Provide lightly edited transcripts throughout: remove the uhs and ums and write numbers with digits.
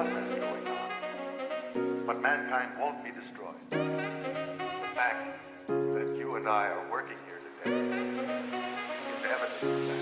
development going on. But mankind won't be destroyed. The fact that you and I are working here today is evidence of that.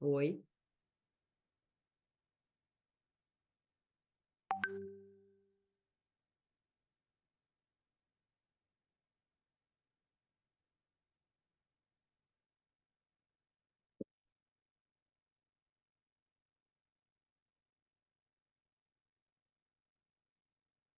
Oi.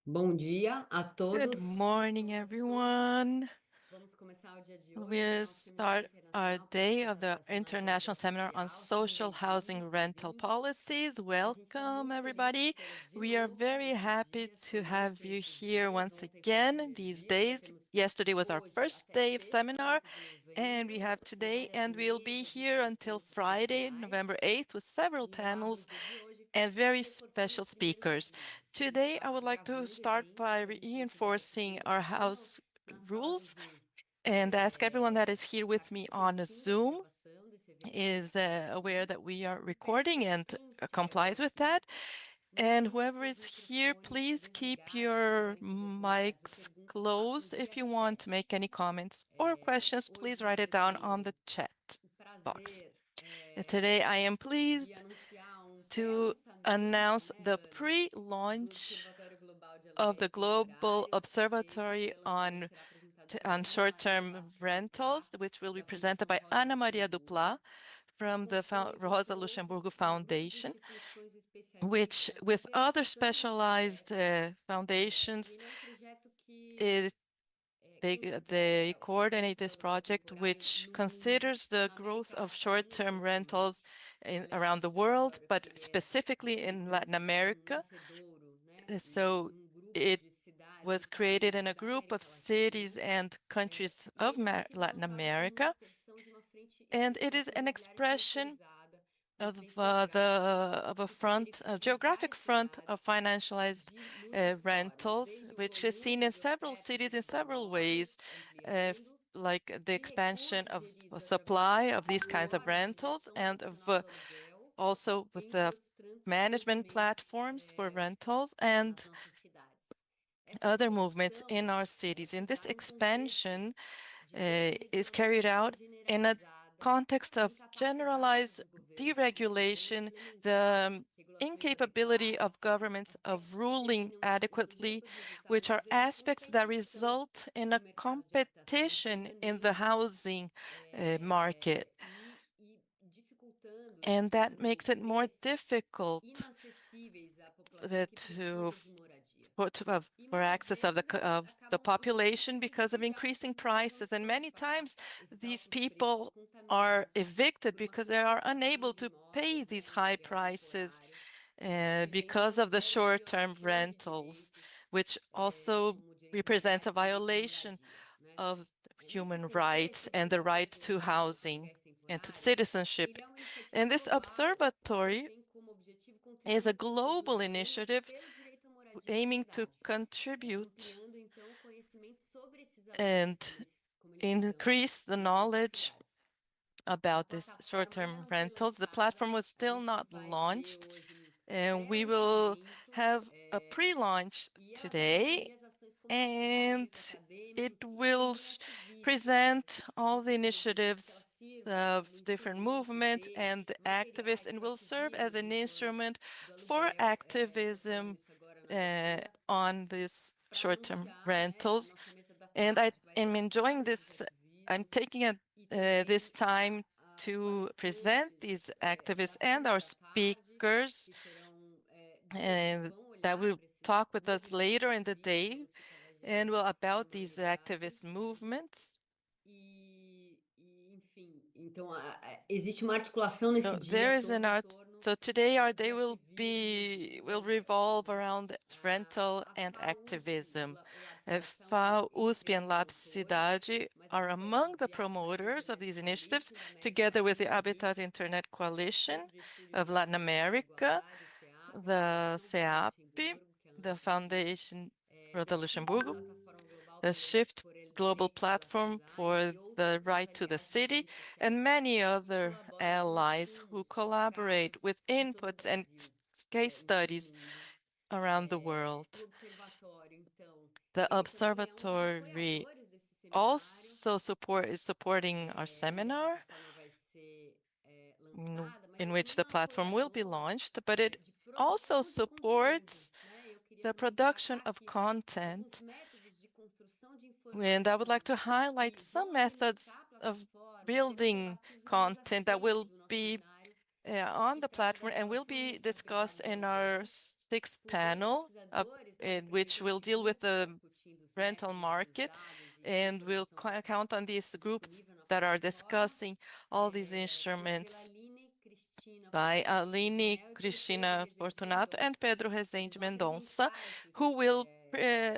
Bom dia a Good todos. morning, everyone. Vamos começar o dia de hoje com o We'll nosso Seminário start our Internacional day sobre of the Habitacional e International Seminar on Residencial, Social Housing Rental 2020. Policies. A gente está Welcome, muito feliz por everybody. tê-los de We are novo very nesses happy dias to have conosco you nesses here dias. once Ontem foi o again primeiro these dia, agora days. temos Yesterday was our hoje first até day of sexta, seminar, 8 de and we have novembro, today, várias and we'll be mesas e here until palestrantes Friday, especiais. November 8th, with several E a aba do panels dia de hoje and é very reforçando special os primeiros speakers. avisos. A gente Today, I está would like to gravando o start evento, by então a gente considera que reinforcing todos our estejam house na sala do rules Zoom. and ask everyone that is here Está with aqui me on certinho a Zoom gravação desse evento que a gente is está aware gravando. that we are Peço recording para and quem estiver complies with aqui, that. And mantenham whoever seus is here, microfones please keep desligados para your poder fazer comentários e mics perguntas, façam closed if via you want to chat. make any comments or questions. Please Hoje write it você down on tem the chat o box. prazer Today, I am de pleased anunciar um to pré-lançamento, announce né, the Ana? Do pre-launch Observatório Global de of Aluguéis the Global Temporários. Esse Observatory pré-lançamento será apresentado pela on Ana Maria short-term Vaz rentals, Duplá, which will be da presented Fundação by Rosa Ana Maria Luxemburgo, Dupla from the Rosa Luxemburgo com outras Foundation, instituições especialistas which, para with fazer other ações. specialized E foundations, ele é um projeto que it, they considera a coordinate this expansão da project, temporária which no mundo, considers the na growth América of Latina short-term rentals especialmente. Então, ele é um around the world, observatório but que é specifically in Latin America. nascedouro, né, So num grupo it de cidades was e created países in a da group of América cities Latina. and countries E of ele tem se Latin pautado por uma America, expressão de uma frente and it is an imobiliária expression terceirizada, of a geographic front of financialized rentals, which is seen in several cities in several ways, like the expansion of supply of these kinds of rentals and of also with the management platforms for rentals and other movements in our cities. In this expansion is carried out in a context of generalized deregulation, the incapability of governments of ruling adequately, which are aspects that result in a competition in the housing market. And that makes it more difficult for access of the population because of increasing prices. And many times these people are evicted because they are unable to pay these high prices because of the short-term rentals, which also represents a violation of human rights and the right to housing and to citizenship. And this observatory is a global initiative aiming to contribute and increase the knowledge about this short-term rentals. The platform was still not launched, and we will have a pre-launch today, and it will present all the initiatives of different movements and activists, and will serve as an instrument for activism on these short-term rentals. And I am enjoying this. I'm taking this time to present these activists and our speakers, and that will talk with us later in the day and will about these activist movements. Existe uma articulação nesse So dia there is todo an em art. torno So today our de day ativismo, will sobre revolve around rental and a FAU-USP activism. e o LabCidade FAU-USP são and promotores, LabCidade mas a are among the propriedade mais a promoters of Internet these initiatives, Coalition da América together with the Latina Habitat aqui, Internet o Coalition Centro de Estudos of de Latin Ciência da America, Igualdade, o CEAP, a the Fundação Rosa CEAP, Luxemburgo, que é a the nossa aqui, Foundation Rota o SHIFT, Luxemburgo, Plataforma Global the Shift por el Global Direito pela Platform Cidade for e outros the Right to the conselheiros e City, iniciativas and many que other colaboram com allies who insumos, collaborate casos with em todo o inputs and Brasil case e em todo o studies mundo. around the world. O observatório, então, The ele também é um dos observatory apoiadores desse seminário. also is supporting our E a seminar plataforma vai ser in, lançada, mas in como which the uma platform will be apoiadora launched, but it de also produção de conteúdo, supports né? Eu queria the também production destacar of que alguns content. métodos de construção de And I would like informação to highlight que some vão alimentar methods a of plataforma serão building debates no mês content that 6 will do nosso be seminário, on que the trata da platform and will relação do be mercado discussed privado e in aluguel, our sixth com dois panel, pesquisadores, né, in which will representantes de deal with grupos the discutindo os rental métodos e os market, dados e and we'll informação count on these groups disponível na that are plataforma, discussing all these pela instruments Aline Cristina by Fortunato Aline Mel e pelo Pedro Cristina Rezende Fortunato and Mendonça. Pedro Eles Rezende vão Mendonça, apresentar who will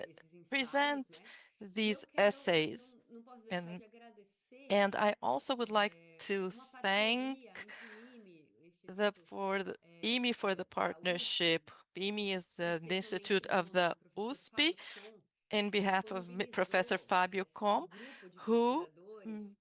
esses ensaios, present né? E eu these quero, essays. não posso deixar And, de agradecer and I also would like to uma thank parceria entre o IME, o Instituto the IME for the da USP, partnership. IME is the especialmente Institute no of nome the do professor USP, Fábio Com, in que behalf of Professor disponibilizou Fabio esse Com, grupo de who pesquisadores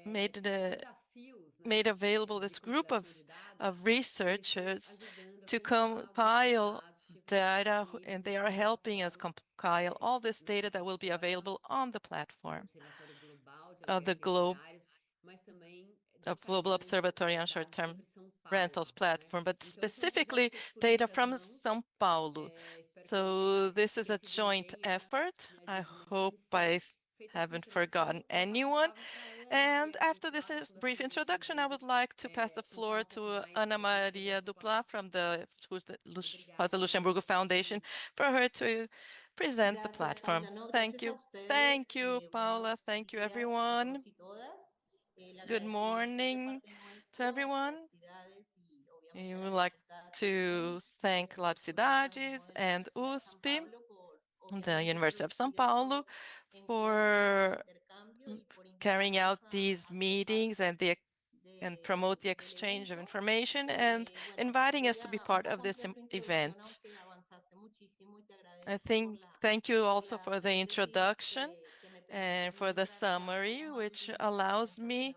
made desafios, né, made available de this group compilação de dados, of e eles estão researchers ajudando a to compilar alguns desses compile dados que vão estar data, disponíveis and they nessa are helping us plataforma, compile all this na data that will be plataforma available on the do platform Observatório Global de of Aluguéis the globe Temporários, mas também of Global detalhando Observatory on dados Short-Term sobre São Rentals Paulo, né? platform, but Então são projetos specifically feitos por data muitas from mãos. São Paulo. Espero que não So tenha this is a esquecido joint ninguém, né? effort. Que me I ajude nessa hope missão. I Feita essa haven't introdução, forgotten eu passo a anyone. palavra para Ana And Maria after this Dupla, brief Fundação introduction, I LabCidade, would like to pass the contar floor um pouco to mais Ana sobre Maria essa Dupla from plataforma. the Rosa Obrigada, Ana. Luxemburgo Foundation for her to present the Gracias, platform. Paula. No, Thank gracias a you. ustedes. Thank you, Paula. Buenos Thank you, días a everyone. todos y todas. El Good agradecimiento es de morning parte to nuestro, everyone. Universidades y We obviamente la would like facultad to también, thank estos programas LabCidades como de la and Universidad de San USP, Pablo por the obviamente por University los of São Paulo, proyectos en curso de for intercambio y por carrying out invitarnos these a ser meetings parte and the de and promote the exchange of information and inviting us to be part of this event. Thank you also for the introduction and for the summary, which allows me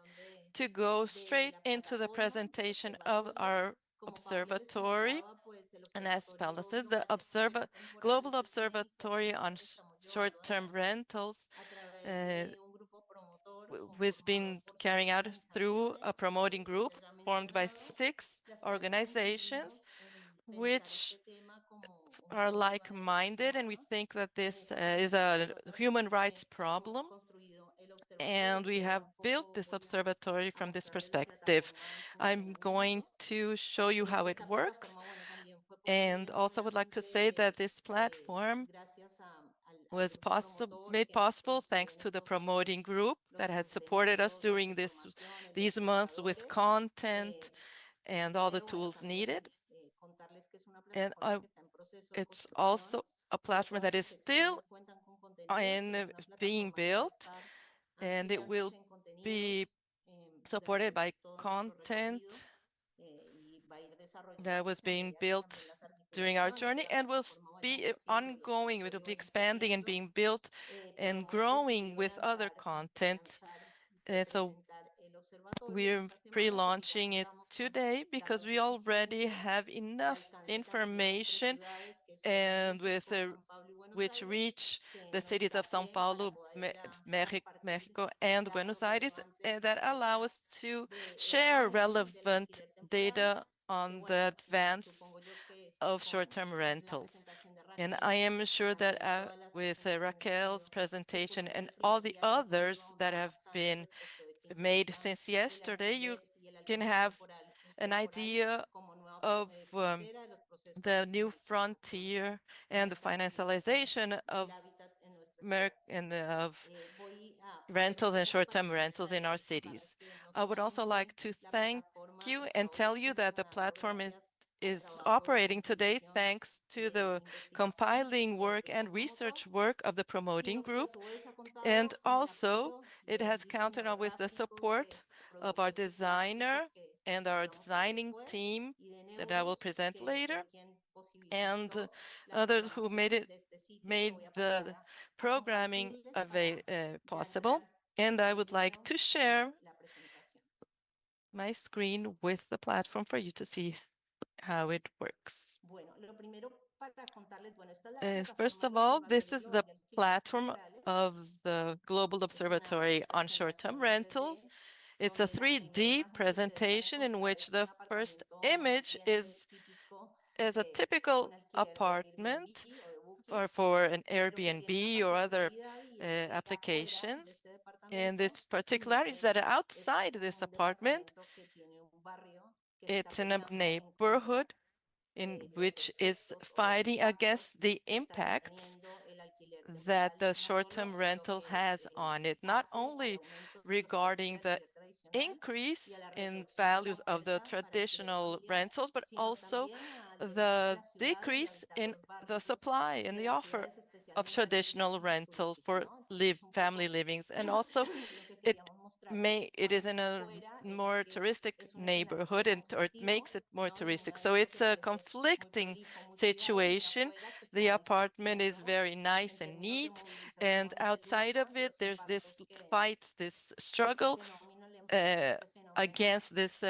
to go straight into the presentation of our observatory. And as Paula says, the Global Observatory on Short-Term Rentals has been carrying out through a promoting group formed by 6 organizations, which are like-minded, and we think that this is a human rights problem. And we have built this observatory from this perspective. I'm going to show you how it works. And also would like to say that this platform was made possible thanks to the promoting group that has supported us during these months with content and all the tools needed. And it's also a platform that is still being built, and it will be supported by content that was being built during our journey and will be ongoing. It will be expanding and being built and growing with other content. So we're pre-launching it today because we already have enough information and which reach the cities of São Paulo, Mexico, and Buenos Aires that allow us to share relevant data on the advance of short-term rentals. And I am sure that with Raquel's presentation and all the others that have been made since yesterday, you can have an idea of the new frontier and the financialization of rentals and short-term rentals in our cities. I would also like to thank you and tell you that the platform is operating today thanks to the compiling work and research work of the promoting group. And also, it has counted on with the support of our designer and our designing team that I will present later, and others who made the programming possible. And I would like to share my screen with the platform for you to see how it works. First of all, this is the platform of the Global Observatory on Short-Term Rentals. It's a 3D presentation in which the first image is a typical apartment for an Airbnb or other applications. And its particularity is that outside this apartment, it's in a neighborhood in which is fighting against the impacts that the short-term rental has on it, not only regarding the increase in values of the traditional rentals, but also the decrease in the supply and the offer of traditional rental for family livings. And also it is in a more touristic neighborhood, or it makes it more touristic. So it's a conflicting situation. The apartment is very nice and neat, and outside of it, there's this fight, this struggle against this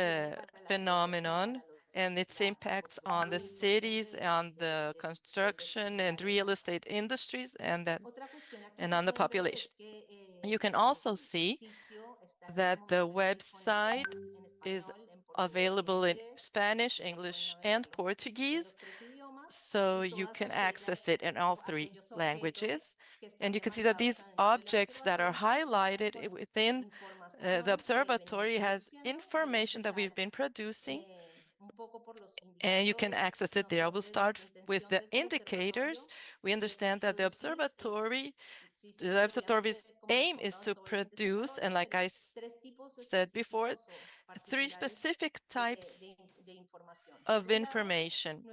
phenomenon and its impacts on the cities, on the construction and real estate industries, and on the population. You can also see that the website is available in Spanish, English, and Portuguese, so you can access it in all 3 languages. And you can see that these objects that are highlighted within the observatory has information that we've been producing, and you can access it there. I will start with the indicators. We understand that the observatory's aim is to produce, and like I said before, 3 specific types of information.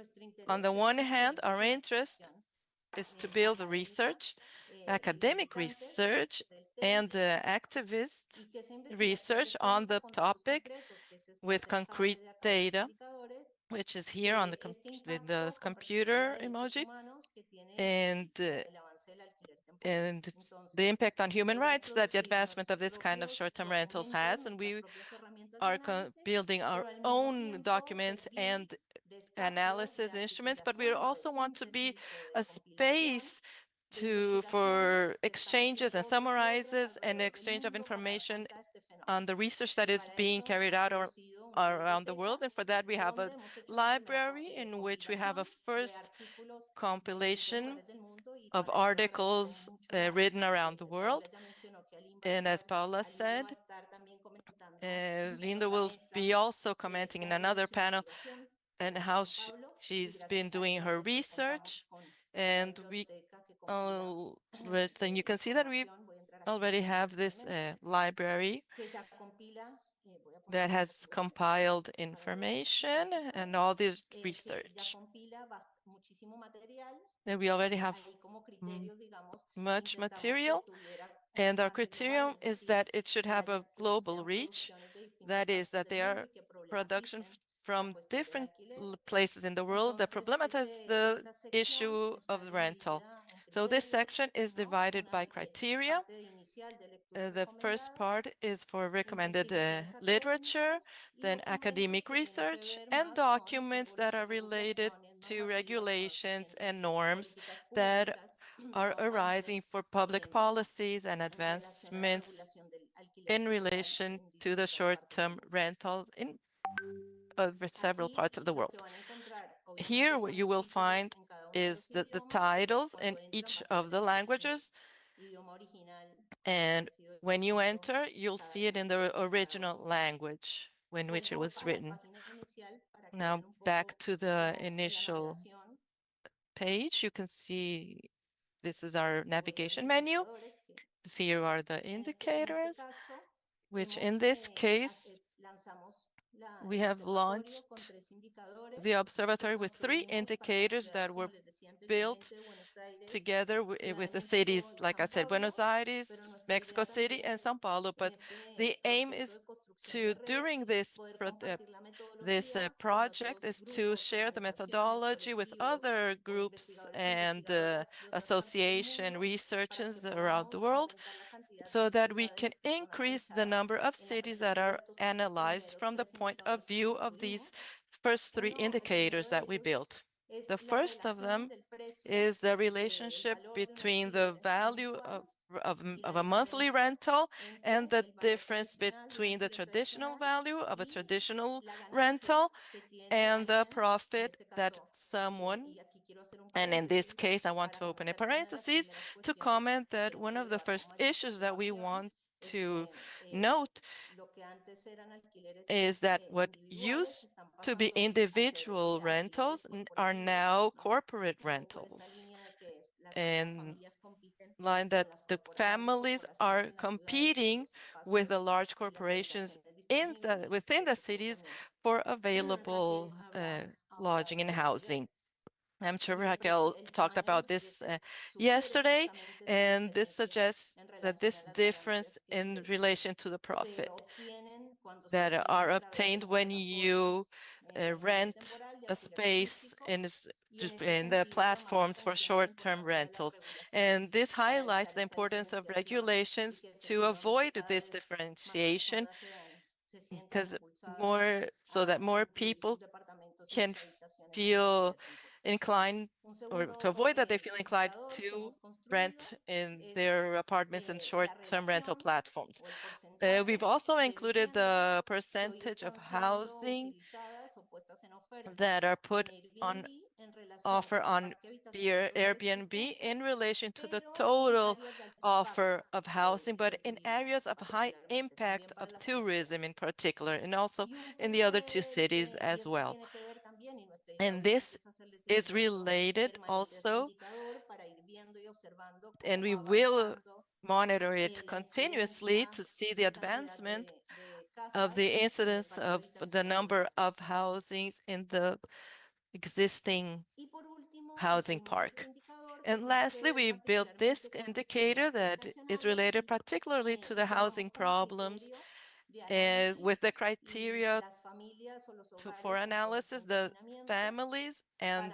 On the one hand, our interest is to build research, academic research, and activist research on the topic, with concrete de acá los data, indicadores, which is here on the este with the impacto con perspectiva computer de derechos emoji, humanos que tiene and el avance del alquiler temporal. and the Entonces, impact on human hemos rights that the producido advancement of nuestros this kind of propios short-term rentals documentos, has, and nuestras we propias herramientas de are análisis, building our pero al mismo own tiempo documents servir and de espacio de analysis instruments, but we articulación o de also want to be síntesis o de a compilación space de for investigaciones que están exchanges and haciendo otros y otras summarizes and alrededor del exchange of mundo para dar information cuenta de este fenómeno. on the research that Y is para being eso carried hemos out producido una around the world. biblioteca And for that, we have a donde hemos hecho una primera library in which we have a compilación de first artículos de distintos compilation lugares del mundo y of para eso agradezco articles mucho written around the que Paula world. ya mencionó que And as Paula Aline va a said, estar también comentando en Linda otra will mesa be also commenting de in alguna de another su panel investigación and junto how con Pablo y she's been gracias a doing ella her pues hoy contamos research. con esta And we biblioteca que compila and you can see that we información. Voy a entrar aquí already have this brevemente, library que ya compila, voy a that ponerlo en has portugués compiled para ver si information transitar, and all the que ya research. compila muchísimo material And we already y have ahí como criterios, digamos, much intentamos que material. tuviera un And our alcance global, criterium es is decir, that it should have a que no global sean reach. producciones de distintas That is, partes that del they mundo are y que production problematicen la from cuestión del different alquiler. places in the world that Entonces, problematize the esta sección issue está of the rental. dividida en So this criterios, section is ¿no? divided by Una criteria. parte inicial de lecturas The first recomendadas, part is for recommended investigaciones literature, académicas y then documentos academic que tienen que research, ver and más con documents that are related regulaciones, to normativas, regulations and procedimientos, norms políticas that públicas, are normas arising for public policies and en relación a la advancements regulación del alquiler in temporal relation en to the distintas partes del short-term mundo. rentals in several Aquí parts of the lo que world. van a encontrar, Here, obviamente, what son you los will títulos find en cada uno de is los the idiomas. titles in Cuando entran each vas a of ver the en el languages. idioma original que ha And sido when you escogido enter, you'll cada see it in título the en cada original documento. language in which it Vuelvo was a la written. página inicial para que Now vean un back poco to the la initial navegación. page, you can see this is our Voy a los navigation menu. indicadores que Here are the en este indicators, caso which in this case, lanzamos we el have observatorio con launched 3 indicadores the que observatory with 3 construimos para las indicators ciudades, that como were les decía built anteriormente, de Buenos Aires, together Ciudad de with the México cities, y like I San said, Buenos Pablo, pero Aires, nuestra Mexico idea City, también and Sao Paulo. en But este the aim proceso de is construcción de to, red, during this poder compartir la this metodología con project, otros is to grupos, share the organizaciones, methodology with colectivos, other con groups investigadores e and investigadoras de otras partes del association mundo para que researchers around the podamos world, aumentar la cantidad de so that we can ciudades que son increase the analizadas number of en la cities that perspectiva de are estos analyzed primeros from the 3 point of indicadores que view of these construimos. first 3 El primero indicators de that we ellos built. es The la first of relación them del precio is the del relationship valor de un between the alquiler value mensual y la of a monthly diferencia rental and entre the el valor difference tradicional de un between the alquiler traditional tradicional value of a y traditional la ganancia rental que tiene and the alguien, en profit este that caso, someone, y aquí quiero hacer un and in this paréntesis case, I want para to open a comentar que una de las parenthesis primeras to cuestiones comment que that queremos one of the abordar con first mayor issues that we preocupación want es to que note lo que antes eran alquileres is that what individuales used están to be pasando a ser individual alquileres rentals are corporativos, now ¿no? corporate Un poco por esta rentals. línea de que las And familias compiten line that con las the grandes families corporaciones are en las ciudades por competing los with the espacios large y las corporations habitaciones in disponibles. within the Estuvo cities también for available Raquel habla ahora lodging and de ello. housing. I'm sure Y Raquel el talked tamaño about del this precio sugiere yesterday, justamente esta and this diferencia suggests en that relación a this las difference ganancias in que relation to the se profit obtienen cuando se that alquilan are a través de obtained las when you plataformas de alquiler rent temporal, de a alquiler space turístico. Y en just este in the sentido, llamar la platforms for atención a la short-term importancia de las rentals. regulaciones And this para highlights evitar the esta importance of diferenciación y regulations que to efectivamente avoid cada this vez más differentiation, personas se sientan because impulsadas so that a more incluir sus people departamentos y can sus habitaciones en el feel alquiler temporal. inclined, Un or to segundo avoid that they feel inclined indicador que to hemos construido rent in es their apartments and la short-term rental relación platforms. o el We've porcentaje also de included viviendas the que hoy percentage of están siendo housing utilizadas o puestas en oferta that are en put on Airbnb en relación offer con el on parque habitacional total Airbnb existente, in relation to the pero en total áreas de alto offer impacto of housing, but del in turismo areas of high particularmente. impact También vale of la pena tourism in citarlas. particular, and also Y un in the other two tercer, cities y as esto well. tiene que ver también, y nuestra idea And obviamente this es hacerle is seguimiento related permanente a este also, indicador para ir viendo y observando and cómo we va will avanzando monitor it la continuously incidencia to see the de cantidad advancement de of casas the en el incidence parque of the habitacional number of existente. housings in the existing Y por último, housing construimos este park. indicador que And tiene que lastly, ver we built this particularmente con indicator problemas that is habitacionales related particularly to y the tomamos housing como problems criterio de análisis with the criteria las for analysis the families and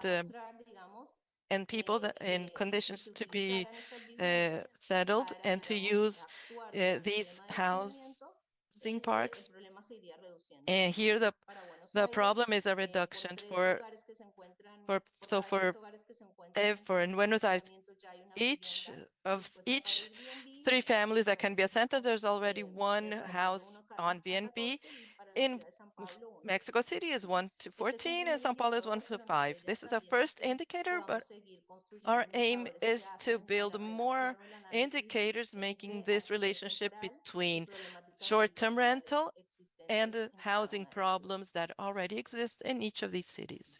people that in conditions to be settled and to use these housing parks. And here the problem is a reduction for in Buenos Aires, each 3 families that can be assented, there's already one house on VNB. In Mexico City is 1 to 14, and São Paulo is 1 to 5. This is a first indicator, but our aim is to build more indicators, making this relationship between short-term rental and the housing problems that already exist in each of these cities.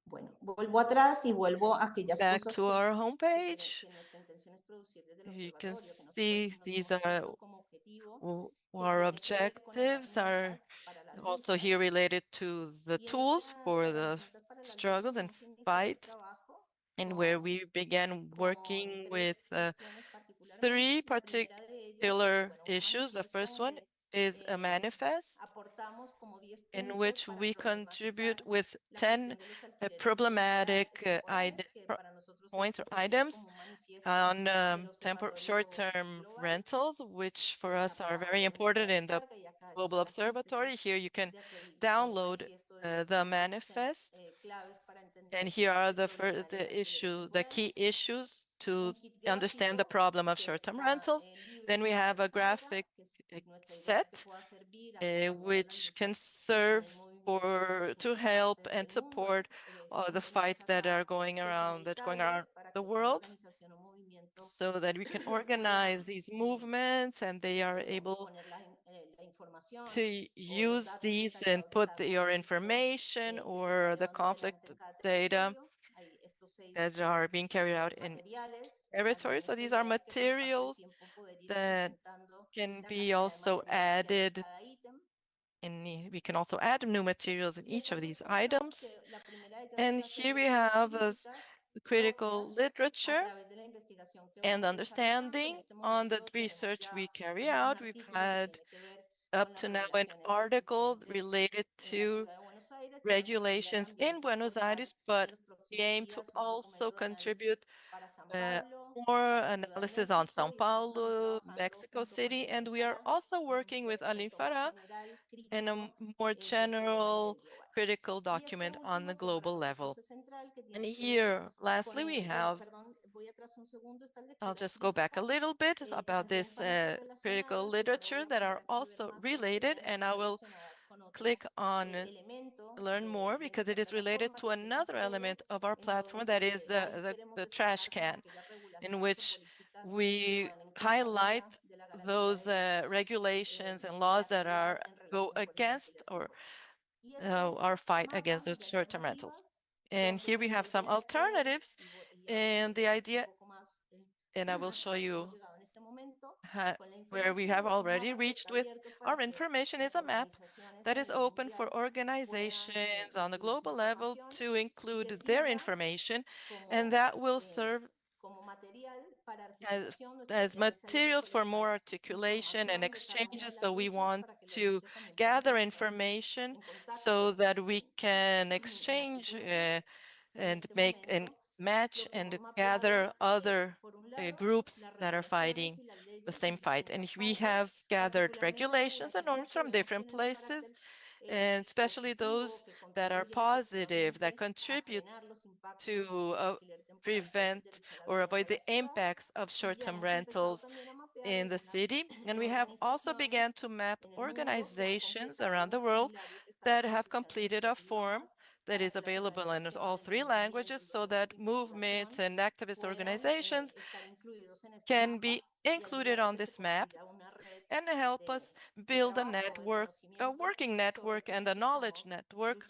Bueno, vuelvo atrás y vuelvo a aquellas Back cosas to our que homepage, nuestra intención es producir desde el you can observatorio, que see nosotros these nos hemos are puesto como objetivo, que our tiene que ver con objectives are herramientas para las also luchas. here related to the Y tools estas for the herramientas para las luchas struggles and hemos iniciado el fights, trabajo and where we began working with three particular issues. The first one is a manifest in which we contribute with 10 problematic points or items on short-term rentals, which for us are very important in the Global Observatory. Here you can download the manifest, and here are the key issues to understand the problem of short-term rentals. Then we have a graphic set, which can serve to help and support the fight that's going around the world, so that we can organize these movements and they are able to use these and put your information or the conflict data that are being carried out in territories. So these are materials that can be also added we can also add new materials in each of these items. And here we have the critical literature and understanding on the research we carry out. We've had up to now an article related to regulations in Buenos Aires, but we aim to also contribute more analysis on São Paulo, Mexico City, and we are also working with Aline Farah in a more general critical document on the global level. And here, lastly, we have, I'll just go back a little bit about this critical literature that are also related, and I will click on learn more because it is related to another element of our platform, that is the trash can, in which we highlight those regulations and laws that go against or our fight against the short-term rentals. And here we have some alternatives, and the idea, and I will show you where we have already reached with our information, is a map that is open for organizations on the global level to include their information, and that will serve as materials for more articulation and exchanges. So we want to gather information so that we can exchange and make and match and gather other groups that are fighting the same fight. And we have gathered regulations and norms from different places, and especially those that are positive, that contribute to prevent or avoid the impacts of short-term rentals in the city. And we have also began to map organizations around the world that have completed a form that is available in all 3 languages, so that movements and activist organizations can be included on this map and help us build a network, a working network and a knowledge network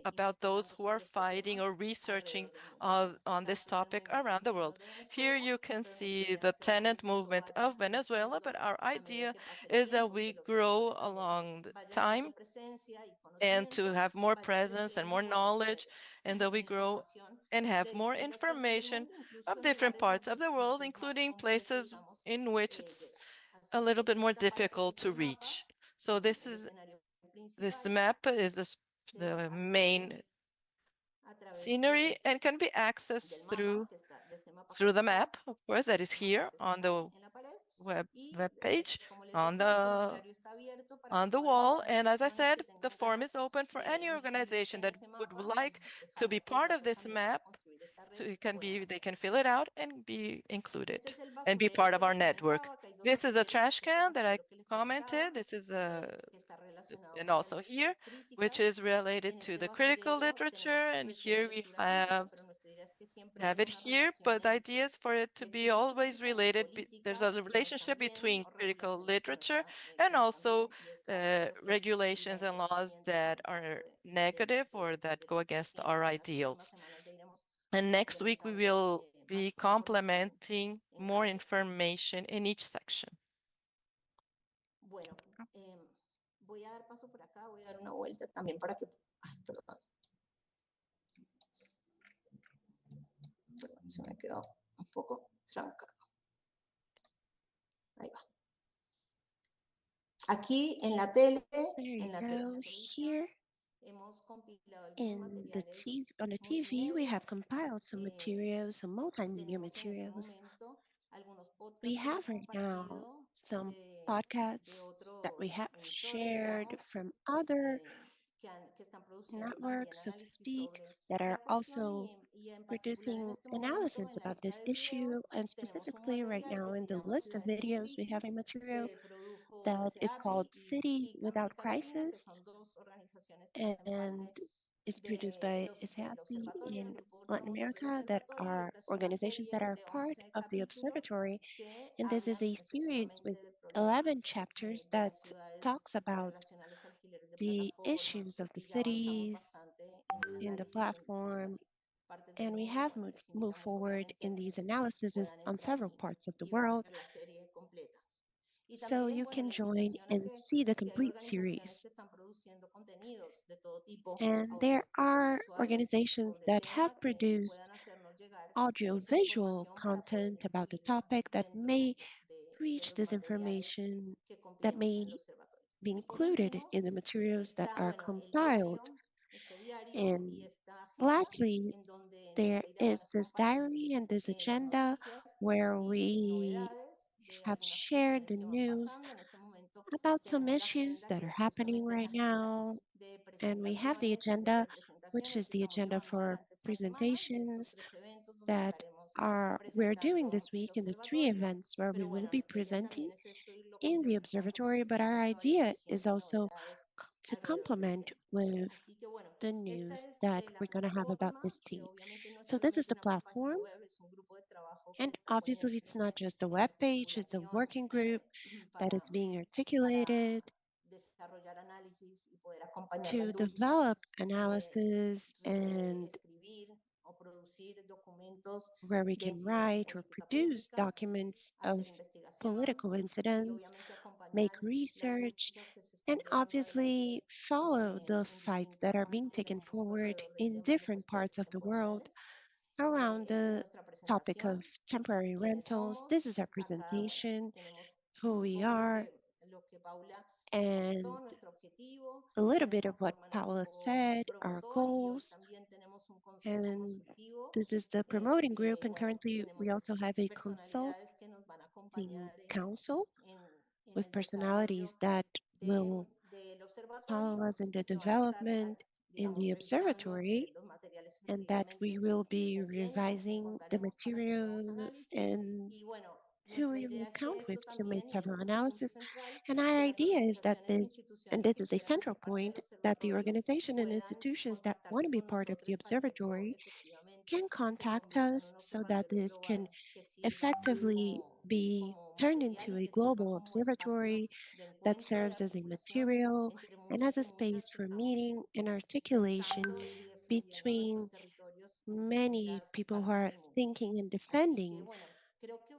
about those who are fighting or researching on this topic around the world. Here you can see the tenant movement of Venezuela, but our idea is that we grow along the time and to have more presence and more knowledge and that we grow and have more information of different parts of the world, including places in which it's a little bit more difficult to reach. So this map is the main scenery and can be accessed through the map, of course, that is here on the web page, on the wall. And as I said, the form is open for any organization that would like to be part of this map. They can fill it out and be included and be part of our network. This is a trash can that I commented. This is and also here, which is related to the critical literature. And here we have it here, but the idea is for it to be always related. There's a relationship between critical literature and also regulations and laws that are negative or that go against our ideals. And next week, we will be complementing more information in each section. Bueno, voy a dar paso por acá, voy a dar una vuelta también para que... Ay, perdón. Se me quedó un poco trancado. Ahí va. Aquí en la tele, There you go. Here in the TV, on the TV, we have compiled some materials, some multimedia materials. We have right now some podcasts that we have shared from other networks, so to speak, that are also producing analysis about this issue. And specifically right now in the list of videos, we have a material that is called Cities Without Crisis, and is produced by ISAPI in Latin America, that are organizations that are part of the observatory. And this is a series with 11 chapters that talks about the issues of the cities in the platform. And we have moved forward in these analyses on several parts of the world. So you can join and see the complete series. And there are organizations that have produced audiovisual content about the topic that may reach this information, that may be included in the materials that are compiled. And lastly, there is this diary and this agenda where we have shared the news about some issues that are happening right now. And we have the agenda, which is the agenda for presentations that we're doing this week in the 3 events where we will be presenting in the observatory. But our idea is also to complement with the news that we're going to have about this team. So this is the platform. And obviously, it's not just a web page, it's a working group that is being articulated to develop analysis and where we can write or produce documents of political incidents, make research, and obviously follow the fights that are being taken forward in different parts of the world around the topic of temporary rentals. This is our presentation, who we are, and a little bit of what Paula said, our goals. And this is the promoting group, and currently we also have a consulting council with personalities that will follow us in the development in the observatory, and that we will be revising the materials and who we will count with to make several analysis. And our idea is that and this is a central point, that the organization and institutions that want to be part of the observatory can contact us so that this can effectively be turned into a global observatory that serves as a material and as a space for meeting and articulation between many people who are thinking and defending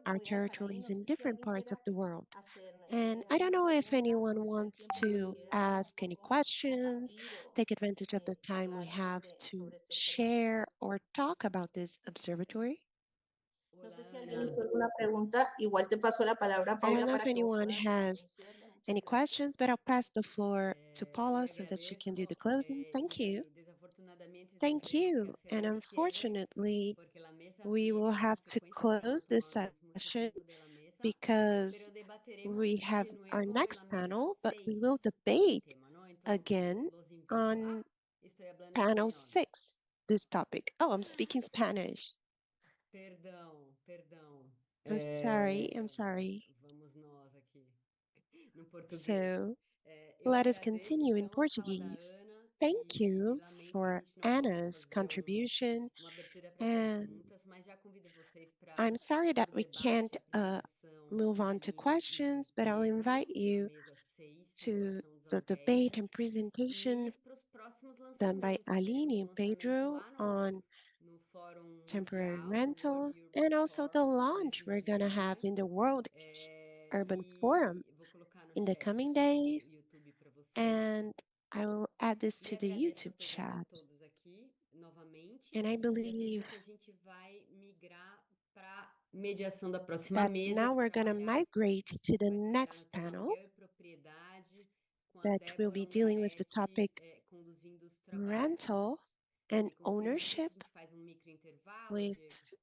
our voy a dejar ahí. territories No in sé si different alguien parts of quiera the world. And I don't alguna know if pregunta. anyone Aprovecho el wants tiempo que nos to queda para un ask any poco questions, compartir o take advantage of the time we charlar have to sobre este share observatorio. or talk about this observatory. No sé si Hola, alguien Ana. hizo alguna pregunta. Igual te paso la palabra, I don't Paula, know if para que vos anyone puedas has también cierre. Muchas any gracias. questions, but I'll pass the floor to Eu Paula lhe so that she can do the agradeço closing. Thank you. desafortunadamente Thank tendremos que you. hacer And un cierre unfortunately, porque la mesa we will viene have en to secuencia, ya close estamos this tomándonos mucho session tiempo de la mesa, because pero we debateremos have de our nuevo en la next mesa panel, but we 6 will este debate tema, ¿no? Então, again los invito on a... Estoy hablando panel español. 6, this topic. Oh, I'm speaking Spanish. Perdão. I'm sorry. Vamos nós aqui, no português. So Eu let us agradeço, continue in então, a fala da Portuguese. Ana Thank e you lamento que a for gente não possa Anna's fazer contribution. uma abertura para And perguntas, mas já convido vocês para I'm sorry that o we debate, can't a apresentação move da on to Marina e do questions, but I'll invite Pedro, na you mesa 6, to regulação dos the aluguéis, debate and presentation e para os próximos done by lançamentos. Teremos Aline um and lançamento Pedro lá on no Fórum temporary Mundial, no World rentals, Urban and also the Forum, launch nesses we're going to dias, have né? in the World Urban Forum E vou colocar no in the chat coming do days, YouTube para vocês. and I will add this E to the agradeço a YouTube todas e a chat. todos aqui novamente. And I E aviso believe que a gente vai migrar para mediação da próxima that mesa now we're going to migrate to the vai trabalhar next no tema panel aluguel e propriedade com a that will Débora be dealing with the Ungaretti, topic conduzindo os trabalhos. rental and Me confirma se a ownership gente faz micro intervalo, with, Diego?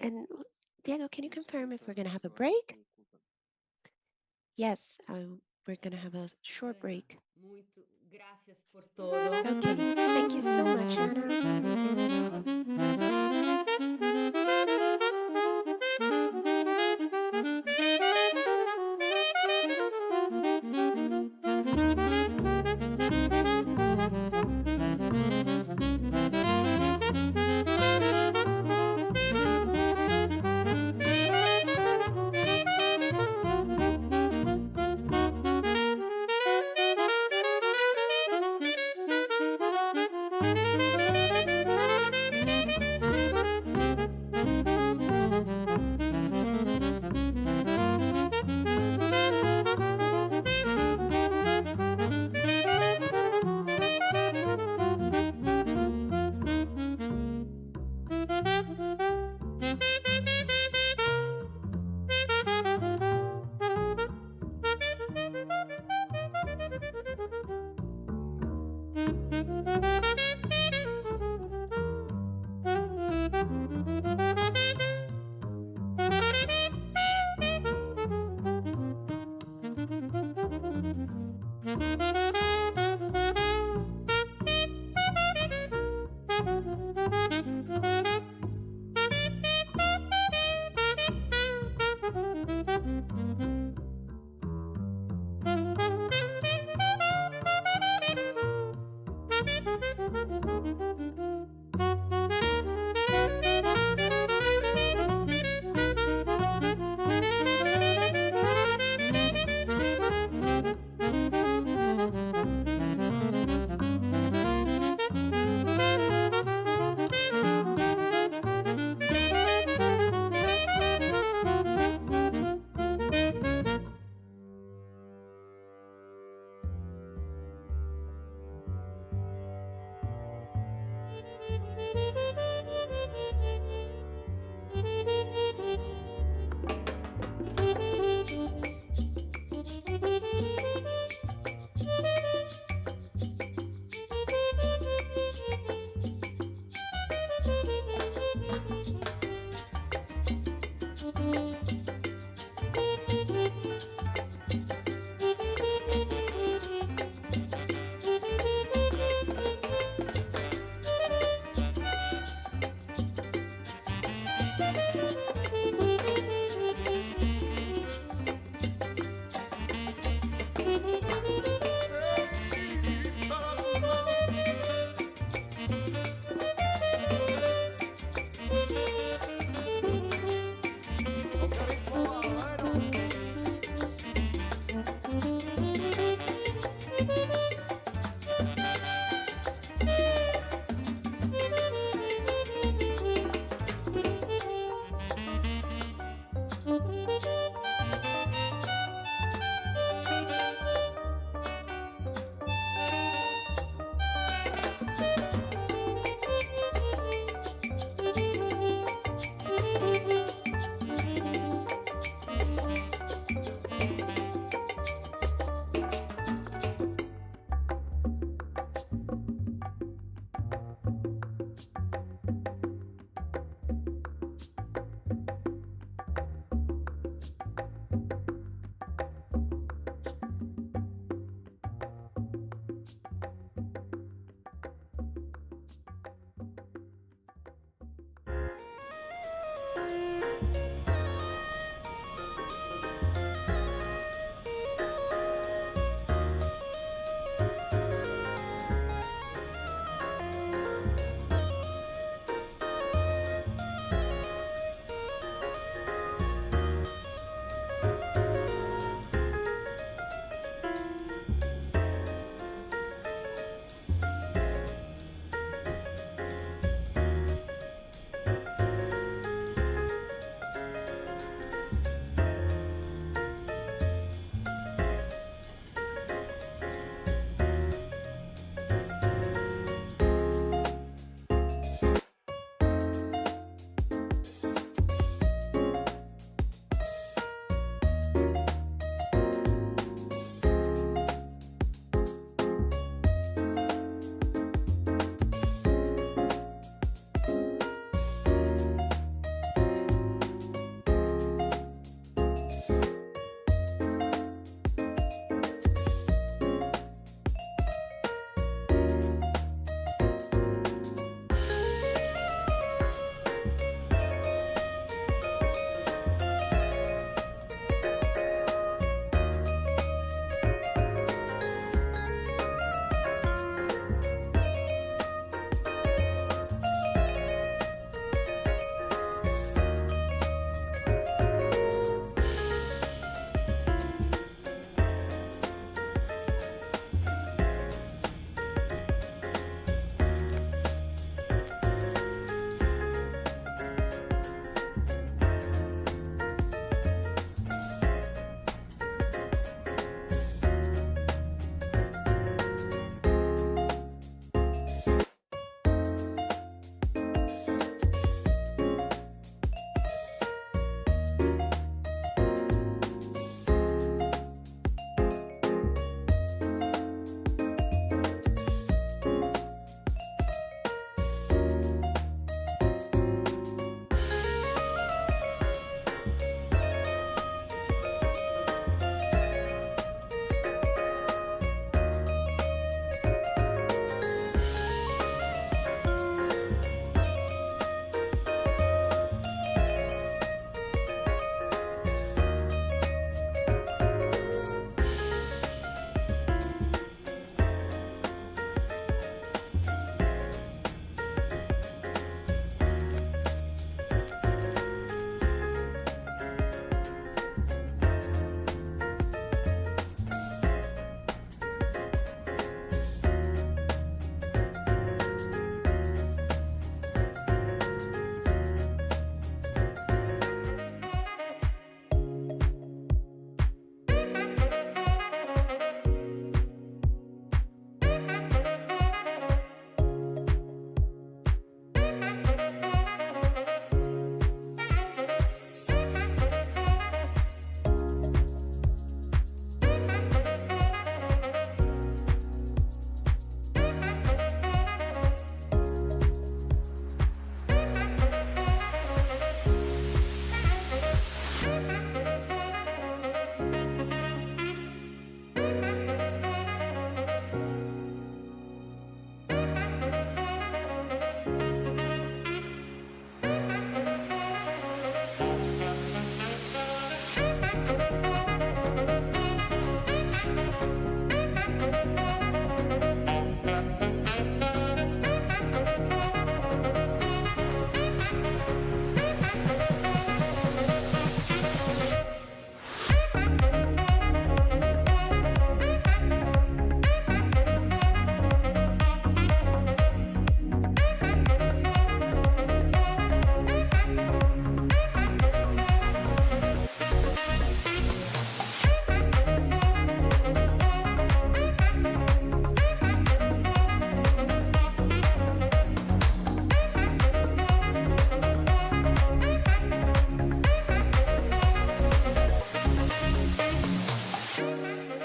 and Diego, can you confirm if we're going to have a break? Yes, we're going to have a short Ana, break. muito graças por todo. Okay, thank you so much, Anna.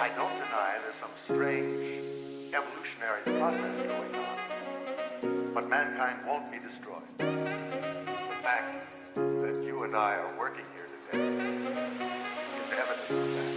I don't deny there's some strange evolutionary process going on, but mankind won't be destroyed. The fact that you and I are working here today is evidence of that.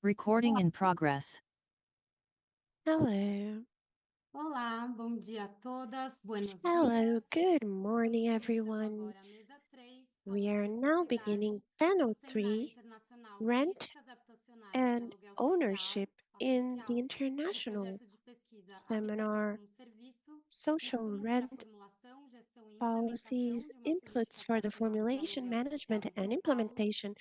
Recording in progress. Hello. Olá, bom dia a todas, buenos Hello, dias. good morning, Estamos começando everyone. agora a mesa 3, We falando are sobre now propriedade beginning panel no Seminário 3, Internacional Rent Políticas Habitacionais de and Aluguel Social, Ownership Espaço in the Social, do International projeto de pesquisa Habitação Seminar, como Serviço. Social Estudos para a Rent formulação, gestão e implementação Policies, de uma política inputs for the habitacional de formulation, aluguel social management, em and São Paulo, implementation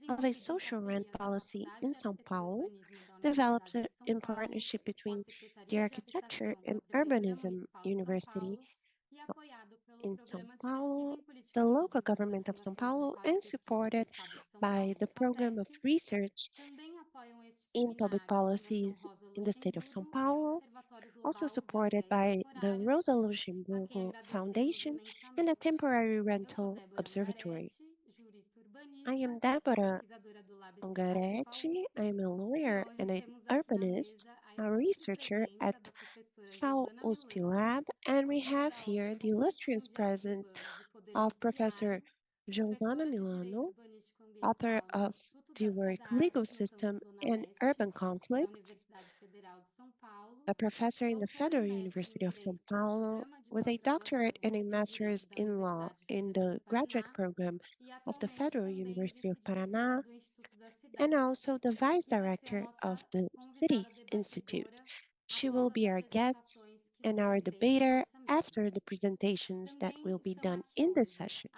of a desenvolvido em social rent parceria da policy Faculdade in de São Arquitetura e Paulo, Urbanismo da developed Universidade de São in Paulo, partnership com a between the Secretaria de Architecture Habitação and da Prefeitura Urbanism Municipal de São University Paulo e apoiado pelo in São Programa de Pesquisa Paulo, em the Políticas local Públicas da government of São Fundação Paulo, Central de and Pesquisa do supported Estado de São by Paulo, the Program of FAPESP. Research Também apoiam este in Public seminário a Fundação Policies Rosa in the state of São Luxemburgo e o Paulo, Observatório also Global de supported Aluguéis by the Temporários, Rosa a quem Luxemburgo agradecemos Foundation and a imensamente. temporary Eu sou rental Débora observatory. Ungaretti, jurista I urbanista am e Deborah pesquisadora do LabCidade Ungaretti. I FAU-USP, am a e lawyer hoje and an temos aqui na urbanist, mesa a a ilustre researcher at presença da professora Giovana FAU-USP Milano, Lab, and we autora have da here obra the Reflexão illustrious de Atos presence Urbanos e Poder of Professor Judiciário, Giovanna professora de Direito Milano, Urbanístico author Ambiental no of Instituto the das work Legal Cidades, no System campus Zona and Leste, Urban da Conflicts, Universidade Federal de São Paulo, a professor in the doutora e Federal mestre em University of São Direito pelo Paulo, Programa de with a doctorate Pós-Graduação and a em Direito master's da in law Universidade in Federal do the graduate Paraná program e of the atualmente Federal também University of vice-diretora Paraná, do Instituto das and also the Vice Director of the Cities Institute. She will be our guest and our debater after the presentations that will be done in this session.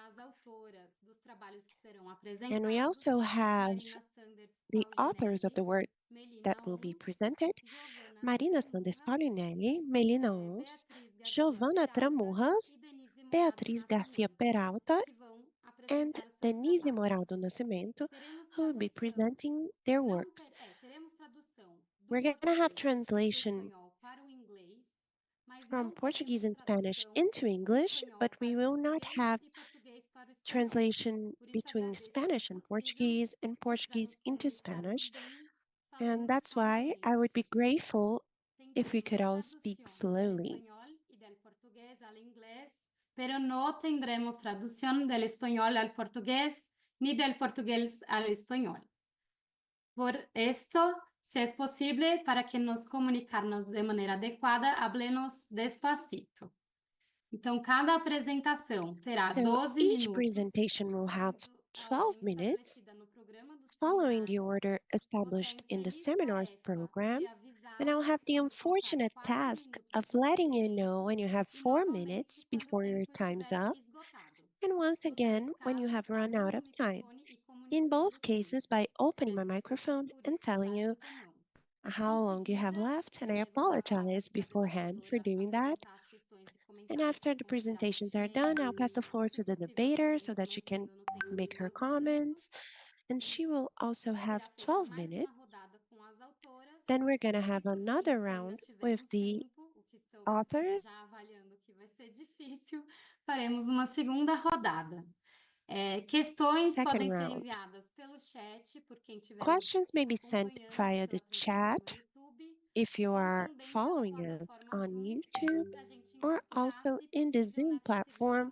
And we also have the authors of the works that will be presented: Marina Sanders Paolinelli, Melina Ons, Giovanna Tramurras, Beatriz Garcia Peralta, and Denise Moral do Nascimento, who will be presenting their works. We're going to have translation from Portuguese and Spanish into English, but we will not have translation between Spanish and Portuguese into Spanish. And that's why I would be grateful if we could all speak slowly. Pero no tendremos traducción del español al portugués ni del portugués al español. Por esto, si es posible, para que nos comunicarnos de maneira adequada, hablemos despacito. Então, cada apresentação terá So 12 each minutos. presentation will have 12 minutes, following the order established in the seminars program. And I'll have the unfortunate task of letting you know when you have 4 minutes before your time's up, and once again when you have run out of time. In both cases, by opening my microphone and telling you how long you have left, and I apologize beforehand for doing that. And after the presentations are done, I'll pass the floor to the debater so that she can make her comments, and she will also have 12 minutes. Then we're going to have another round with the authors. Faremos uma segunda rodada. Questões Second podem ser round. enviadas pelo chat por quem estiver Questions may be sent via the chat if you are following us on YouTube, or also in the Zoom platform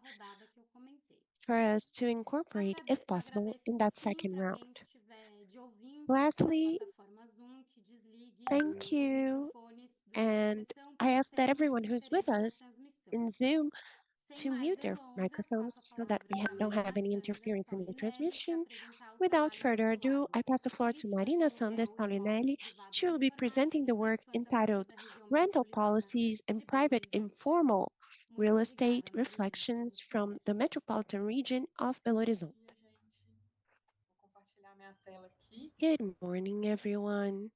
for us to incorporate, if possible, in that second round. Lastly, thank you, and I ask that everyone who's with us in Zoom to mute their microphones so that we don't have any interference in the transmission. Without further ado, I pass the floor to Marina Sanders Paolinelli. She will be presenting the work entitled Rental Policies and Private Informal Real Estate Reflections from the Metropolitan Region of Belo Horizonte. Good morning, everyone.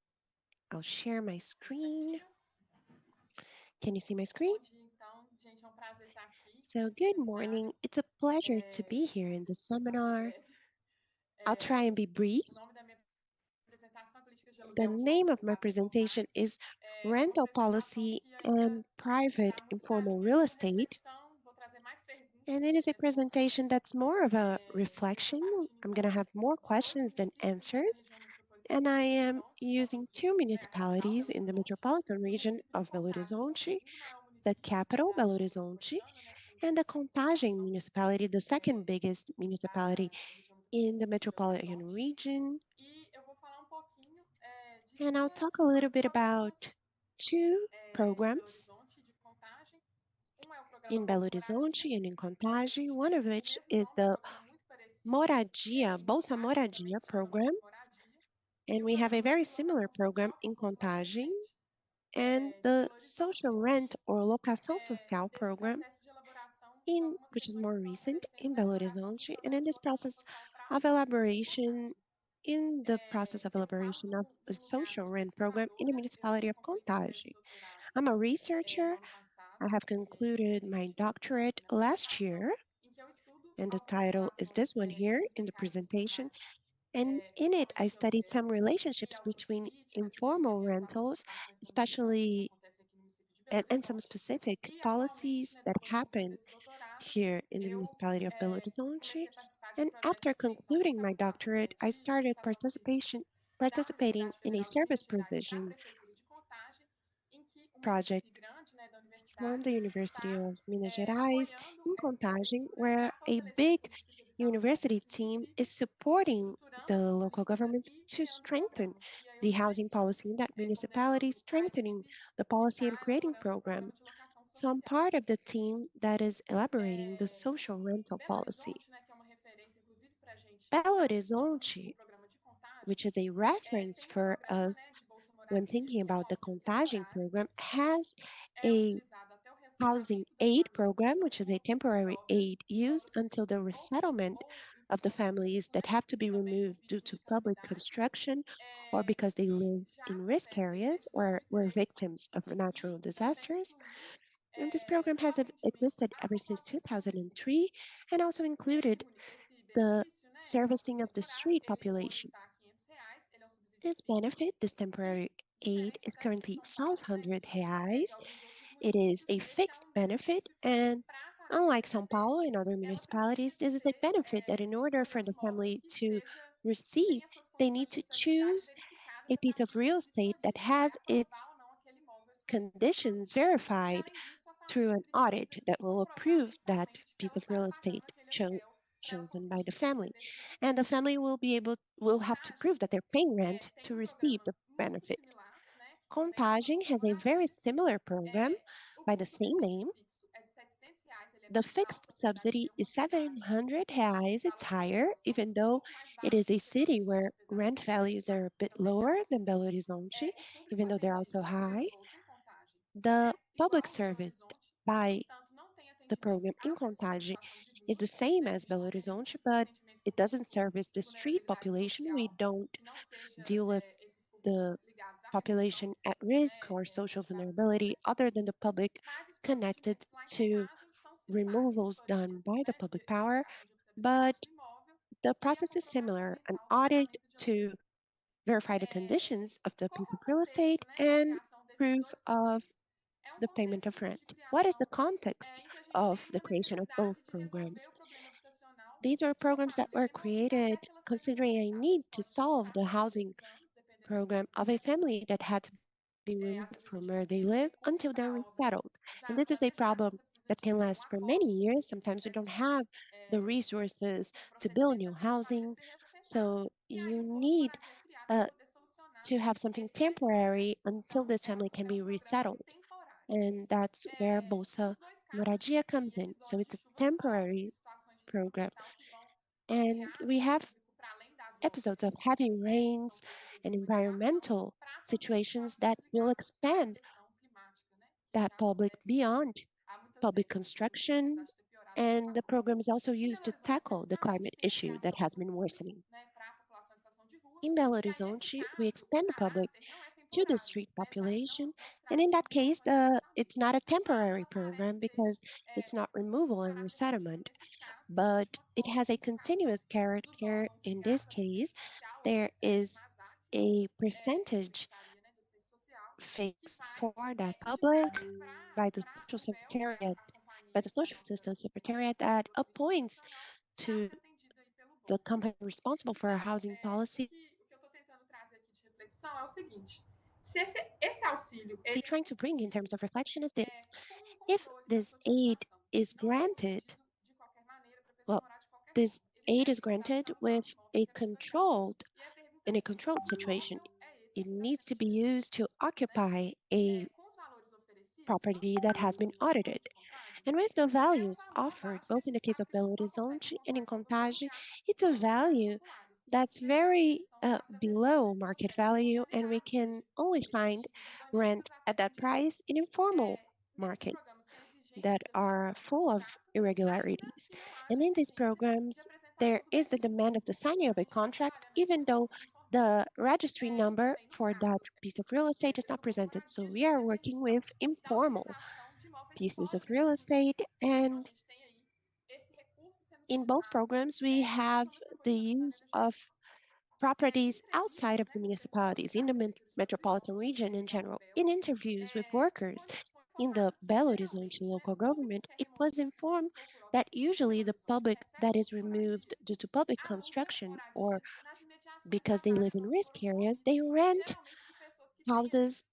I'll share my screen. Can you see my screen? So good morning. It's a pleasure to be here in the seminar. I'll try and be brief. The name of my presentation is Rental Policy and Private Informal Real Estate. And it is a presentation that's more of a reflection. I'm going to have more questions than answers. And I am using 2 municipalities in the metropolitan region of Belo Horizonte, the capital, Belo Horizonte, and the Contagem municipality, the second biggest municipality in the metropolitan region. And I'll talk a little bit about 2 programs in Belo Horizonte and in Contagem, one of which is the Moradia, Bolsa Moradia program. And we have a very similar program in Contagem, and the social rent or locação social program, which is more recent in Belo Horizonte, and in the process of elaboration of a social rent program in the municipality of Contagem. I'm a researcher. I have concluded my doctorate last year, and the title is this one here in the presentation. And in it, I studied some relationships between informal rentals, especially, and some specific policies that happen here in the municipality of Belo Horizonte. And after concluding my doctorate, I started participating in a service provision project from the University of Minas Gerais in Contagem, where a big university team is supporting the local government to strengthen the housing policy in that municipality, strengthening the policy and creating programs. So I'm part of the team that is elaborating the social rental policy. Belo Horizonte which is a reference for us when thinking about the Contagem program, has a housing aid program, which is a temporary aid used until the resettlement of the families that have to be removed due to public construction or because they live in risk areas or were victims of natural disasters. And this program has existed ever since 2003 and also included the servicing of the street population. This benefit, this temporary aid, is currently 500 reais. It is a fixed benefit, and unlike São Paulo and other municipalities, this is a benefit that in order for the family to receive, they need to choose a piece of real estate that has its conditions verified through an audit that will approve that piece of real estate chosen by the family. And the family will have to prove that they're paying rent to receive the benefit. Contagem has a very similar program by the same name. The fixed subsidy is 700 reais. It's higher, even though it is a city where rent values are a bit lower than Belo Horizonte, even though they're also high. The public service by the program in Contagem is the same as Belo Horizonte, but it doesn't service the street population. We don't deal with the population at risk or social vulnerability other than the public connected to removals done by the public power. But the process is similar, an audit to verify the conditions of the piece of real estate and proof of the payment of rent. What is the context of the creation of both programs? These are programs that were created considering a need to solve the housing program of a family that had to be removed from where they live until they're resettled. And this is a problem that can last for many years. Sometimes we don't have the resources to build new housing. So you need uh, to have something temporary until this family can be resettled. And that's where Bolsa Moradia comes in. So it's a temporary program. And we have episodes of heavy rains and environmental situations that will expand that public beyond public construction. And the program is also used to tackle the climate issue that has been worsening. In Belo Horizonte, we expand the public to the street population. And in that case, it's not a temporary program because it's not removal and resettlement, but it has a continuous character. In this case, there is a percentage fixed for that public by the social secretariat, by the social assistance secretariat that appoints to the company responsible for a housing policy. They're trying to bring in terms of reflection is this. If this aid is granted, well, this aid is granted with a controlled, in a controlled situation. It needs to be used to occupy a property that has been audited. And with the values offered, both in the case of Belo Horizonte and in Contagem, it's a value that's very below market value, and we can only find rent at that price in informal markets that are full of irregularities. And in these programs, there is the demand of the signing of a contract, even though the registry number for that piece of real estate is not presented. So we are working with informal pieces of real estate. And in both programs, we have the use of properties outside of the municipalities, in the metropolitan region in general. In interviews with workers in the Belo Horizonte local government, it was informed that usually the public that is removed due to public construction or because they live in risk areas, they rent houses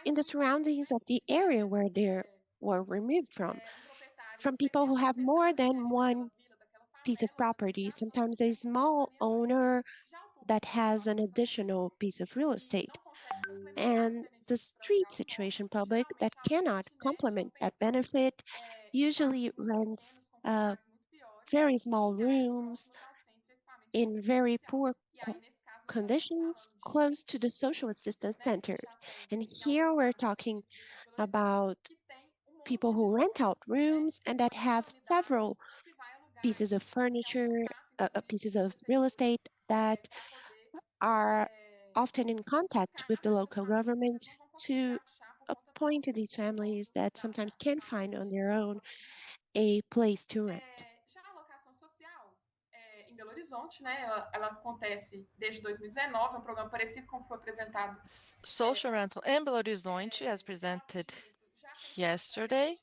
in the surroundings of the area where they were removed from people who have more than one piece of property, sometimes a small owner that has an additional piece of real estate. And the street situation public that cannot complement that benefit usually rents very small rooms in very poor conditions close to the social assistance center. And here we're talking about people who rent out rooms and that have several pieces of furniture, pieces of real estate that are often in contact with the local government to appoint to these families that sometimes can't find on their own a place to rent. Já a alocação social em Belo Horizonte, né? Ela acontece desde 2019, é um programa parecido com o que foi apresentado. Social rental in Belo Horizonte, as presented yesterday,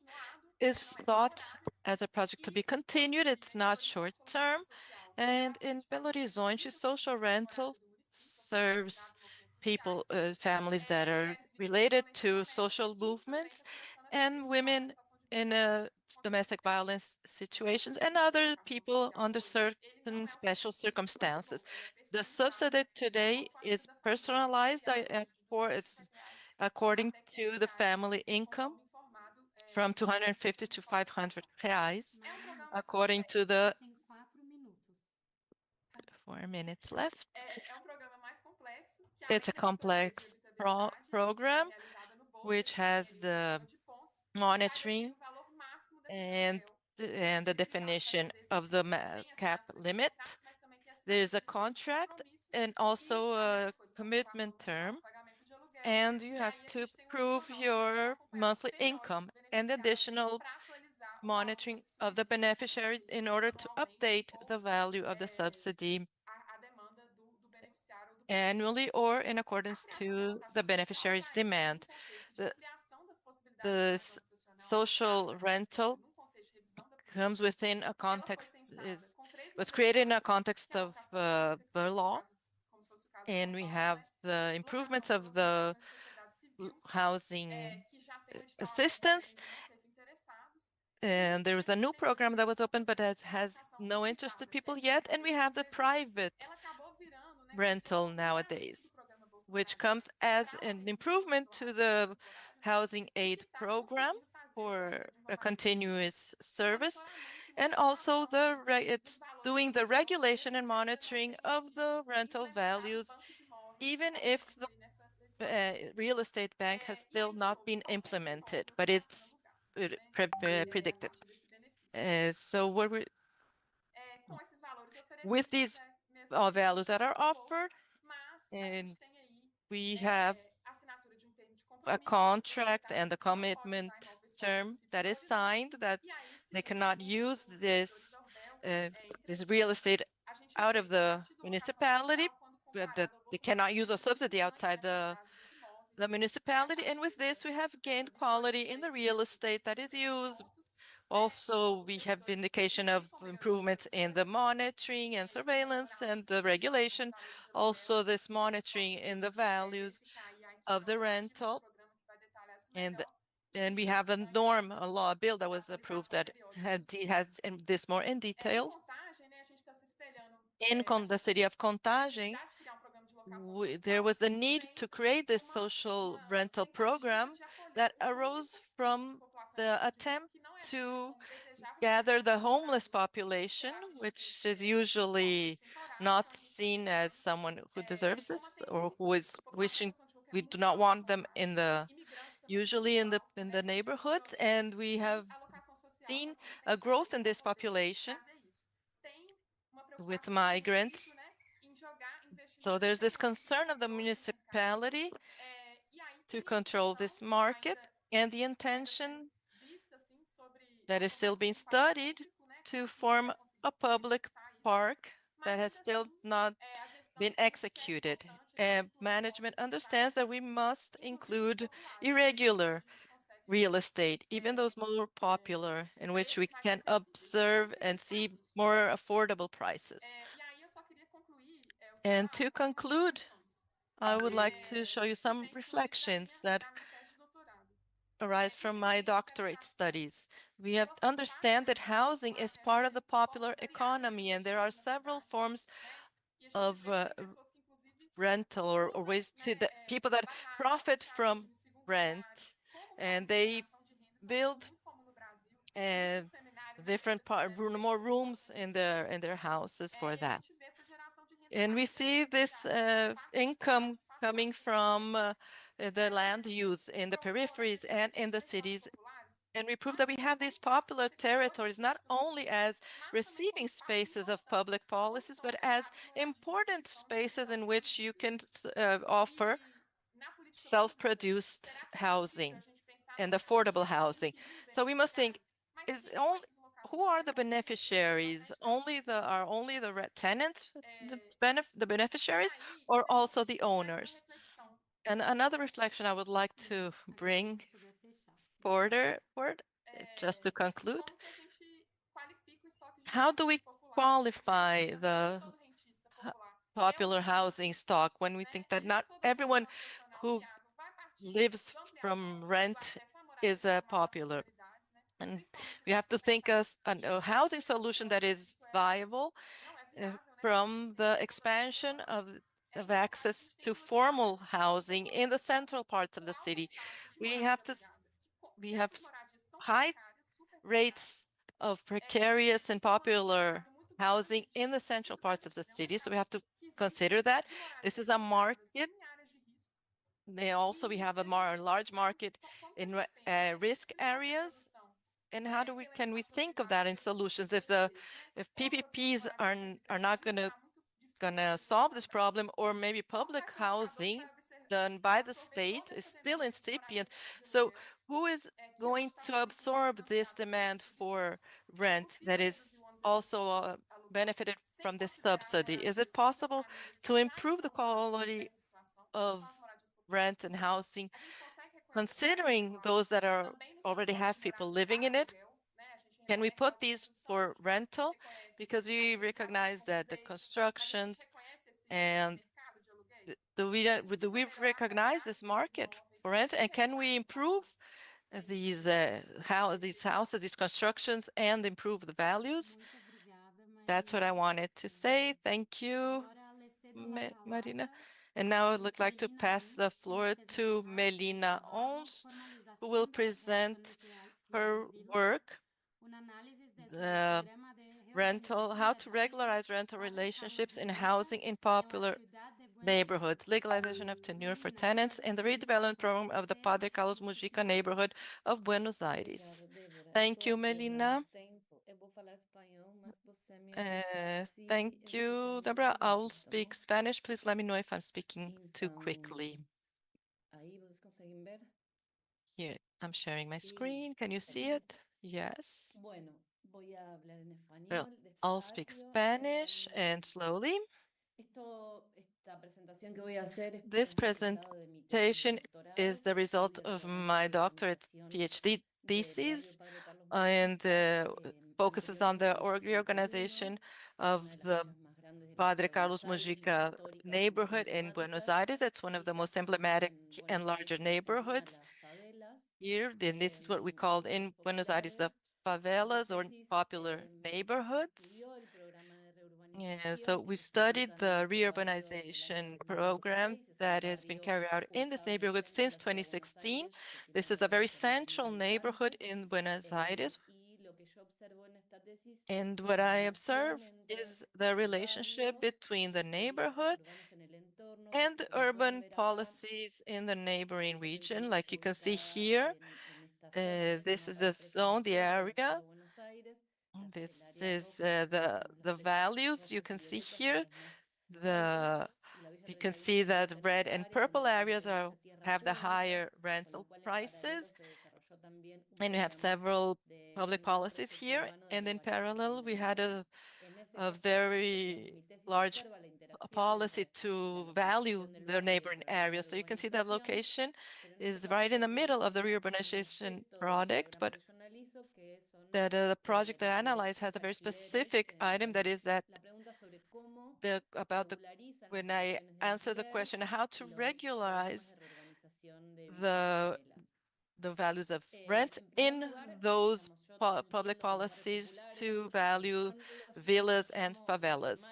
is thought as a project to be continued. It's not short term. And in Belo Horizonte, social rental serves people, families that are related to social movements and women in domestic violence situations and other people under certain special circumstances. The subsidy today is personalized for its according to the family income from 250 to 500 reais, according to the Tem 4 minutos. 4 minutes left. Programa mais complexo, It's a complex program which has the monitoring and the definition of the cap limit. There's a contract and also a commitment term, and you have to prove your monthly income and additional monitoring of the beneficiary in order to update the value of the subsidy annually or in accordance to the beneficiary's demand. The social rental comes within a context, was created in a context of the law, and we have the improvements of the housing assistance. And there was a new program that was open, but it has no interested people yet. And we have the private rental nowadays, which comes as an improvement to the housing aid program for a continuous service. And also it's doing the regulation and monitoring of the rental values, even if the real estate bank has still not been implemented, but it's predicted. So what we, with these values that are offered, and we have a contract and the commitment term that is signed that they cannot use this real estate out of the municipality, but that they cannot use a subsidy outside the municipality. And with this, we have gained quality in the real estate that is used. Also, we have indication of improvements in the monitoring and surveillance and the regulation. Also, this monitoring in the values of the rental. And we have a norm, a law, a bill that was approved that has this more in details. In the city of Contagem, there was the need to create this social rental program that arose from the attempt to gather the homeless population, which is usually not seen as someone who deserves this or who is wishing. We do not want them usually in the neighborhoods, and we have seen a growth in this population with migrants. So there's this concern of the municipality to control this market, and the intention that is still being studied to form a public park that has still not been executed. Management understands that we must include irregular real estate, even those more popular, in which we can observe and see more affordable prices. And to conclude, I would like to show you some reflections that arise from my doctorate studies. We have to understand that housing is part of the popular economy, and there are several forms of rental or ways to the people that profit from rent, and they build different more rooms in their houses for that. And we see this income coming from the land use in the peripheries and in the cities. And we prove that we have these popular territories not only as receiving spaces of public policies, but as important spaces in which you can offer self-produced housing and affordable housing. So we must think, who are the beneficiaries? Only the tenants, the beneficiaries, or also the owners? And another reflection I would like to bring forward, just to conclude, how do we qualify the popular housing stock when we think that not everyone who lives from rent is popular? And we have to think of a housing solution that is viable from the expansion of access to formal housing in the central parts of the city. We have high rates of precarious and popular housing in the central parts of the city, so we have to consider that. This is a market. We have a large market in risk areas. And how can we think of that in solutions if PPPs are not gonna solve this problem, or maybe public housing done by the state is still incipient? So who is going to absorb this demand for rent that is also benefited from this subsidy? Is it possible to improve the quality of rent and housing, considering those that already have people living in it? Can we put these for rental? Because we recognize that the constructions and do we recognize this market for rent? And can we improve these houses, these constructions, and improve the values? That's what I wanted to say. Thank you, Marina. And now I would like to pass the floor to Melina Ons, who will present her work, the how to regularize rental relationships in housing in popular neighborhoods, legalization of tenure for tenants, and the redevelopment program of the Padre Carlos Mujica neighborhood of Buenos Aires. Thank you, Melina. Thank you, Deborah. I'll speak Spanish. Please let me know if I'm speaking too quickly. Here, I'm sharing my screen. Can you see it? Yes. Well, I'll speak Spanish and slowly. This presentation is the result of my doctorate PhD thesis and focuses on the reorganization of the Padre Carlos Mujica neighborhood in Buenos Aires. It's one of the most emblematic and larger neighborhoods here. Then this is what we call in Buenos Aires the favelas, or popular neighborhoods. Yeah, so we studied the reurbanization program that has been carried out in this neighborhood since 2016. This is a very central neighborhood in Buenos Aires. And what I observe is the relationship between the neighborhood and the urban policies in the neighboring region. Like you can see here, this is the zone, the area. This is the values you can see here. You can see that red and purple areas have the higher rental prices, and we have several public policies here. And in parallel, we had a very large policy to value the neighboring areas. So you can see that location is right in the middle of the reurbanization project, but that the project that I analyze has a very specific item, that is that when I answer the question how to regularize the values of rent in those public policies to value villas and favelas.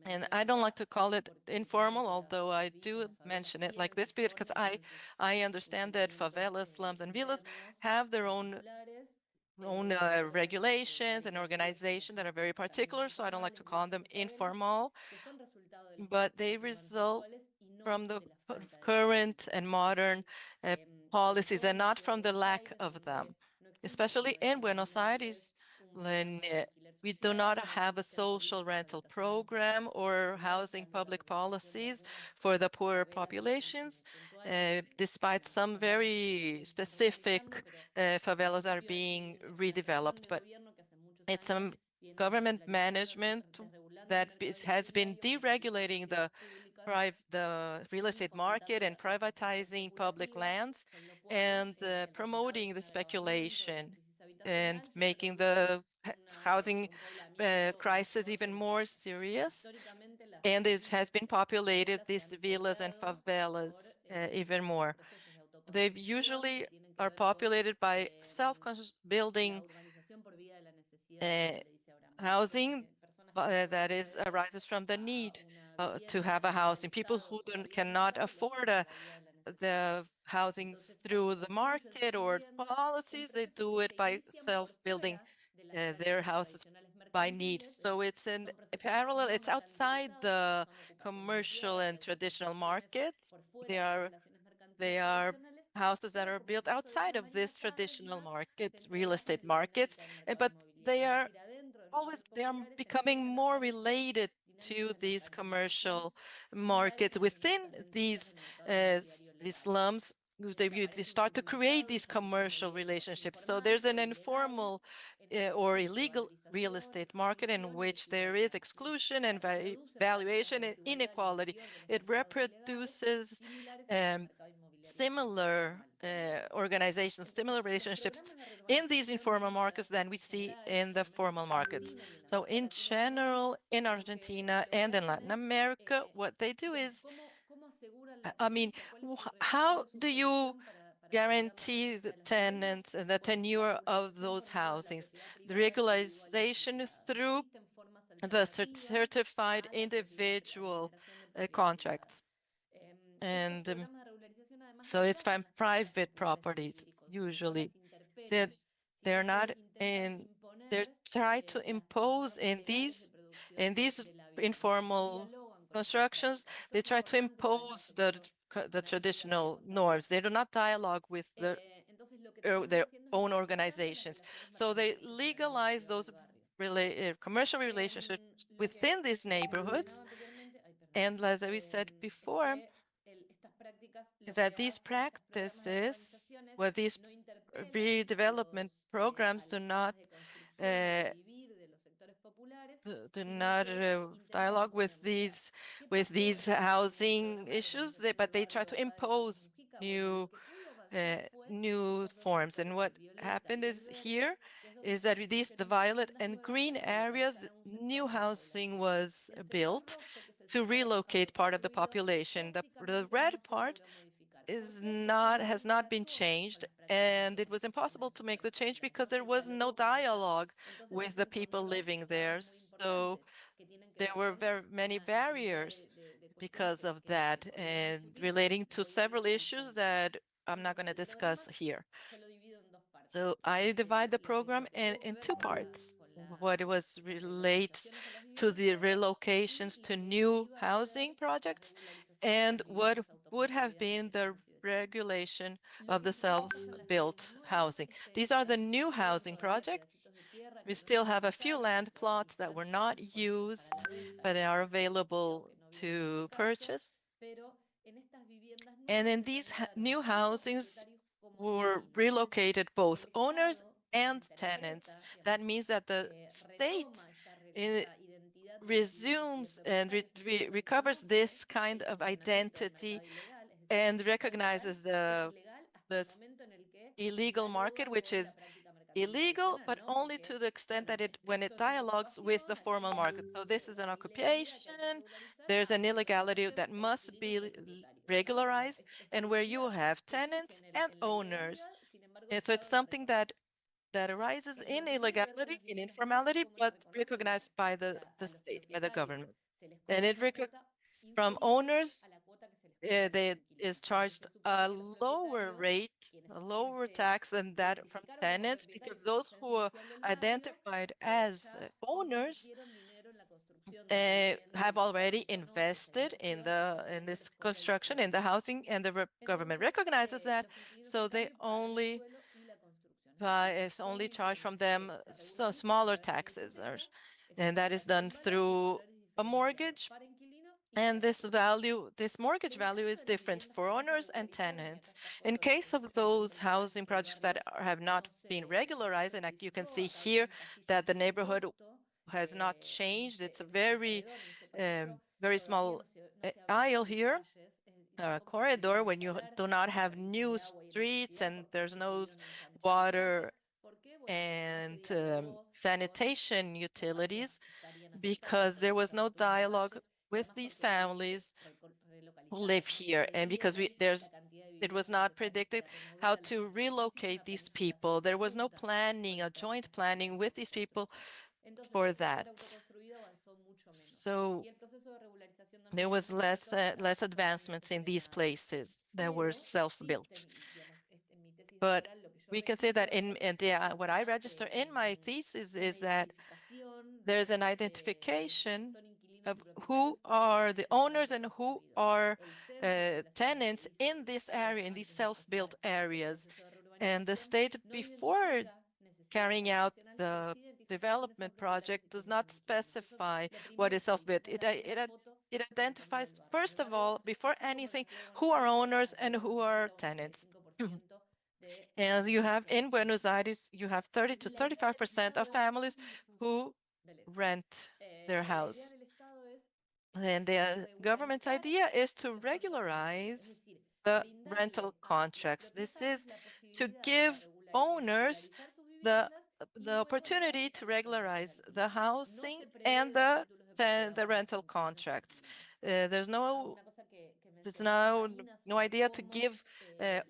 And I don't like to call it informal, although I do mention it like this, because I understand that favelas, slums, and villas have their own regulations and organization that are very particular, so I don't like to call them informal. but they result from the current and modern policies and not from the lack of them. Especially in Buenos Aires, when we do not have a social rental program or housing public policies for the poorer populations, despite some very specific favelas are being redeveloped. But it's some government management that has been deregulating the real estate market and privatizing public lands and promoting the speculation and making the housing crisis even more serious. And it has been populated, these villas and favelas, even more. They usually are populated by self-building housing that arises from the need to have a housing. People who cannot afford the housing through the market or policies, they do it by self-building their houses by need. So it's in parallel, it's outside the commercial and traditional markets. They are houses that are built outside of this traditional market, real estate markets, but they are becoming more related to these commercial markets within these slums. They start to create these commercial relationships. So there's an informal or illegal real estate market in which there is exclusion and valuation and inequality. It reproduces similar organizations, similar relationships in these informal markets than we see in the formal markets. So in general, in Argentina and in Latin America, what they do is, I mean, how do you guarantee the tenants and the tenure of those housings? The regularization through the certified individual contracts. And so it's from private properties, usually. So they're not in, they're trying to impose in these informal constructions, they try to impose the traditional norms. They do not dialogue with their own organizations. So they legalize those commercial relationships within these neighborhoods. And as we said before, that these practices, well, these redevelopment programs do not uh, dialogue with these housing issues, but they try to impose new forms. And what happened is here is that with the violet and green areas, new housing was built to relocate part of the population. The red part has not been changed, and it was impossible to make the change because there was no dialogue with the people living there. So there were very many barriers because of that, and relating to several issues that I'm not going to discuss here. So I divide the program in two parts. What it was relates to the relocations to new housing projects and what would have been the regulation of the self-built housing. These are the new housing projects. We still have a few land plots that were not used, but are available to purchase. And in these new housings were relocated both owners and tenants. That means that the state resumes and recovers this kind of identity and recognizes the illegal market, which is illegal, but only to the extent that when it dialogues with the formal market. So this is an occupation, there's an illegality that must be regularized, and where you have tenants and owners. And so it's something that arises in illegality, in informality, but recognized by the state, by the government. And from owners, they is charged a lower rate, a lower tax than that from tenants, because those who are identified as owners have already invested in this construction, in the housing, and the government recognizes that, so they only it's only charged from them so smaller taxes, and that is done through a mortgage. And this mortgage value is different for owners and tenants. In case of those housing projects that have not been regularized, and you can see here that the neighborhood has not changed. It's a very small aisle here, corridor, when you do not have new streets and there's no water and sanitation utilities, because there was no dialogue with these families who live here, and because it was not predicted how to relocate these people. There was no planning, a joint planning with these people for that. So there was less advancements in these places that were self-built. But we can say that in what I register in my thesis is that there's an identification of who are the owners and who are tenants in this area, in these self-built areas. And the state, before carrying out the development project, does not specify what is self-built. It identifies, first of all, before anything, who are owners and who are tenants. And you have in Buenos Aires, you have 30 to 35% of families who rent their house. And the government's idea is to regularize the rental contracts. This is to give owners the opportunity to regularize the housing and the rental contracts. There's no idea to give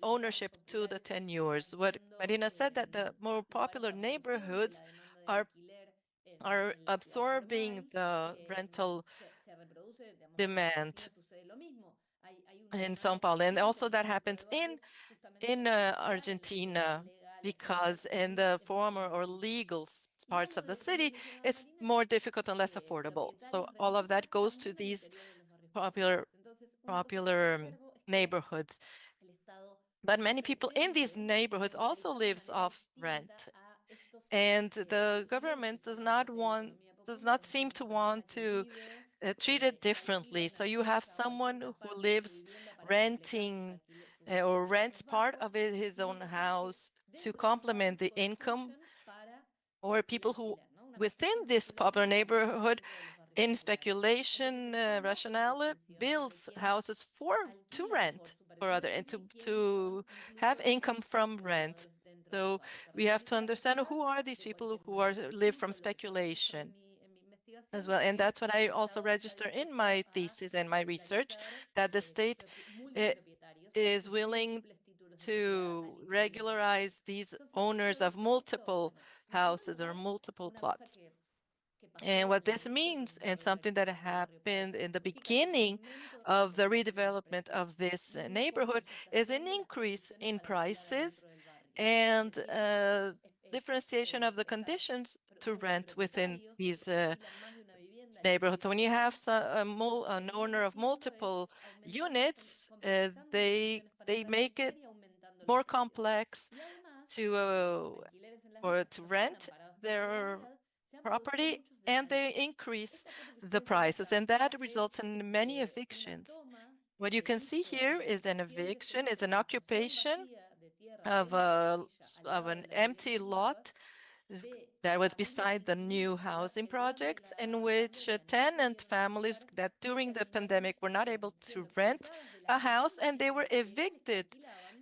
ownership to the tenures. What Marina said, that the more popular neighborhoods are absorbing the rental demand in São Paulo, and also that happens in Argentina, because in the former or legal parts of the city, it's more difficult and less affordable. So all of that goes to these popular neighborhoods. But many people in these neighborhoods also lives off rent, and the government does not seem to want to treat it differently. So you have someone who lives renting or rents part of his own house to complement the income, or people who within this popular neighborhood, in speculation rationale, builds houses to rent for other and to have income from rent. So we have to understand who are these people who live from speculation as well. And that's what I also register in my thesis and my research, that the state is willing to regularize these owners of multiple houses or multiple plots. And what this means, and something that happened in the beginning of the redevelopment of this neighborhood, is an increase in prices and differentiation of the conditions to rent within these neighborhoods. So when you have an owner of multiple units, they make it more complex to rent their property, and they increase the prices, and that results in many evictions. What you can see here is an eviction, it's an occupation of an empty lot that was beside the new housing projects, in which tenant families that during the pandemic were not able to rent a house, and they were evicted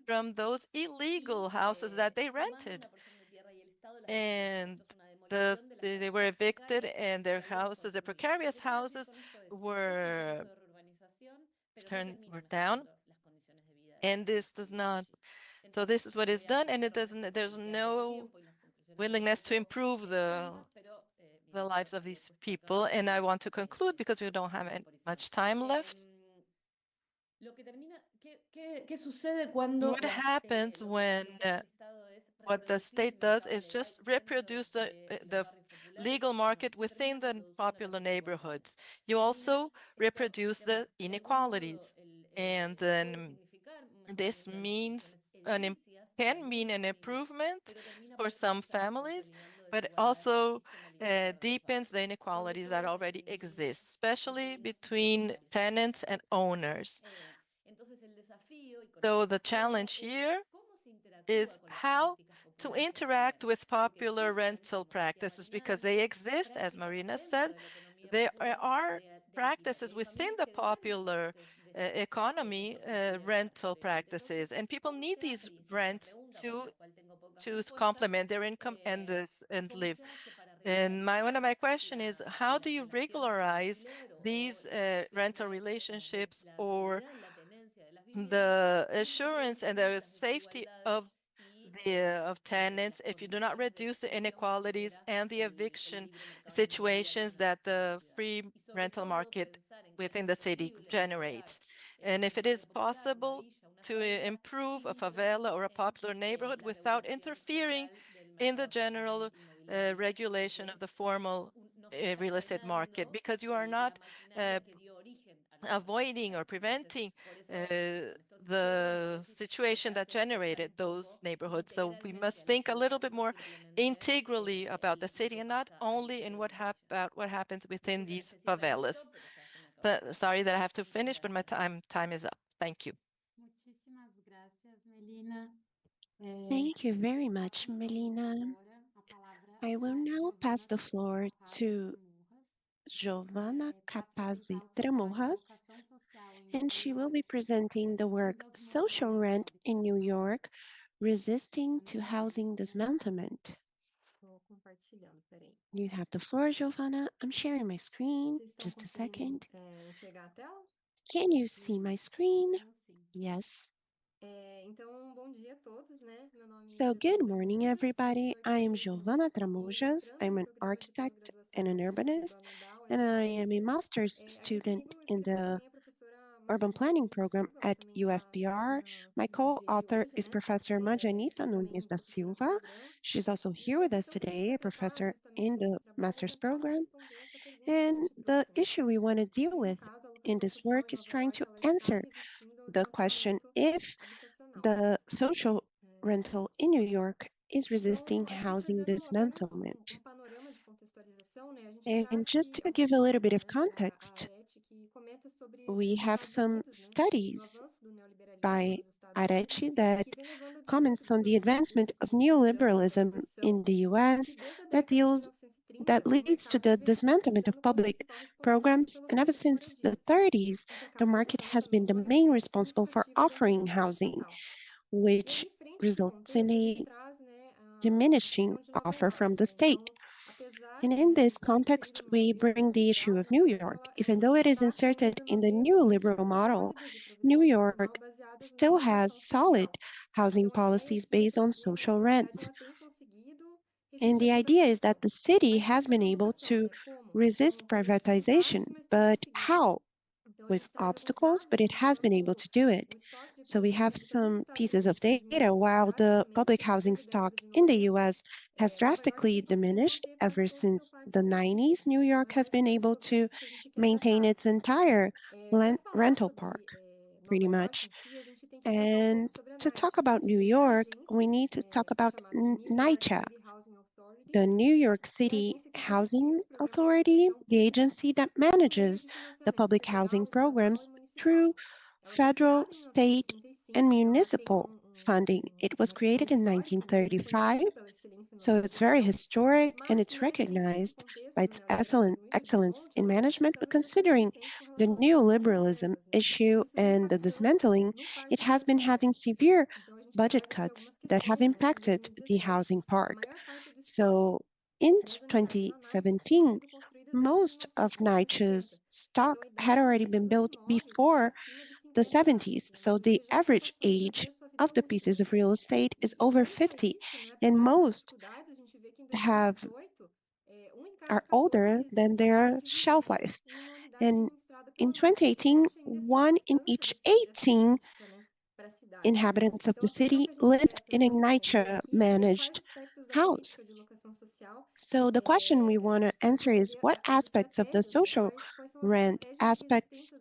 from those illegal houses that they rented. And they were evicted, and their houses, their precarious houses, were down. And this does not. So this is what is done, and there's no willingness to improve the lives of these people. And I want to conclude because we don't have much time left. What happens when what the state does is just reproduce the legal market within the popular neighborhoods. You also reproduce the inequalities. And then this means can mean an improvement for some families, but also deepens the inequalities that already exist, especially between tenants and owners. So the challenge here is how to interact with popular rental practices, because they exist, as Marina said. There are practices within the popular economy, rental practices, and people need these rents to complement their income and live. And one of my question is, how do you regularize these rental relationships, or the assurance and the safety of tenants, if you do not reduce the inequalities and the eviction situations that the free rental market within the city generates? And if it is possible to improve a favela or a popular neighborhood without interfering in the general regulation of the formal real estate market, because you are not avoiding or preventing the situation that generated those neighborhoods. So we must think a little bit more integrally about the city, and not only in what happens within these favelas. Sorry that I have to finish, but my time is up. Thank you. Muchísimas gracias, Melina. Thank you very much, Passo, então, Melina. agora a palavra I will a now pass the floor to Giovana Giovanna para Capazzi apresentar o trabalho de Tramujas, locação social em and Nova she will York, be presenting the work estudo de Social moradia Rent não in New habitacional. York, Resisting to Vamos Housing ver, Dismantlement. Estou compartilhando, peraí. You have the floor, Giovanna. I'm sharing my screen. Vocês estão Just a conseguindo second. enxergar a tela? Can you see my screen? Vemos sim. Yes. Então, bom dia a todos, né? Meu nome So, é good Giovana morning, Tramujas, everybody. sou I am arquiteta Giovanna urbanista e Tramujas. mestranda I'm no an programa de architect pós-graduação and an urbanist, Urbana da and I UFPR. am a master's Aqui student comigo in escreveu the também a professora urban Marjanita planning Nunes da program Silva, que at também está UFPR. My no dia de co-author hoje, is né? Professor Marjanita E também Nunes da professora Silva. pós-grão. She's also E here a with us questão que a gente today, quer a tratar professor justamente in nesse the trabalho é master's tentar program. responder essa pergunta que a And gente the trouxe, né? issue we want to deal Se, no with caso, a in locação this social work em is Nova trying to York, ela está answer resistindo ao the question desmatamento if habitacional. the social rental in New York is resisting Então, aqui housing trazendo apenas dismantlement. panorama de contextualização, né? A gente And traz just que to give a alguns little bit estudos, of né, da context, Arete que comenta sobre we os have Estados some Unidos, né? Do studies avanço do neoliberalismo by nos Estados Unidos, Areci that que vem levando ao desenvolvimento comments dos on the programas de advancement of habitação e neoliberalism urbanização, in the e que US desde a that década de deals that 1930 o leads to mercado the diversificou, dismantlement of tendo como public principal responsável programs. pela And ever oferta de since the moradias, 30s, o que the acabou market resultando has também been the numa main redução responsible for significativa da offering dimensão housing, estatal. E which aí, frente a esse results in contexto, a gente a traz, né, a diminishing questão de Nova offer York, from the né? state. Então, apesar, And in né, de this estar context, inserida no we modelo bring the issue neoliberal, of Nova New York, York. ela Even se though it is destaca inserted ainda in the mantendo neoliberal políticas model, sólidas de provisão New habitacional York baseadas na still has ocupação solid social. housing Então, a ideia policies aqui é based on trazer, né, que social a cidade rent. ela tem conseguido And resistir the à idea is that privatização. the city Mas has resistir à been able privatização, to né? Como? resist Com dificuldades, privatization, mas tem but conseguido. how? Então, a With gente traz alguns obstacles, dados, but né, it has been able enquanto to do it. o estoque de So we produção have pública dos some Estados pieces of Unidos tem data. diminuído While the public drasticamente, né, housing desde a stock década de in the 90, US has Nova York drastically tem conseguido diminished manter quase ever todo o seu since parque the habitacional. 90s, New Então, York é has mais ou been menos able sobre to isso que a gente quer maintain tratar, its assim. entire Para falar rental sobre park, Nova pretty York much. em si, a gente tem que tratar um And pouco sobre a to talk NYCHA, about New que é a York, agência we need to talk about chamada de New York NYCHA, City Housing Authority, the New York que é a City agência que gerencia Housing os programas de Authority, habitação the pública agency that por meio manages de the financiamento public housing federal, estadual e programs municipal. through Ela foi federal, criada em state, and 1935, então ela tem municipal funding. It was uma questão created in histórica, então ela é 1935, reconhecida pela excelência no so it's very gestão, historic and mas, it's né, diante desse recognized contexto by do its neoliberalismo e do excellence desmonte, in ela vem management. But enfrentando pressões considering crescentes com the relação à redução das neoliberalism verbas, né? isso Isso vem and the impactando dismantling, no it parque has been habitacional. having severe Então, a gente budget traz aqui cuts algumas that have questões, né? Em impacted the 2017, housing a park. maior parte do estoque So in das unidades na NYCHA tinham 2017, sido construídas antes de most of NYCHA's 1970. stock Então, a had idade already média been dos built imóveis estava before acima de the 50 anos, 70s. né? So E the eles já estão average passando por age ter sua vida of the útil. pieces of real estate is E over frente a 50, isso, né, and apesar dessas most dificuldades, a gente vê que em have 2018, um em cada are 14 older than residentes da their cidade shelf vivia life. em uma unidade And administrada in pela NYCHA, ou 2018, seja, ainda essa one in importância each dessa 18 política, né, inhabitants of the city lived in a NYCHA-managed house. So the question we want to answer is what aspects of the social rent aspects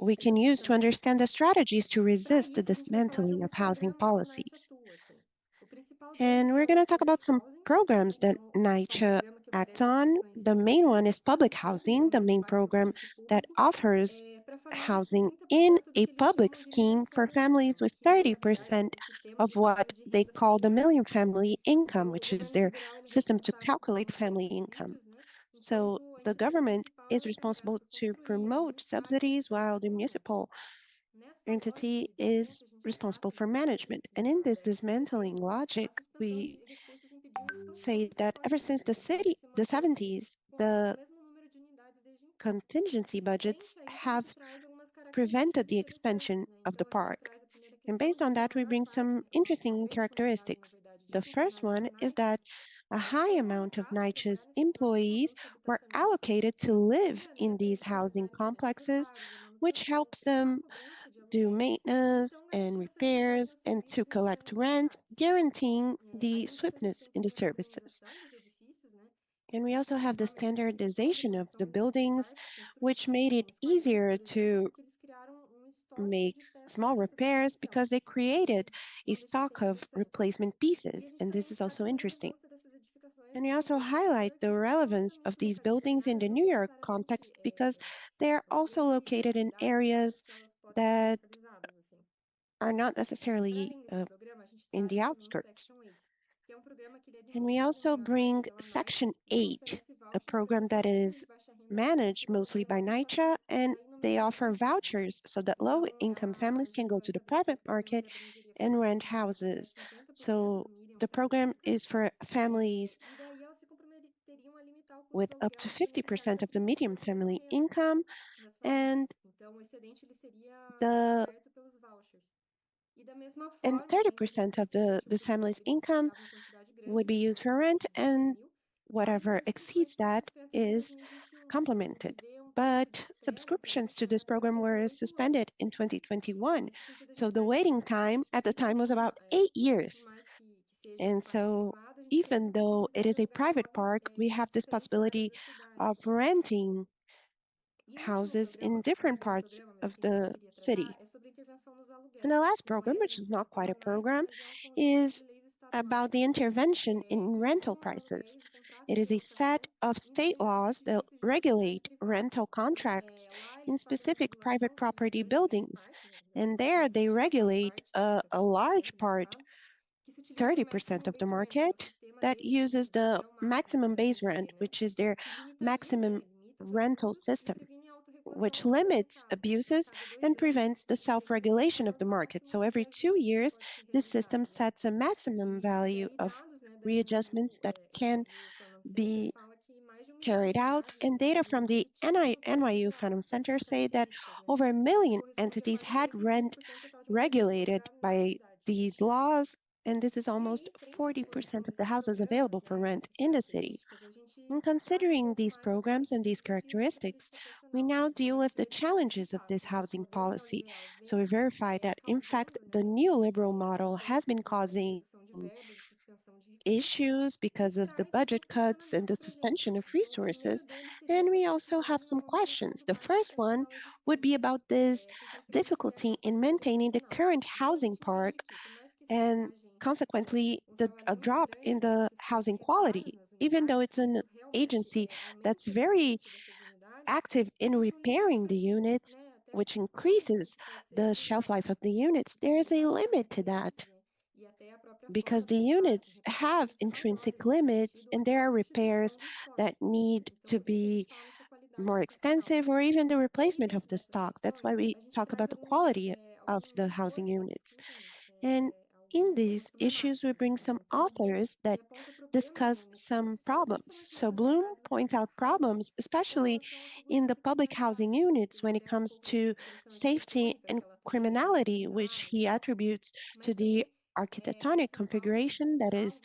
we can use to understand the strategies to resist the dismantling of housing policies. And we're going to talk about some programs that NYCHA acts on. The main one is public housing, the main program that offers housing in a public scheme for families with 30% of what they call the million family income, which is their system to calculate family income. So the government is responsible to promote subsidies while the municipal entity is responsible for management. And in this dismantling logic, we say that ever since the 70s, the contingency budgets have prevented the expansion of the park. And based on that, we bring some interesting characteristics. The first one is that a high amount of NYCHA's employees were allocated to live in these housing complexes, which helps them do maintenance and repairs and to collect rent, guaranteeing the swiftness in the services. And we also have the standardization of the buildings, which made it easier to make small repairs because they created a stock of replacement pieces. And this is also interesting. And we also highlight the relevance of these buildings in the New York context because they are also located in areas that are not necessarily in the outskirts. And we also bring Section 8, a program that is managed mostly by NYCHA, and they offer vouchers so that low-income families can go to the private market and rent houses. So the program is for families with up to 50% of the median family income, and 30% of this family's income would be used for rent, and whatever exceeds that is complemented. But subscriptions to this program were suspended in 2021. So the waiting time at the time was about 8 years. And so even though it is a private park, we have this possibility of renting houses in different parts of the city. And the last program, which is not quite a program, is about the intervention in rental prices. It is a set of state laws that regulate rental contracts in specific private property buildings. And there they regulate a large part, 30% of the market, that uses the maximum base rent, which is their maximum rental system, which limits abuses and prevents the self-regulation of the market. So every 2 years, this system sets a maximum value of readjustments that can be carried out. And data from the NYU Phantom Center say that over 1 million entities had rent regulated by these laws, and this is almost 40% of the houses available for rent in the city. In considering these programs and these characteristics, we now deal with the challenges of this housing policy. So we verify that, in fact, the neoliberal model has been causing issues because of the budget cuts and the suspension of resources. And we also have some questions. The first one would be about this difficulty in maintaining the current housing park and consequently a drop in the housing quality, even though it's an agency that's very active in repairing the units, which increases the shelf life of the units, there is a limit to that because the units have intrinsic limits and there are repairs that need to be more extensive or even the replacement of the stock. That's why we talk about the quality of the housing units. And in these issues, we bring some authors that discuss some problems. So Bloom points out problems, especially in the public housing units when it comes to safety and criminality, which he attributes to the architectonic configuration that is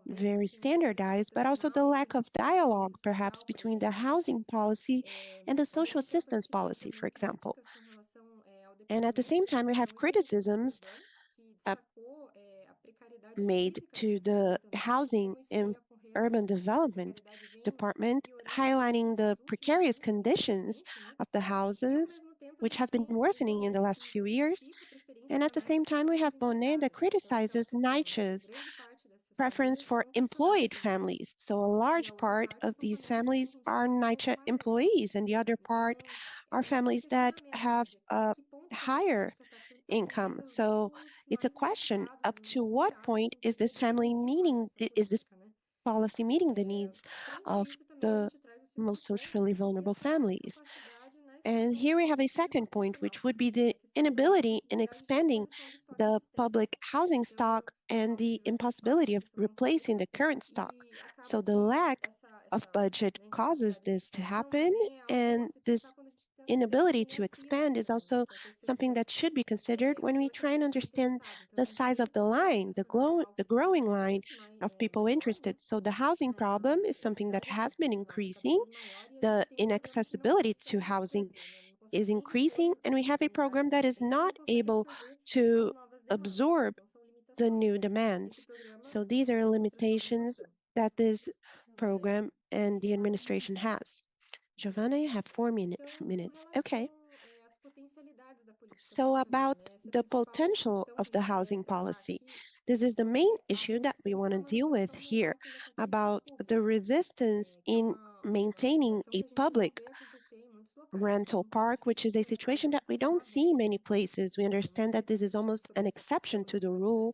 very standardized, but also the lack of dialogue, perhaps, between the housing policy and the social assistance policy, for example. And at the same time, we have criticisms made to the Housing and Urban Development Department, highlighting the precarious conditions of the houses, which has been worsening in the last few years. And at the same time, we have Bonet that criticizes Nietzsche's preference for employed families. So a large part of these families are Nietzsche employees, and the other part are families that have a higher income. So it's a question, up to what point is this policy meeting the needs of the most socially vulnerable families? And here we have a second point, which would be the inability in expanding the public housing stock and the impossibility of replacing the current stock. So the lack of budget causes this to happen, and this inability to expand is also something that should be considered when we try and understand the size of the line, the growing line of people interested. So the housing problem is something that has been increasing. The inaccessibility to housing is increasing, and we have a program that is not able to absorb the new demands. So these are limitations that this program and the administration has. Giovanna, you have 4 minutes. Okay. So about the potential of the housing policy, this is the main issue that we want to deal with here, about the resistance in maintaining a public rental park, which is a situation that we don't see many places. We understand that this is almost an exception to the rule.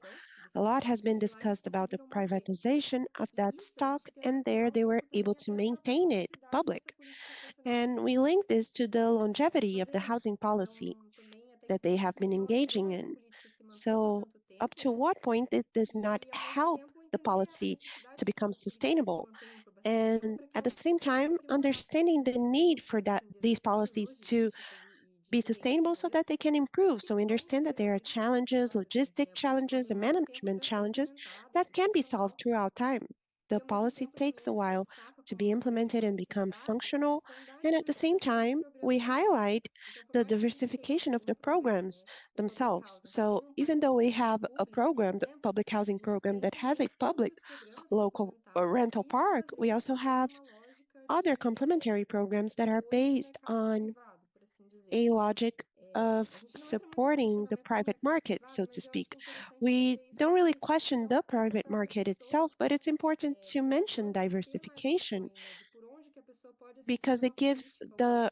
A lot has been discussed about the privatization of that stock, and there they were able to maintain it public. And we link this to the longevity of the housing policy that they have been engaging in. So up to what point it does not help the policy to become sustainable? And at the same time, understanding the need for these policies to be sustainable so that they can improve. So we understand that there are challenges, logistic challenges, and management challenges that can be solved throughout time. The policy takes a while to be implemented and become functional. And at the same time, we highlight the diversification of the programs themselves. So even though we have a program, the public housing program, that has a public local rental park, we also have other complementary programs that are based on a logic of supporting the private market, so to speak. We don't really question the private market itself, but it's important to mention diversification because it gives the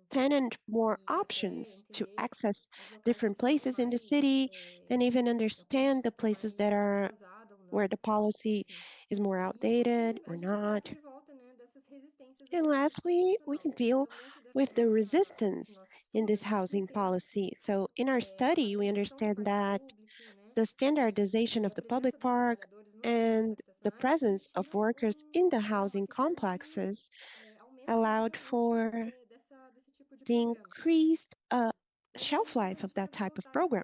tenant more options to access different places in the city and even understand the places that are where the policy is more outdated or not. And lastly, we can deal with the resistance in this housing policy. So in our study, we understand that the standardization of the public park and the presence of workers in the housing complexes allowed for the increased shelf life of that type of program.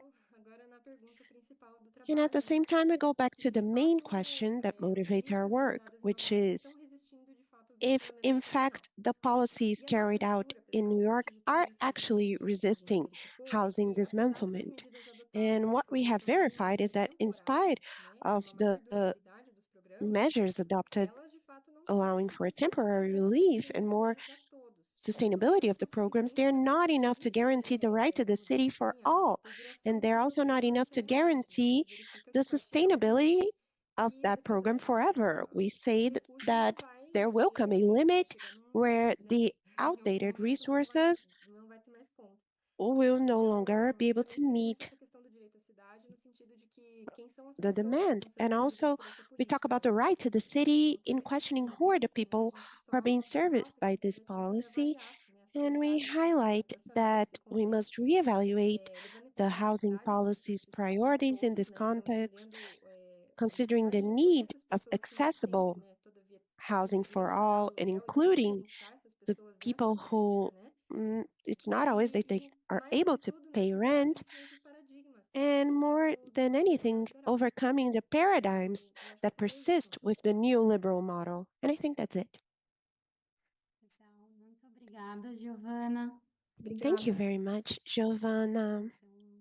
And at the same time, we go back to the main question that motivates our work, which is if, in fact, the policies carried out in New York are actually resisting housing dismantlement. And what we have verified is that in spite of the measures adopted allowing for a temporary relief and more sustainability of the programs, they're not enough to guarantee the right to the city for all. And they're also not enough to guarantee the sustainability of that program forever. We say that there will come a limit where the outdated resources will no longer be able to meet the demand. And also, we talk about the right to the city in questioning who are the people who are being serviced by this policy. And we highlight that we must reevaluate the housing policy's priorities in this context, considering the need of accessible housing for all and including the people who it's not always that they are able to pay rent, and more than anything, overcoming the paradigms that persist with the neoliberal model. And I think that's it. Legal, muito obrigada, Giovana. Thank you very much, Giovanna.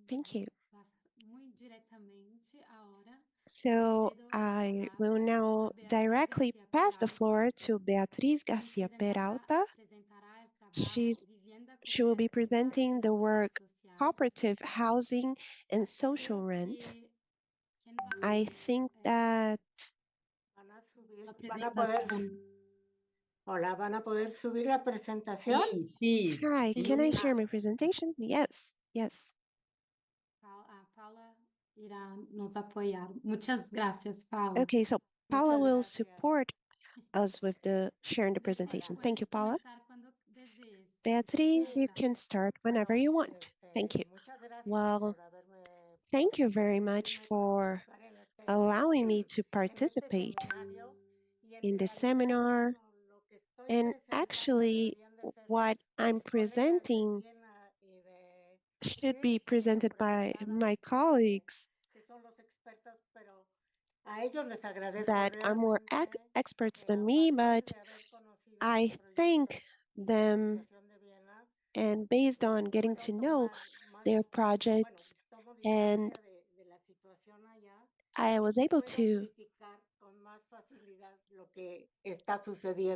Thank you. Muito diretamente agora. So I will now directly pass the floor to Beatriz Garcia Peralta. She will be presenting the work Cooperative Housing and Social Rent. I think that Hola, ¿van a poder subir la presentación? Hi, can I share my presentation? Yes, yes. Paula irá nos apoiar. Muchas gracias, Paula. Okay, so Paula will support us with the sharing the presentation. Thank you, Paula. Beatriz, you can start whenever you want. Thank you. Well, thank you very much for allowing me to participate in the seminar. And actually, what I'm presenting should be presented by my colleagues that are more experts than me, but I thank them, and based on getting to know their projects, and I was able to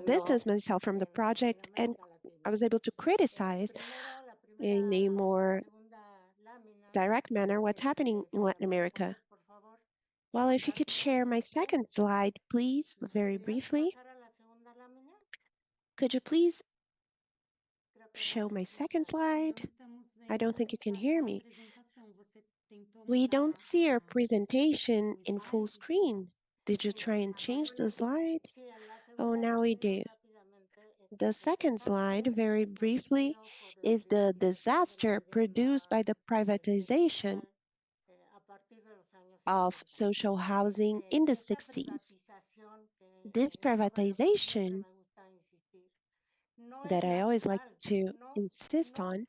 distance myself from the project, and I was able to criticize in a more direct manner what's happening in Latin America. Well, if you could share my second slide, please, very briefly. Could you please show my second slide? I don't think you can hear me. We don't see our presentation in full screen. Did you try and change the slide? Oh, now we do. The second slide, very briefly, is the disaster produced by the privatization of social housing in the 60s. This privatization that I always like to insist on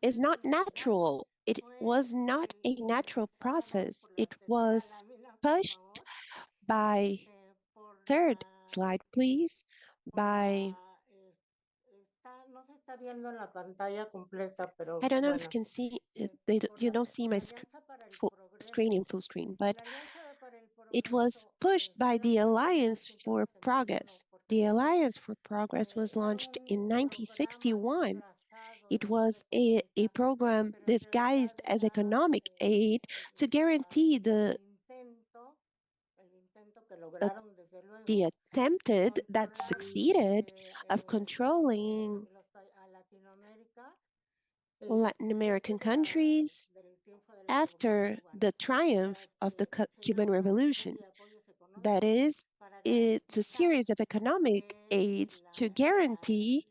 is not natural. It was not a natural process. It was pushed by, third slide, please, by, I don't know if you can see, you don't see my screen in full screen, but it was pushed by the Alliance for Progress. The Alliance for Progress was launched in 1961. It was a program disguised as economic aid to guarantee the attempted that succeeded of controlling Latin American countries after the triumph of the Cuban Revolution. That is, it's a series of economic aids to guarantee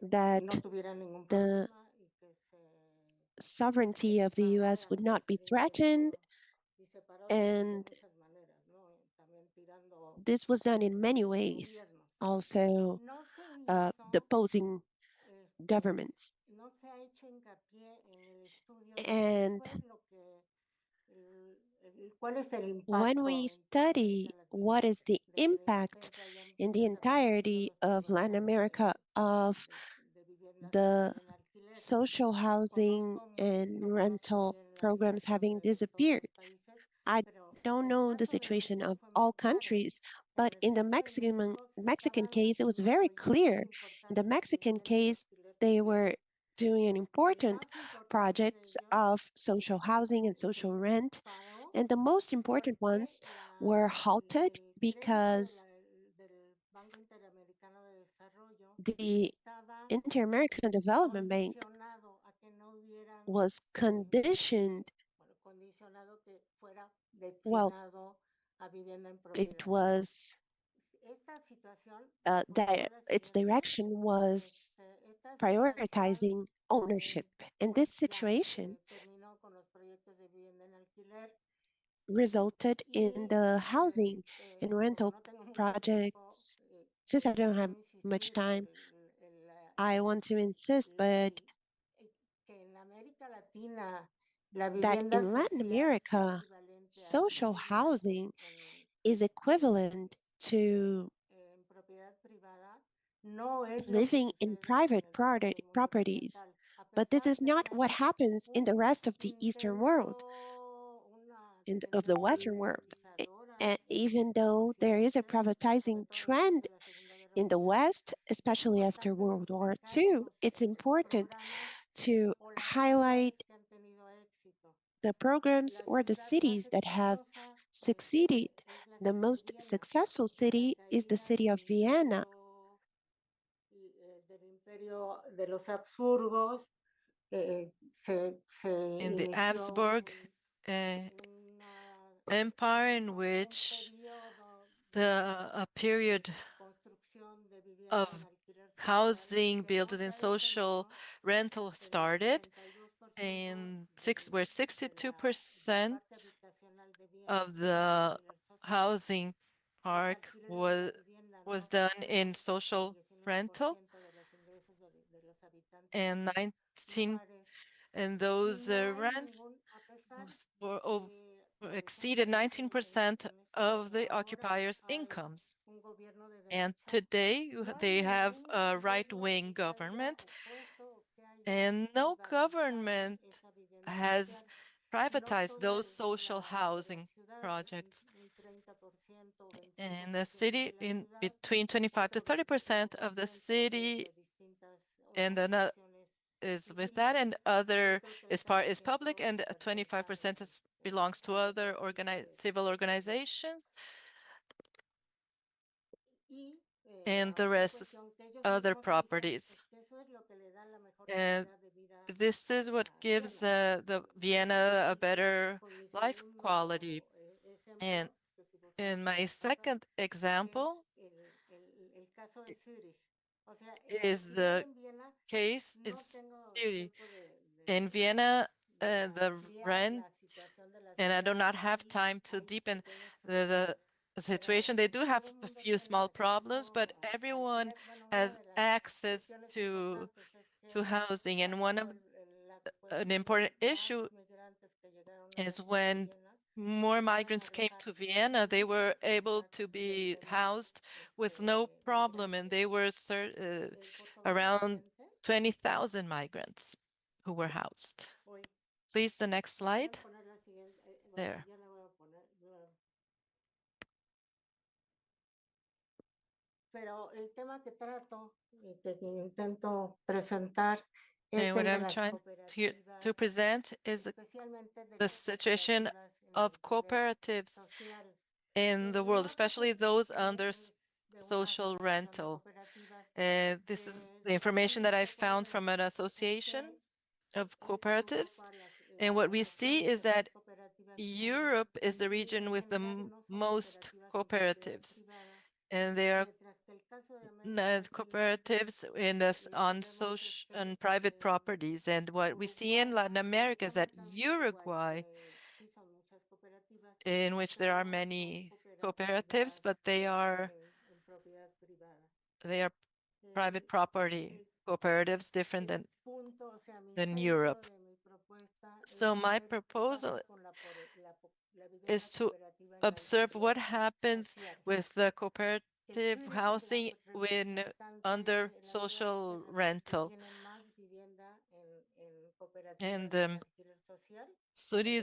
that the sovereignty of the US would not be threatened, and this was done in many ways, also deposing governments. And when we study what is the impact in the entirety of Latin America of the social housing and rental programs having disappeared, I don't know the situation of all countries, but in the Mexican case, it was very clear. In the Mexican case, they were doing an important projects of social housing and social rent, and the most important ones were halted because the Inter-American Development Bank was conditioned, well, it was, its direction was prioritizing ownership. And this situation resulted in the housing and rental projects. Since I don't have much time, I want to insist, but that in Latin America, social housing is equivalent to living in private properties. But this is not what happens in the rest of the Eastern world, of the Western world. Even though there is a privatizing trend in the West, especially after World War II, it's important to highlight the programs or the cities that have succeeded. The most successful city is the city of Vienna. In the Habsburg Empire, in which a period of housing built in social rental started, and where 62% of the housing park was done in social rental, and those rents exceeded 19% of the occupiers' incomes. And today they have a right-wing government, and no government has privatized those social housing projects. In the city, in between 25 to 30% of the city, and then is with that, and other is public, and 25% belongs to other civil organizations, and the rest is other properties. And this is what gives the Vienna a better life quality. And in my second example is the case in Zurich. In Vienna, the rent, and I do not have time to deepen the situation. They do have a few small problems, but everyone has access to housing. And an important issue is when more migrants came to Vienna, they were able to be housed with no problem, and they were around 20,000 migrants who were housed. Please, the next slide. There. And what I'm trying to present is the situation of cooperatives in the world, especially those under social rental. This is the information that I found from an association of cooperatives. And what we see is that Europe is the region with the most cooperatives, and they are cooperatives on social and private properties. And what we see in Latin America is that Uruguay, in which there are many cooperatives, but they are private property cooperatives, different than Europe. So my proposal is to observe what happens with the cooperative housing under social rental. And Suri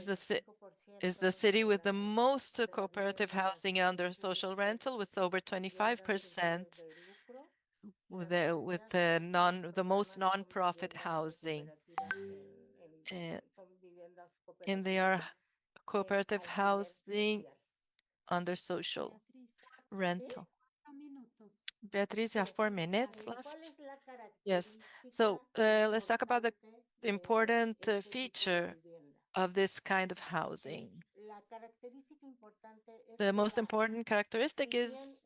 is the city with the most cooperative housing under social rental, with over 25%, with the most non-profit housing. And they are cooperative housing under social rental. Beatriz, you have 4 minutes left. Yes. So let's talk about the important feature of this kind of housing. The most important characteristic is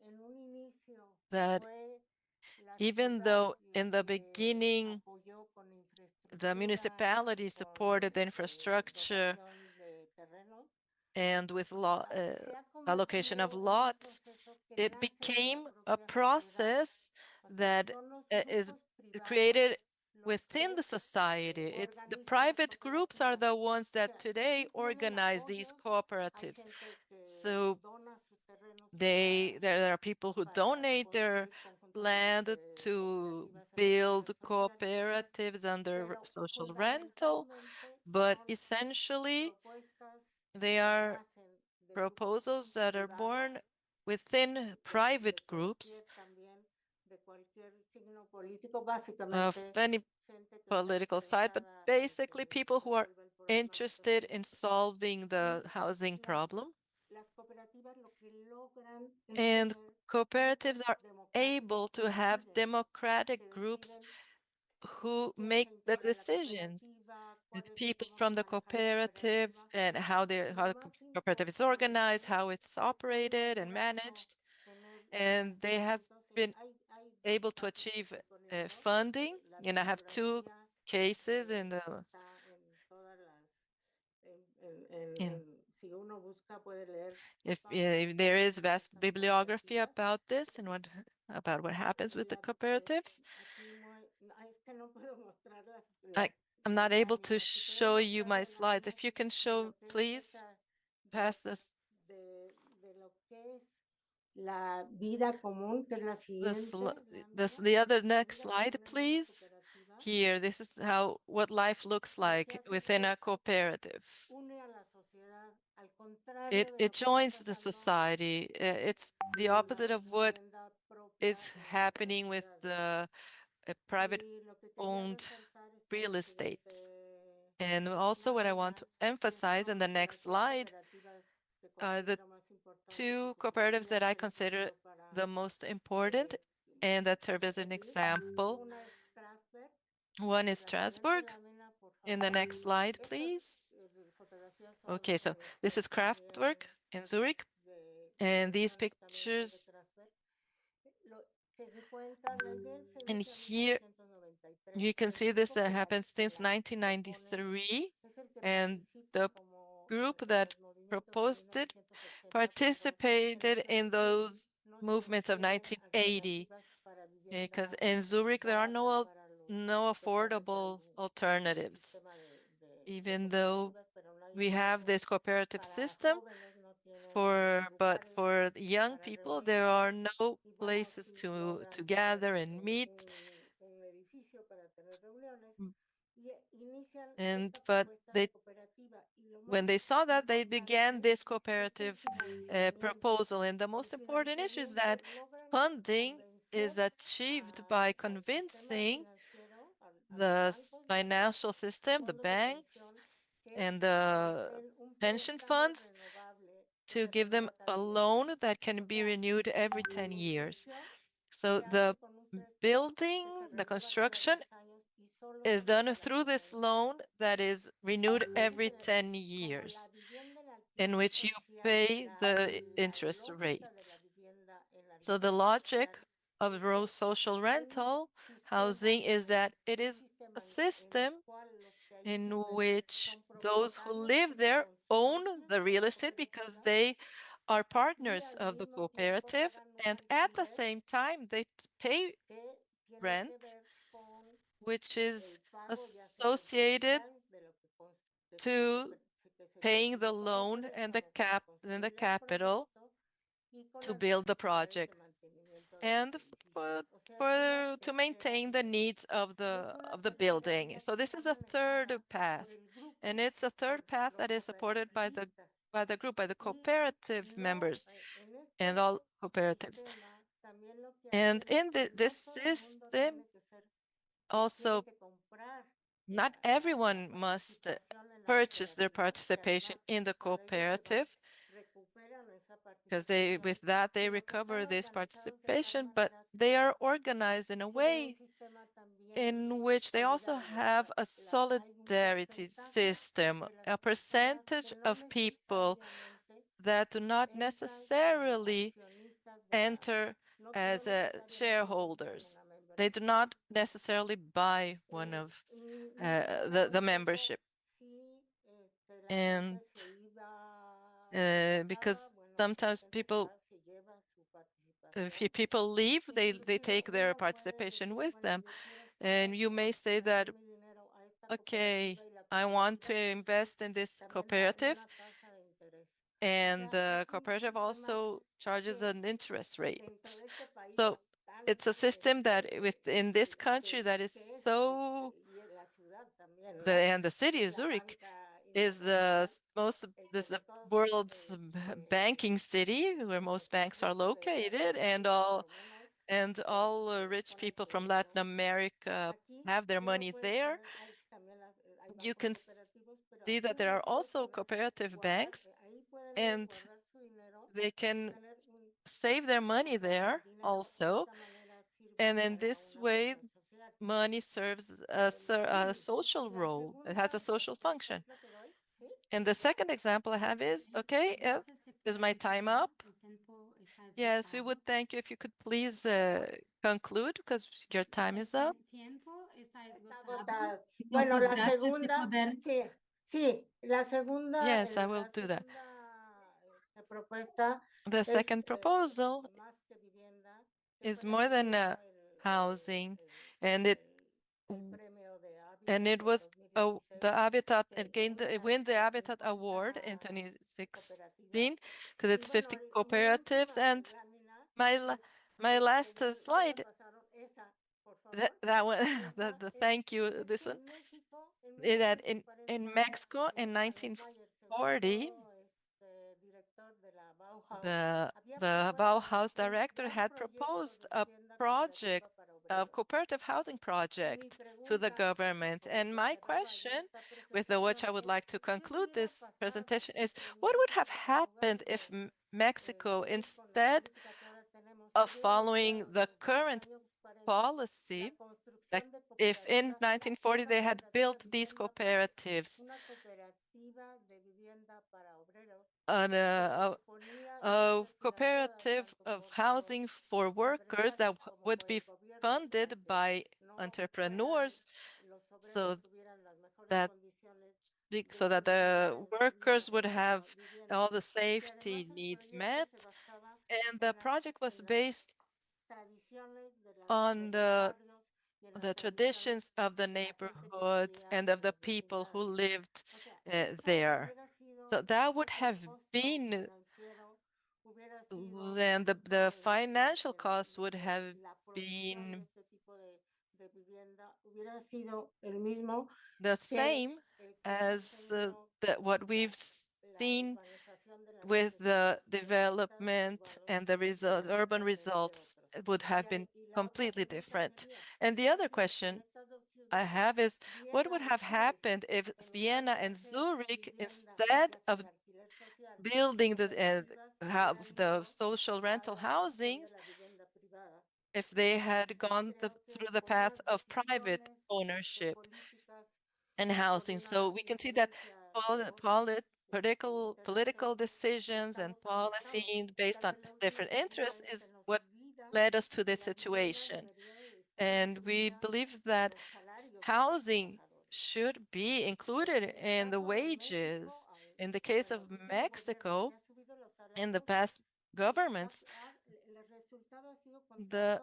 that even though in the beginning the municipality supported the infrastructure and with allocation of lots, it became a process that is created within the society. The private groups are the ones that today organize these cooperatives. So there are people who donate their planned to build cooperatives under social rental, but essentially they are proposals that are born within private groups of any political side, but basically people who are interested in solving the housing problem. And cooperatives are able to have democratic groups who make the decisions with people from the cooperative and how the cooperative is organized, how it's operated and managed. And they have been able to achieve funding. And I have two cases in the if there is vast bibliography about this and about what happens with the cooperatives. I'm not able to show you my slides. If you can show, please, pass this. The other next slide, please. Here, this is what life looks like within a cooperative. It joins the society. It's the opposite of what is happening with the private-owned real estate. And also what I want to emphasize in the next slide are the two cooperatives that I consider the most important and that serve as an example. One is Strasbourg. In the next slide, please. Okay, so this is Kraftwerk in Zurich. And these pictures, and here you can see this happened since 1993. And the group that proposed it participated in those movements of 1980, because in Zurich there are no affordable alternatives, even though we have this cooperative system but for young people there are no places to gather and meet. But when they saw that, they began this cooperative proposal. And the most important issue is that funding is achieved by convincing the financial system, the banks, and the pension funds to give them a loan that can be renewed every 10 years. So the building, the construction is done through this loan that is renewed every 10 years, in which you pay the interest rate. So the logic of social rental housing is that it is a system in which those who live there own the real estate because they are partners of the cooperative, and at the same time they pay rent, which is associated to paying the loan and the capital to build the project and to maintain the needs of the building. So this is a third path, and it's a third path that is supported by the group, by the cooperative members and all cooperatives. And in this system, also, not everyone must purchase their participation in the cooperative, because with that they recover this participation, but they are organized in a way in which they also have a solidarity system, a percentage of people that do not necessarily enter as shareholders. They do not necessarily buy one of the membership. And because sometimes if people leave, they take their participation with them. And you may say that, okay, I want to invest in this cooperative, and the cooperative also charges an interest rate. So it's a system that within this country that is so, and the city of Zurich is the world's banking city where most banks are located, and all rich people from Latin America have their money there. You can see that there are also cooperative banks, and they can save their money there also. And in this way, money serves a social role. It has a social function. And the second example I have is, okay, is my time up? Yes, we would thank you if you could please conclude because your time is up. Bueno, la segunda, sí, la segunda, Yes, I will do that. propuesta The second proposal is more than housing, and it was the Habitat, it win the Habitat Award in 2016 because it's 50 cooperatives. And my last slide, that one, the thank you, this one, is that in Mexico in 1940, the Bauhaus director had proposed a project, a cooperative housing project to the government. And my question, with which I would like to conclude this presentation, is what would have happened if Mexico, instead of following the current policy, that if in 1940 they had built these cooperatives, a cooperative of housing for workers that would be funded by entrepreneurs, so that the workers would have all the safety needs met. And the project was based on the traditions of the neighborhoods and of the people who lived there. So that would have been, then the financial cost would have been the same as what we've seen with the development, and the urban results would have been completely different. And the other question I have is, what would have happened if Vienna and Zurich, instead of building the social rental housings, if they had gone through the path of private ownership and housing? So we can see that political decisions and policy based on different interests is what led us to this situation. And we believe that housing should be included in the wages. In the case of Mexico, in the past governments, the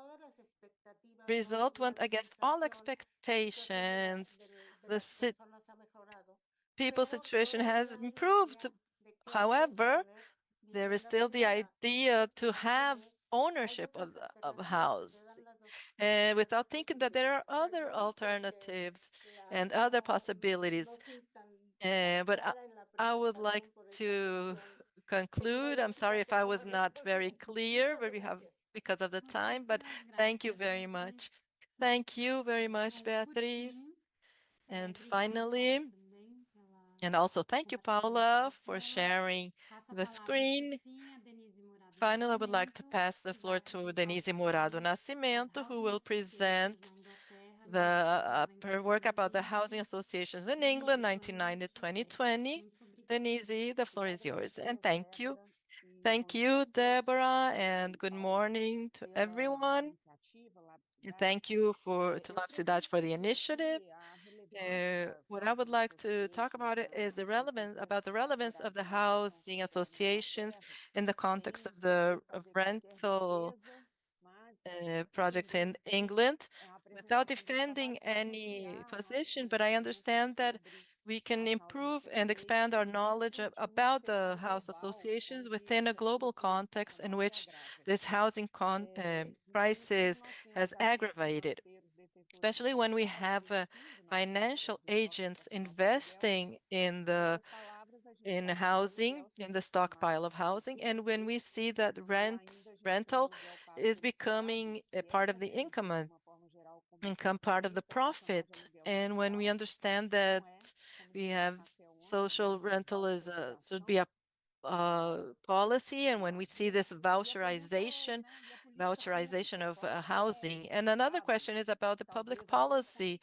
result went against all expectations. The people's situation has improved. However, there is still the idea to have ownership of a house, without thinking that there are other alternatives and other possibilities. But I would like to conclude. I'm sorry if I was not very clear, but we have, because of the time, but thank you very much. Thank you very much, Beatriz. And finally, and also thank you, Paula, for sharing the screen. Finally, I would like to pass the floor to Denise Morado Nascimento, who will present her work about the housing associations in England, 1990 2020. Denise, the floor is yours. And thank you. Thank you, Deborah, and good morning to everyone. And thank you to LabCidade for the initiative. What I would like to talk about is the relevance of the housing associations in the context of the rental projects in England, without defending any position. But I understand that we can improve and expand our knowledge about the house associations within a global context in which this housing crisis has aggravated, especially when we have financial agents investing in housing, in the stockpile of housing, and when we see that rental is becoming a part of the income part of the profit, and when we understand that we have social rental as should be a policy, and when we see this voucherization of housing. And another question is about the public policy.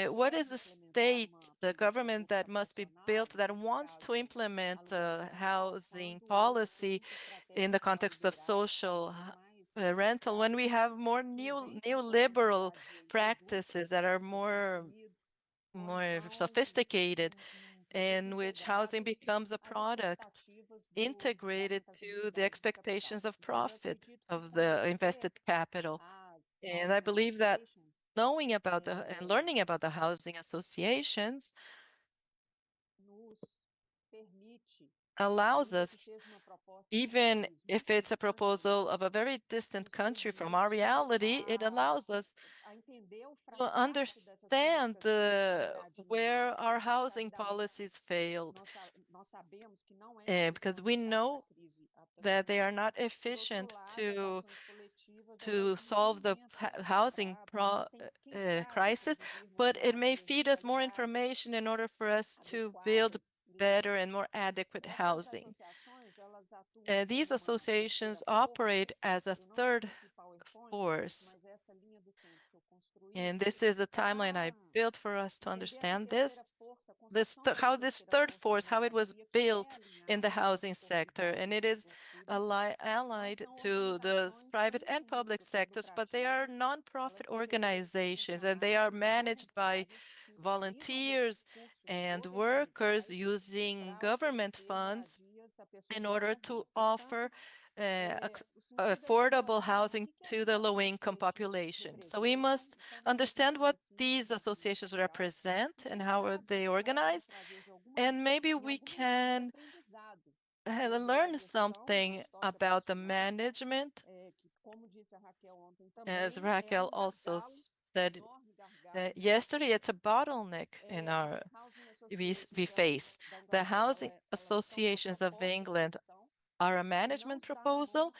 What is the state, the government that must be built that wants to implement housing policy in the context of social rental when we have more neoliberal practices that are more sophisticated, in which housing becomes a product integrated to the expectations of profit of the invested capital. And I believe that knowing about and learning about the housing associations allows us, even if it's a proposal of a very distant country from our reality, it allows us to understand where our housing policies failed, because we know that they are not efficient to solve the housing crisis, but it may feed us more information in order for us to build better and more adequate housing. These associations operate as a third force. And this is a timeline I built for us to understand how this third force, how it was built in the housing sector. And it is allied to the private and public sectors, but they are nonprofit organizations, and they are managed by volunteers and workers using government funds in order to offer affordable housing to the low-income population. So we must understand what these associations represent and how are they organized, and maybe we can learn something about the management. As Raquel also said yesterday, it's a bottleneck in our we face. The housing associations of England are a management proposal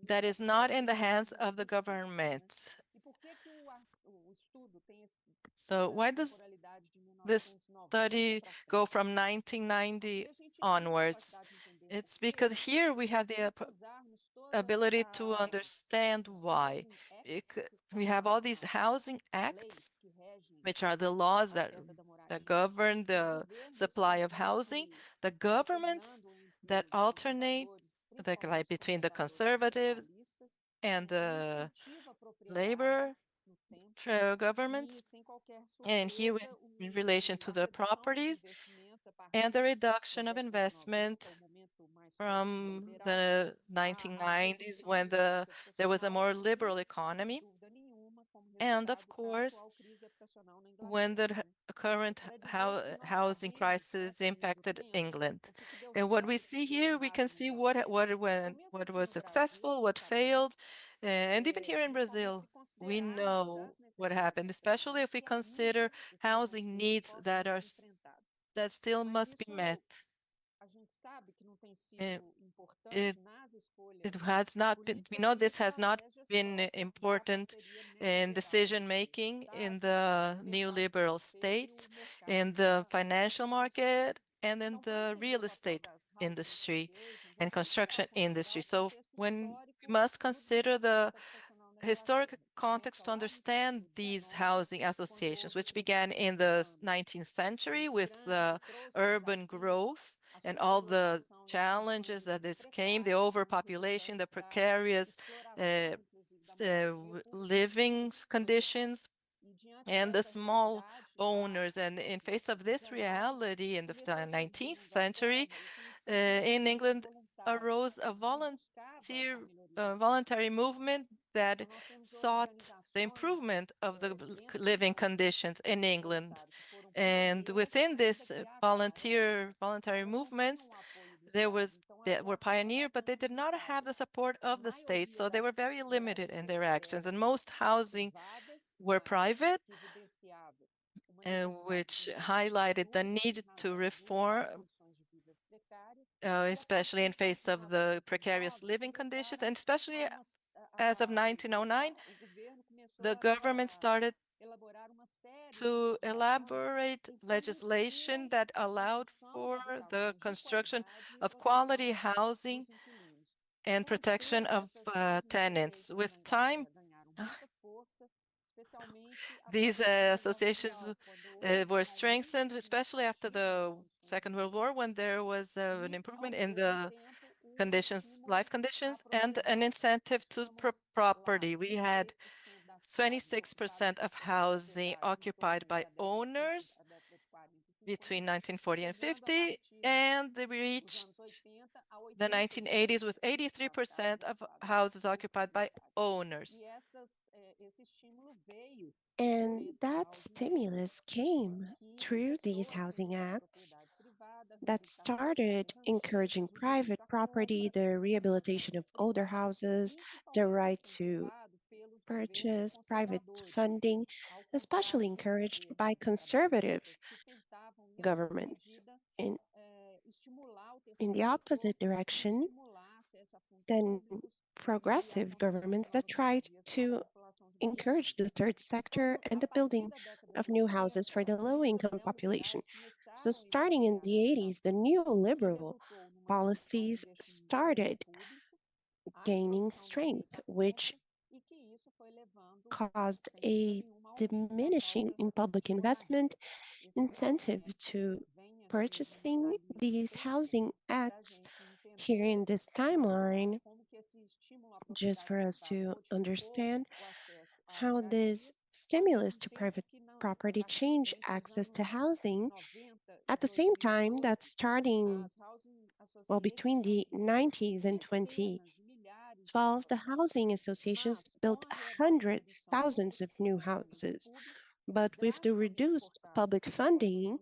that is not in the hands of the government. So why does this study go from 1990 onwards? It's because here we have the ability to understand why. We have all these housing acts, which are the laws that govern the supply of housing, the governments that alternate like between the conservatives and the labor governments, and here in relation to the properties and the reduction of investment from the 1990s when there was a more liberal economy, and of course when the current housing crisis impacted England. And what we see here, we can see what was successful, what failed, and even here in Brazil, we know what happened, especially if we consider housing needs that still must be met. It, it has not been, we know this has not been important in decision making in the neoliberal state, in the financial market, and in the real estate industry and construction industry. So when we must consider the historic context to understand these housing associations, which began in the 19th century with the urban growth and all the challenges that this came, the overpopulation, the precarious living conditions, and the small owners. And in face of this reality in the 19th century, in England arose a voluntary movement that sought the improvement of the living conditions in England. And within this voluntary movements, there were pioneers, but they did not have the support of the state, so they were very limited in their actions. And most housing were private, which highlighted the need to reform, especially in face of the precarious living conditions, and especially as of 1909, the government started to elaborate legislation that allowed for the construction of quality housing and protection of tenants. With time, these associations were strengthened, especially after the Second World War, when there was an improvement in the life conditions, and an incentive to property. We had 26% of housing occupied by owners between 1940 and 50, and they reached the 1980s with 83% of houses occupied by owners. And that stimulus came through these housing acts that started encouraging private property, the rehabilitation of older houses, the right to purchase, private funding, especially encouraged by conservative governments. In the opposite direction, then progressive governments that tried to encourage the third sector and the building of new houses for the low-income population. So starting in the 80s, the neoliberal policies started gaining strength, which caused a diminishing in public investment, incentive to purchasing these housing acts. Here in this timeline, just for us to understand how this stimulus to private property changed access to housing at the same time that starting, well, between the 90s and 2012, the housing associations built hundreds, thousands of new houses. But with the reduced public funding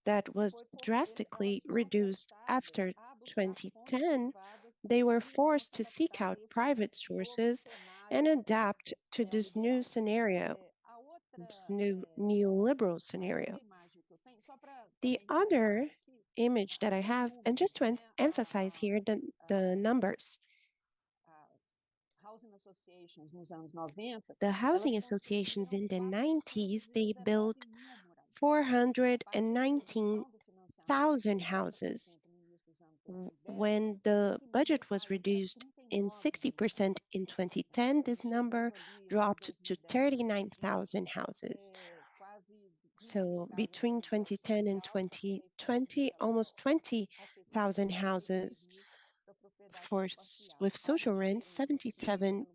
that was drastically reduced after 2010, they were forced to seek out private sources and adapt to this new scenario, this new neoliberal scenario. The other image that I have, and just to emphasize here the numbers, the housing associations in the 90s, they built 419,000 houses. When the budget was reduced in 60% in 2010, this number dropped to 39,000 houses. So between 2010 and 2020, almost 20,000 houses with social rent, 77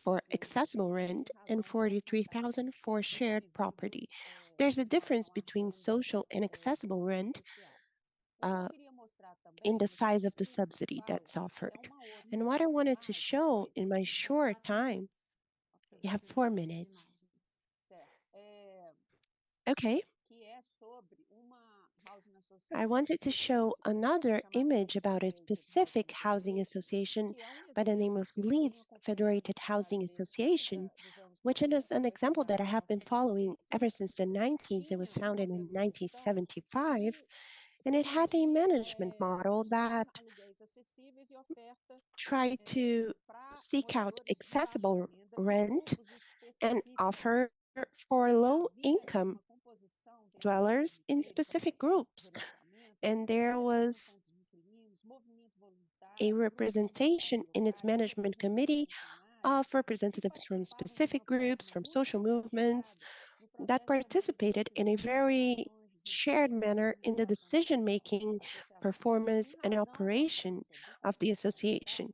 for accessible rent, and 43,000 for shared property. There's a difference between social and accessible rent in the size of the subsidy that's offered. And what I wanted to show in my short time, you have 4 minutes. Okay. I wanted to show another image about a specific housing association by the name of Leeds Federated Housing Association, which is an example that I have been following ever since the 90s. It was founded in 1975, and it had a management model that tried to seek out accessible rent and offer for low-income dwellers in specific groups. And there was a representation in its management committee of representatives from specific groups, from social movements that participated in a very shared manner in the decision-making, performance, and operation of the association.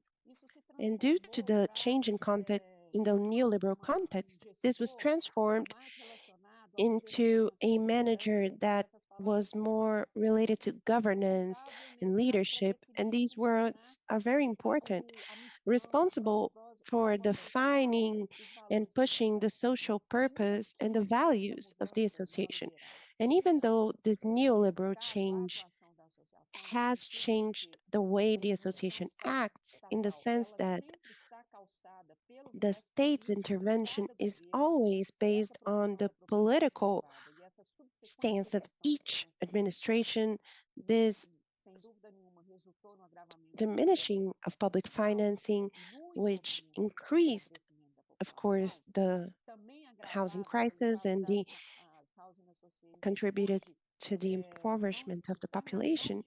And due to the change in context in the neoliberal context, this was transformed into a manager that was more related to governance and leadership. And these words are very important. Responsible for defining and pushing the social purpose and the values of the association. And even though this neoliberal change has changed the way the association acts, in the sense that the state's intervention is always based on the political stance of each administration, this diminishing of public financing, which increased, of course, the housing crisis and the contributed to the impoverishment of the population.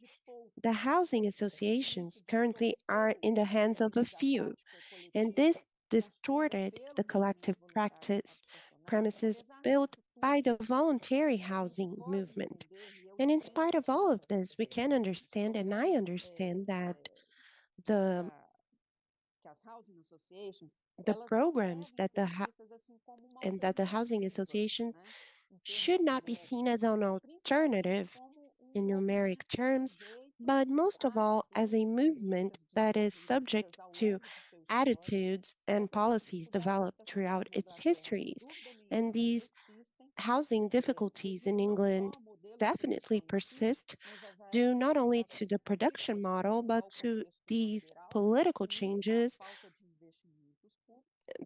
The housing associations currently are in the hands of a few, and this distorted the collective practice premises built by the voluntary housing movement. And in spite of all of this, we can understand, and I understand that the programs that the housing associations should not be seen as an alternative in numeric terms, but most of all as a movement that is subject to attitudes and policies developed throughout its histories. And these housing difficulties in England definitely persist due not only to the production model, but to these political changes,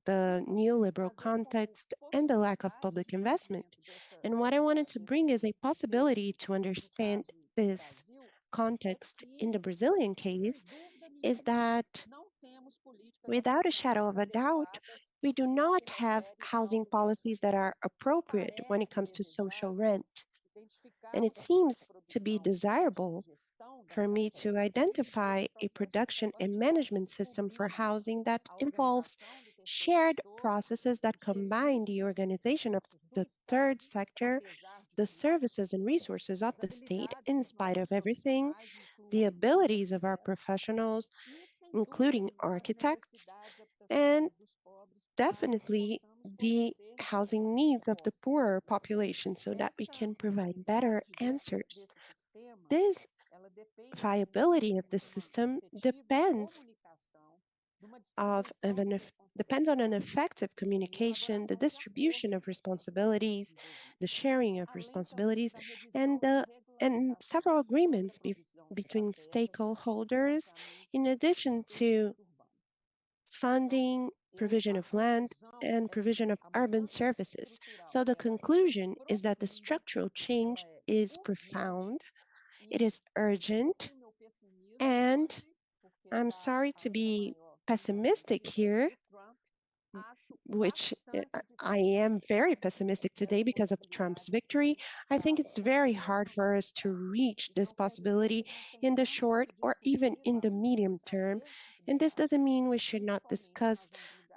the neoliberal context, and the lack of public investment. And what I wanted to bring is a possibility to understand this context in the Brazilian case is that without a shadow of a doubt, we do not have housing policies that are appropriate when it comes to social rent. And it seems to be desirable for me to identify a production and management system for housing that involves shared processes that combine the organization of the third sector, the services and resources of the state, in spite of everything, the abilities of our professionals, including architects, and definitely the housing needs of the poorer population so that we can provide better answers. This viability of the system depends on an effective communication, the distribution of responsibilities, the sharing of responsibilities, and several agreements between stakeholders, in addition to funding, provision of land, and provision of urban services. So the conclusion is that the structural change is profound, it is urgent, and I'm sorry to be pessimistic here, which I am very pessimistic today because of Trump's victory. I think it's very hard for us to reach this possibility in the short or even in the medium term. And this doesn't mean we should not discuss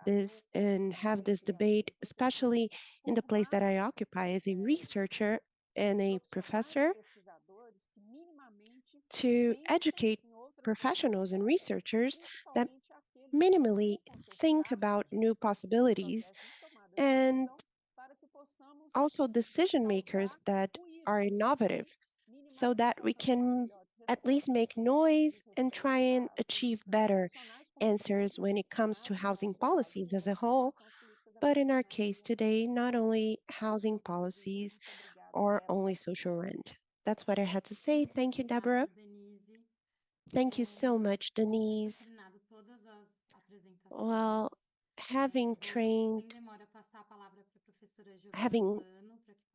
this and have this debate, especially in the place that I occupy as a researcher and a professor, to educate professionals and researchers that minimally think about new possibilities and also decision makers that are innovative so that we can at least make noise and try and achieve better answers when it comes to housing policies as a whole. But in our case today, not only housing policies or only social rent. That's what I had to say. Thank you, Deborah. Thank you so much, Denise. Well, having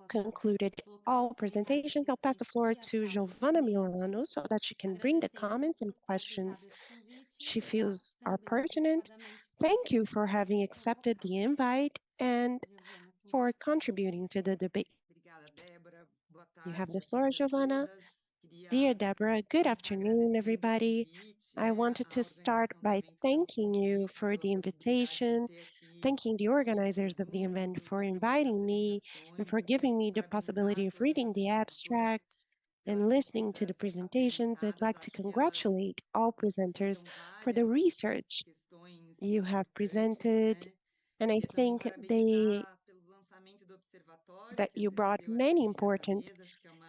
concluded all presentations, I'll pass the floor to Giovanna Milano so that she can bring the comments and questions she feels are pertinent. Thank you for having accepted the invite and for contributing to the debate. You have the floor, Giovanna. Dear Deborah, good afternoon, everybody. I wanted to start by thanking you for the invitation, thanking the organizers of the event for inviting me and for giving me the possibility of reading the abstracts and listening to the presentations. I'd like to congratulate all presenters for the research you have presented, and I think that you brought many important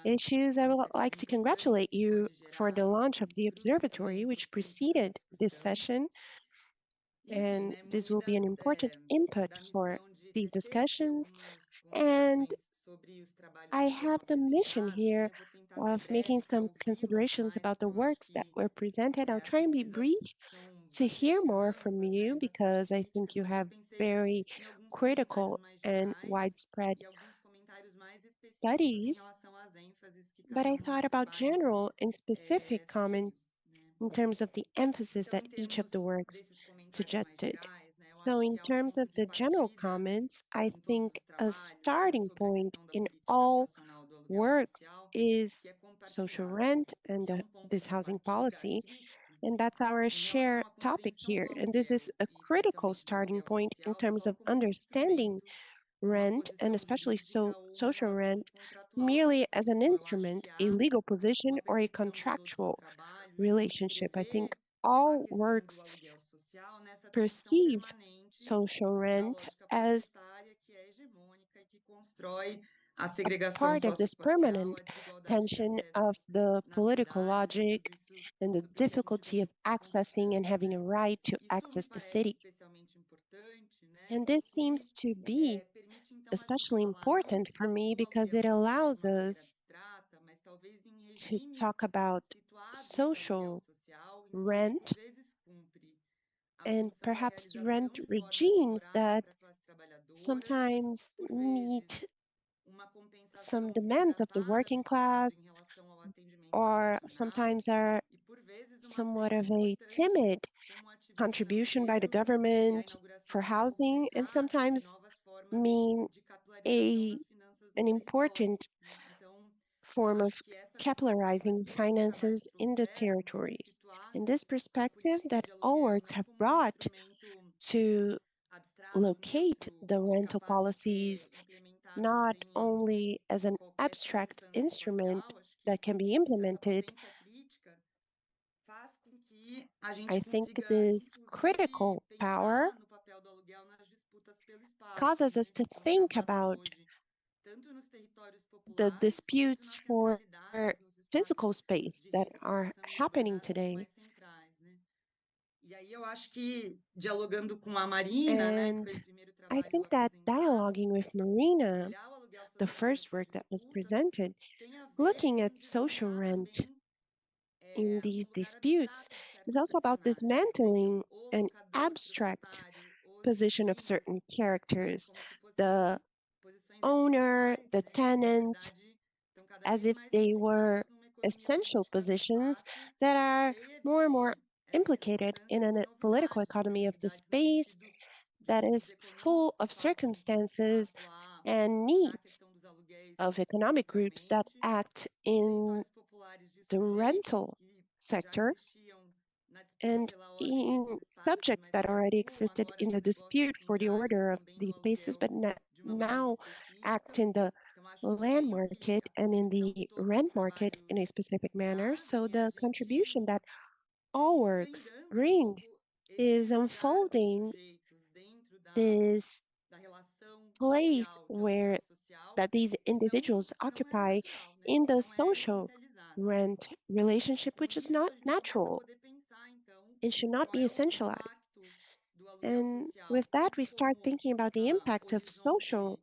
issues. I would like to congratulate you for the launch of the observatory, which preceded this session. and this will be an important input for these discussions. And I have the mission here of making some considerations about the works that were presented. I'll try and be brief to hear more from you because I think you have very critical and widespread studies. But I thought about general and specific comments in terms of the emphasis that each of the works suggested. So, in terms of the general comments, I think a starting point in all works is social rent and this housing policy. And that's our shared topic here. And this is a critical starting point in terms of understanding rent, and especially social rent, merely as an instrument, a legal position, or a contractual relationship. I think all works perceive social rent as a part of this permanent tension of the political logic and the difficulty of accessing and having a right to access the city. And this seems to be especially important for me because it allows us to talk about social rent and perhaps rent regimes that sometimes meet some demands of the working class or sometimes are somewhat of a timid contribution by the government for housing and sometimes mean an important form of capillarizing finances in the territories. In this perspective that all works have brought to locate the rental policies not only as an abstract instrument that can be implemented. I think this critical power causes us to think about the disputes for physical space that are happening today. And I think that dialoguing with Marina, the first work that was presented, looking at social rent in these disputes is also about dismantling an abstract position of certain characters, the owner, the tenant, as if they were essential positions that are more and more implicated in a political economy of the space that is full of circumstances and needs of economic groups that act in the rental sector and in subjects that already existed in the dispute for the order of these spaces, but now act in the land market and in the rent market in a specific manner. So the contribution that all works bring is unfolding this place where that these individuals occupy in the social rent relationship, which is not natural. It should not be essentialized. And with that, we start thinking about the impact of social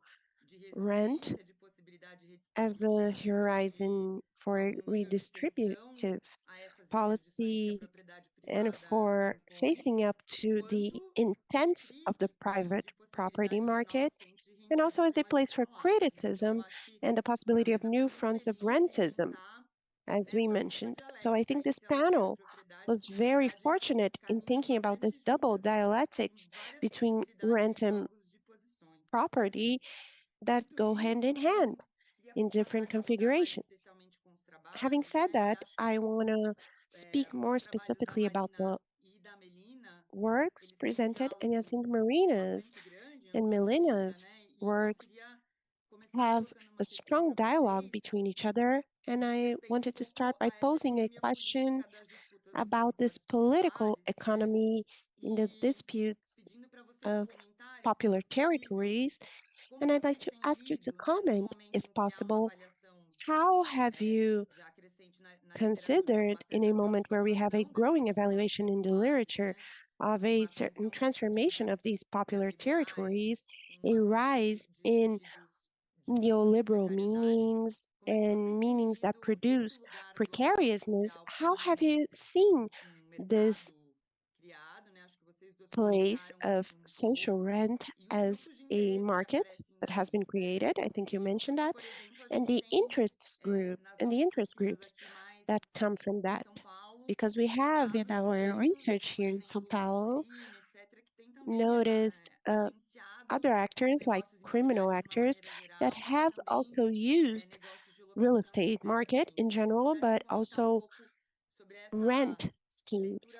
rent as a horizon for redistributive policy and for facing up to the intents of the private property market, and also as a place for criticism and the possibility of new fronts of rentism, as we mentioned. So I think this panel was very fortunate in thinking about this double dialectics between rent and property that go hand in hand in different configurations. Having said that, I want to speak more specifically about the works presented, and I think Marina's and Melina's works have a strong dialogue between each other. And I wanted to start by posing a question about this political economy in the disputes of popular territories. And I'd like to ask you to comment, if possible, how have you considered in a moment where we have a growing evaluation in the literature of a certain transformation of these popular territories, a rise in neoliberal meanings and meanings that produce precariousness. How have you seen this place of social rent as a market that has been created? I think you mentioned that, and the interest groups that come from that, because we have in our research here in São Paulo noticed other actors like criminal actors that have also used real estate market in general, but also rent schemes.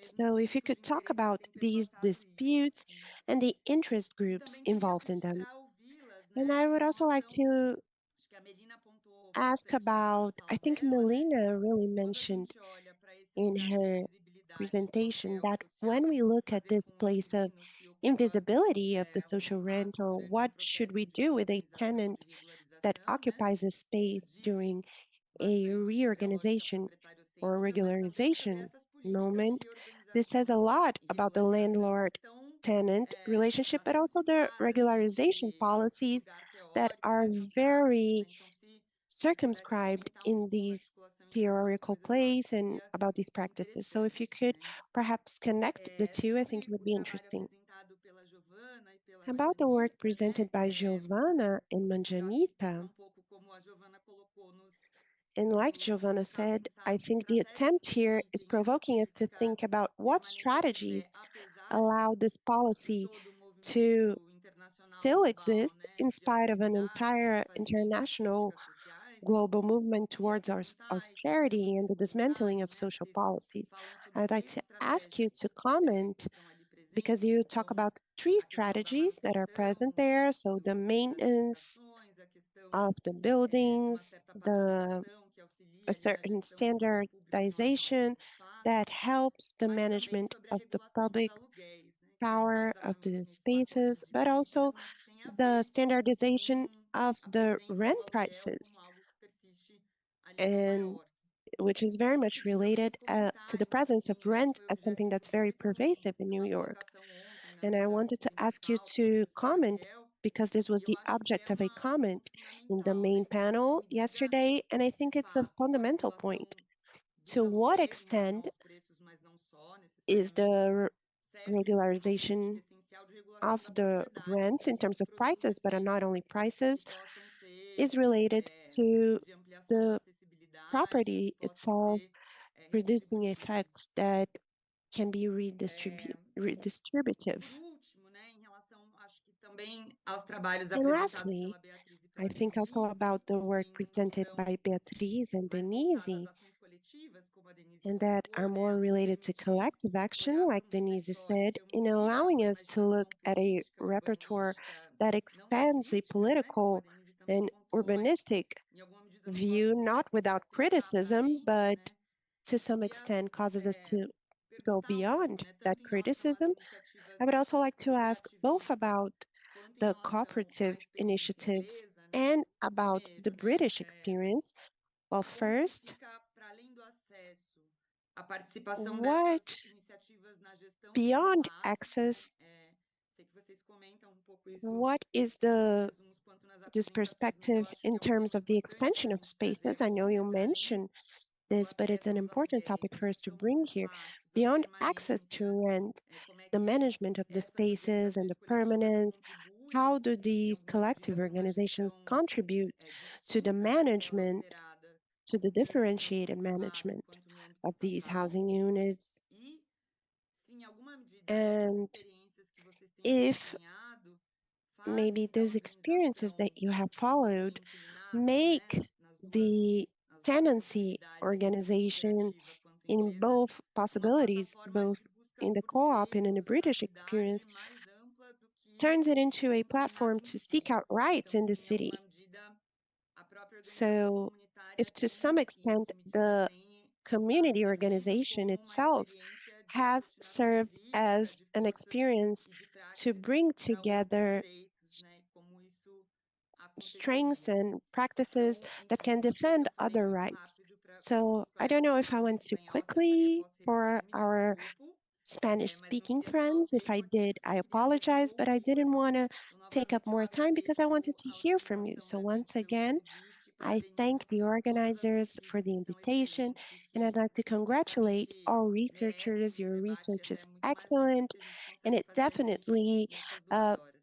So if you could talk about these disputes and the interest groups involved in them. And I would also like to ask about, I think Melina really mentioned in her presentation that when we look at this place of invisibility of the social rent, or what should we do with a tenant that occupies a space during a reorganization or regularization moment, this says a lot about the landlord tenant relationship, but also the regularization policies that are very circumscribed in these theoretical plays and about these practices. So if you could perhaps connect the two, I think it would be interesting. About the work presented by Giovanna and Manjanita, and like Giovanna said, I think the attempt here is provoking us to think about what strategies allow this policy to still exist in spite of an entire international global movement towards austerity and the dismantling of social policies. I'd like to ask you to comment, because you talk about three strategies that are present there. So the maintenance of the buildings, a certain standardization that helps the management of the public power of the spaces, but also the standardization of the rent prices, and which is very much related to the presence of rent as something that's very pervasive in New York. And I wanted to ask you to comment, because this was the object of a comment in the main panel yesterday, and I think it's a fundamental point. To what extent is the regularization of the rents in terms of prices, but not only prices, is related to the property itself producing effects that can be redistributive. And lastly, I think also about the work presented by Beatriz and Denise, and that are more related to collective action, like Denise said, in allowing us to look at a repertoire that expands a political and urbanistic view, not without criticism, but to some extent causes us to go beyond that criticism. I would also like to ask both about the cooperative initiatives and about the British experience. Well, first, what beyond access, what is this perspective in terms of the expansion of spaces? I know you mentioned this, but it's an important topic for us to bring here. Beyond access to rent, the management of the spaces and the permanence, how do these collective organizations contribute to the management, to the differentiated management of these housing units? And if maybe these experiences that you have followed make the tenancy organization in both possibilities, both in the co-op and in the British experience, turns it into a platform to seek out rights in the city. So if to some extent the community organization itself has served as an experience to bring together strengths and practices that can defend other rights. So I don't know if I went too quickly for our Spanish-speaking friends. If I did, I apologize, but I didn't want to take up more time because I wanted to hear from you. So once again, I thank the organizers for the invitation, and I'd like to congratulate all researchers. Your research is excellent, and it definitely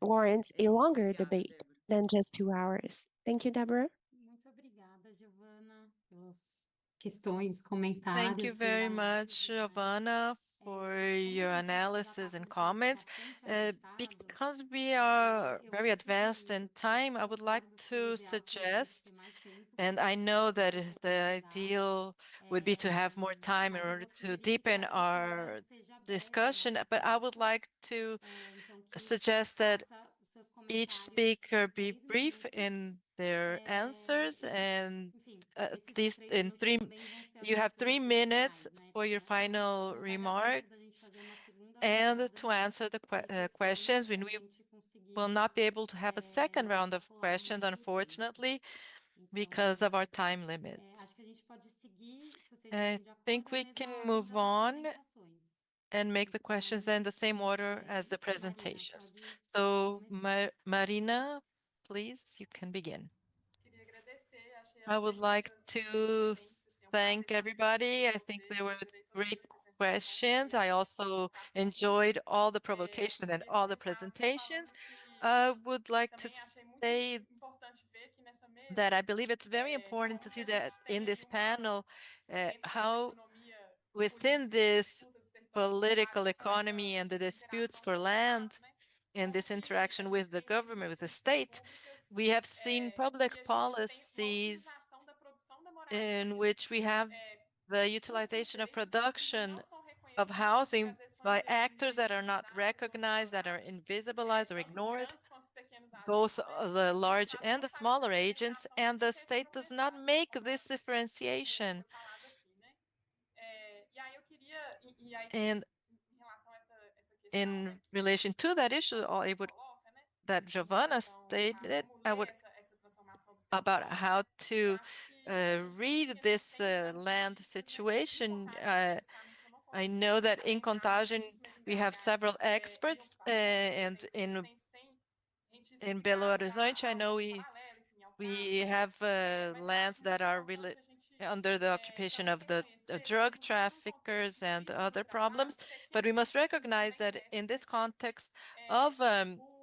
warrants a longer debate than just 2 hours. Thank you, Deborah. Muito obrigada, Giovana, pelas questões, Thank you comentários e very análises, much, né? Giovanna, for your Como a gente já analysis está and com um tempo comments. bastante avançado, Because we are eu very vou advanced in sugerir, time, I would like concordo que o to ideal seria a gente ter suggest, mais tempo and para I know that discussão, the aprofundar, ideal would be to have more time in mas eu order vou to sugerir que deepen cada autora our seja breve nas discussion, suas but I would like respostas, to então que suggest that faça os seus each comentários speaker em be 3 brief minutos. in their answers, and Enfim, at esses least 3 in minutos three, também vão ser as you have 3 minutes finais, né? for your final Não vai dar tempo remarks da gente fazer uma segunda and rodada to answer the de questões questions. para When a we gente will conseguir not be able to have a second round of extrapolar questions, muito o tempo. unfortunately, because Então, of our time limits. acho que a gente pode seguir, se vocês I estiverem de acordo, think a we mesma can ordem move das on apresentações. and make the questions in the same order as the Marina, presentations. pode So, começar. Marina, please, you can begin. Queria agradecer, achei I as would like perguntas muito to excelentes, assim, é um prazer thank participar aqui everybody. com I think vocês, they were adorei todas as great apresentações, questions. I adorei as also colocações. enjoyed all the provocation and Queria all the começar, assim, presentations. falando que I would like to também achei muito say importante ver que nessa that mesa, I believe it's very important como to que see a that gente in tem aí this panel, dentro dessa how economia within política de this disputas de territórios political ocupados, com economy essa and the disputes interação for com o land Estado, né? and Como this que a interaction with gente the tem mais government, with the políticas state, públicas we have seen e public a gente tem uma policies utilização da produção da in moradia which we have the por utilization of sujeitos que production não são of reconhecidos, que housing às vezes são by actors that are not invisibilizados ou recognized, that are ignorados, invisibilized or tanto os ignored, grandes quanto os pequenos both agentes, né? the E o large Estado and não the faz essa smaller agents, diferenciação and porque the quer ser state does not aproveitável, make como this differentiation. foi falado aqui, né? E aí eu queria, e aí And em relação a essa questão, né, in relation to that issue, I would coloca, né, that em Giovanna relação a stated, como I ler would essa transformação dos about territórios, how eu to acho que read a gente this tem grandes land políticas, né? Em situation. Contagem especificamente, eu não I posso know that in lembrar Contagem disso, mas em we have BH several e experts, ocupações, por and exemplo, recentes têm rentistas in Belo ligados Horizonte, I ao know regime paralelo, enfim, ao we tráfico, have mas eu acho lands muito that are importante a gente under the occupation também of the reconhecer que, drug inclusive num contexto traffickers and específico do other trabalho, problems, os but we pequenos must rentistas recognize também that in crescem, this porque context of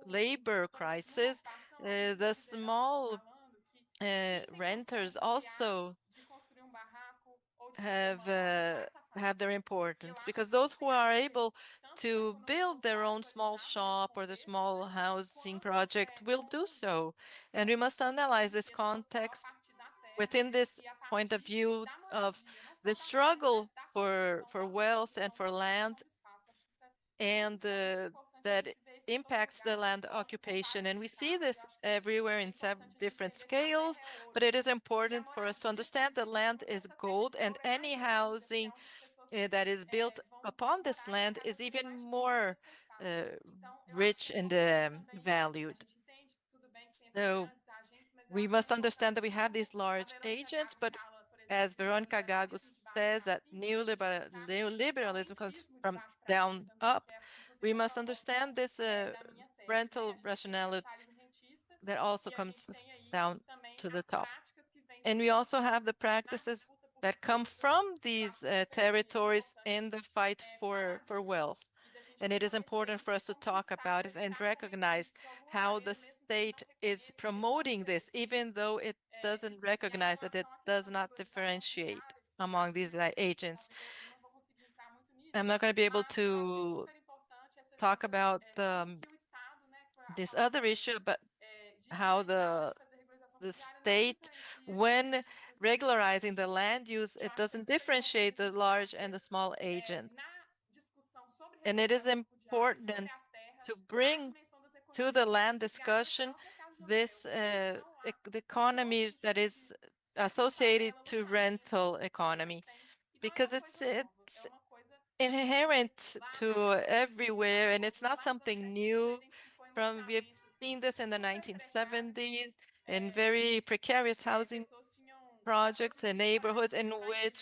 labor por exemplo, numa crisis, ocupação, a gente vê the lideranças small falando que nem tem condição renters also de construir um barraco ou de fazer have uma horta, vai estar have their fazendo. E eu importance, acho because que those isso who tem a are ver able tanto com a to economia build their popular own small atualizada nesse shop or their contexto, small né? housing Quanto, project will do so. And we must analyze quanto this riqueza social a context partir da terra within this e a point of partir view da of moradia, não só the da terra, struggle mas da construção for da wealth and construção for da ocupação land, do espaço. Acho que isso é and muito importante a that gente ver isso em todo impacts the lugar, land em occupation. vários And we see estados. Eu this acho que everywhere é in importante a gente different entender que a terra scales, é ouro but it is e a important for us to moradia understand that construída em land cima is dessa terra gold, de and ouro é any mais ainda, porque é housing onde as pessoas that is built vão upon this morar e land cada is vez even mais difícil de more acessar. uh, Então, eu acho que rich é and importante também a valued. gente entende tudo bem que tem esses So grandes agentes, mas eu we acho que must é understand that importante, we have como these a large Verônica agents, Gago but fala, por as exemplo, do Veronica Gago neoliberalismo de baixo says, para that cima, para a gente pensar que é o neoliberalism comes rentismo de from baixo para cima down também, up. que é We inclusive a must proposta understand this da minha tese, né? rental A gente tem o rationality capitalismo rentista that also e a gente comes tem aí down também to the as top. práticas que vêm And desses we also have the territórios na practices disputa por that come riqueza. from Eu these acho super territories in importante the fight falar for disso wealth. e da gente And it is reconhecer important for isso e us to como que o talk about Estado it ele and está recognize correndo de alguma how the maneira, mesmo que ele não state is reconheça, que ele não promoting this, diferencie, even though it doesn't em recognize that it relação à does questão da not regularização differentiate fundiária, que among acho these que agents. talvez eu não vou conseguir entrar muito I'm nisso, not going to be able mas eu achei to super importante talk about como que o Estado, né, que foi a this other palavra issue, but disse, how né, na hora de fazer regularização the fundiária não state, diferencia when rentistas de regularizing the rentistas. land use, E eu it acho que é doesn't super importante differentiate a the gente large and trazer the small agents. na discussão sobre And it is regularização fundiária, sobre important a terra, to a bring dimensão das to the economias land ligadas à discussion não ser caso de aluguel, this mas que estão lá the nos economy pontos that is de acesso à associated favela, to loteamento, rental sempre economy, tem. E não é because uma coisa nova, é uma coisa inherent lá to everywhere, and it's not lá nos anos something 70 já new. identificou em From we've loteamentos seen this in the super precários, 1970s in very precarious que housing pessoas tinham projects in neighborhoods in which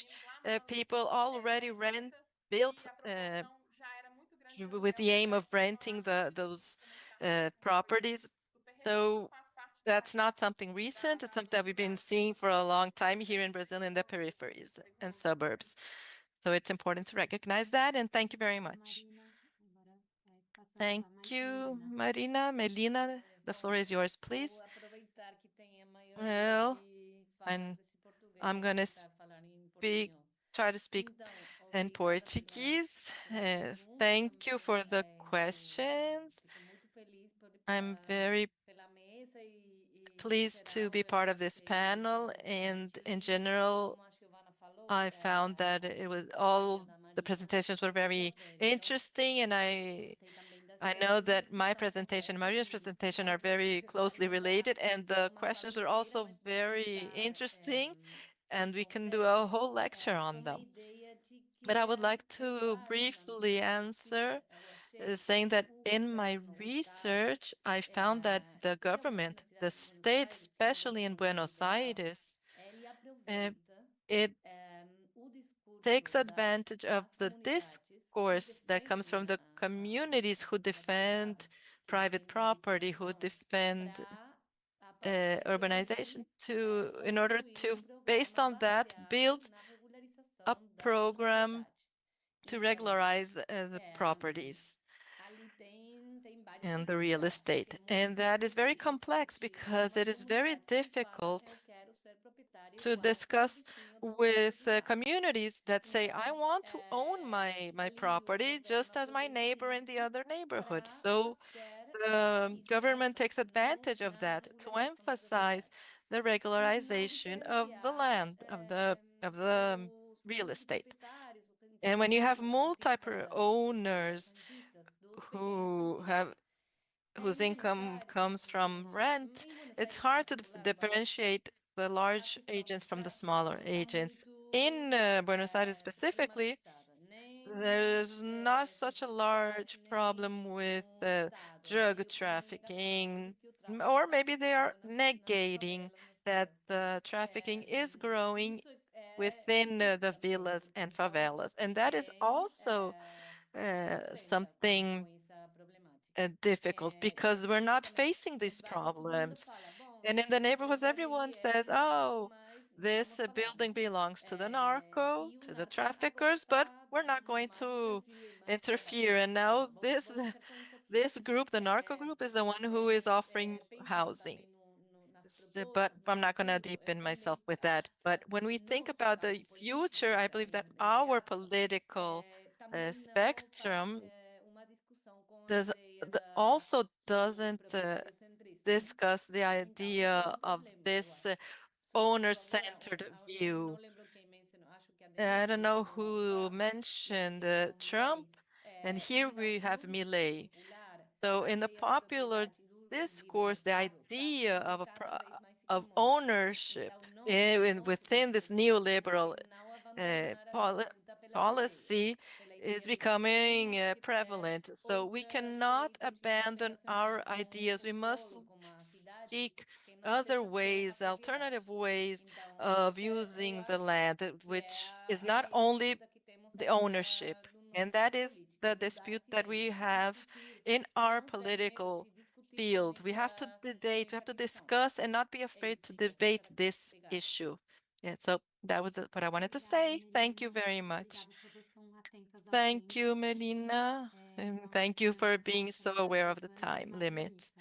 people already built with the aim of renting those properties. So that's not something recent. It's something that we've been seeing for a long time here in Brazil in the peripheries and suburbs. So it's important to recognize that, and thank you very much. Thank you, Marina. Melina, the floor is yours, please. Well, I'm going to try to speak in Portuguese. Thank you for the questions. I'm very pleased to be part of this panel, and in general, I found that all the presentations were very interesting, and I know that my presentation, Maria's presentation are very closely related, and the questions were also very interesting, and we can do a whole lecture on them. But I would like to briefly answer, saying that in my research, I found that the government, the state, especially in Buenos Aires, it takes advantage of the discourse that comes from the communities who defend private property, who defend urbanization, in order to, based on that, build a program to regularize the properties and the real estate. And that is very complex because it is very difficult to discuss with communities that say, I want to own my property just as my neighbor in the other neighborhood. So the government takes advantage of that to emphasize the regularization of the land, of the real estate. And when you have multi-owners whose income comes from rent, it's hard to differentiate the large agents from the smaller agents. In Buenos Aires specifically, there's not such a large problem with drug trafficking, or maybe they are negating that the trafficking is growing within the villas and favelas. And that is also something difficult because we're not facing these problems. And in the neighborhoods, everyone says, oh, this building belongs to the narco, to the traffickers, but we're not going to interfere. And now this group, the narco group, is the one who is offering housing. But I'm not going to deepen myself with that. But when we think about the future, I believe that our political spectrum also doesn't discuss the idea of this owner-centered view. I don't know who mentioned Trump, and here we have Milei. So in the popular discourse, the idea of ownership within this neoliberal policy is becoming prevalent. So we cannot abandon our ideas. We must seek other ways, alternative ways of using the land, which is not only the ownership. And that is the dispute that we have in our political field. We have to debate, we have to discuss and not be afraid to debate this issue. Yeah, so that was what I wanted to say. Thank you very much. Thank you, Melina. And thank you for being so aware of the time limits.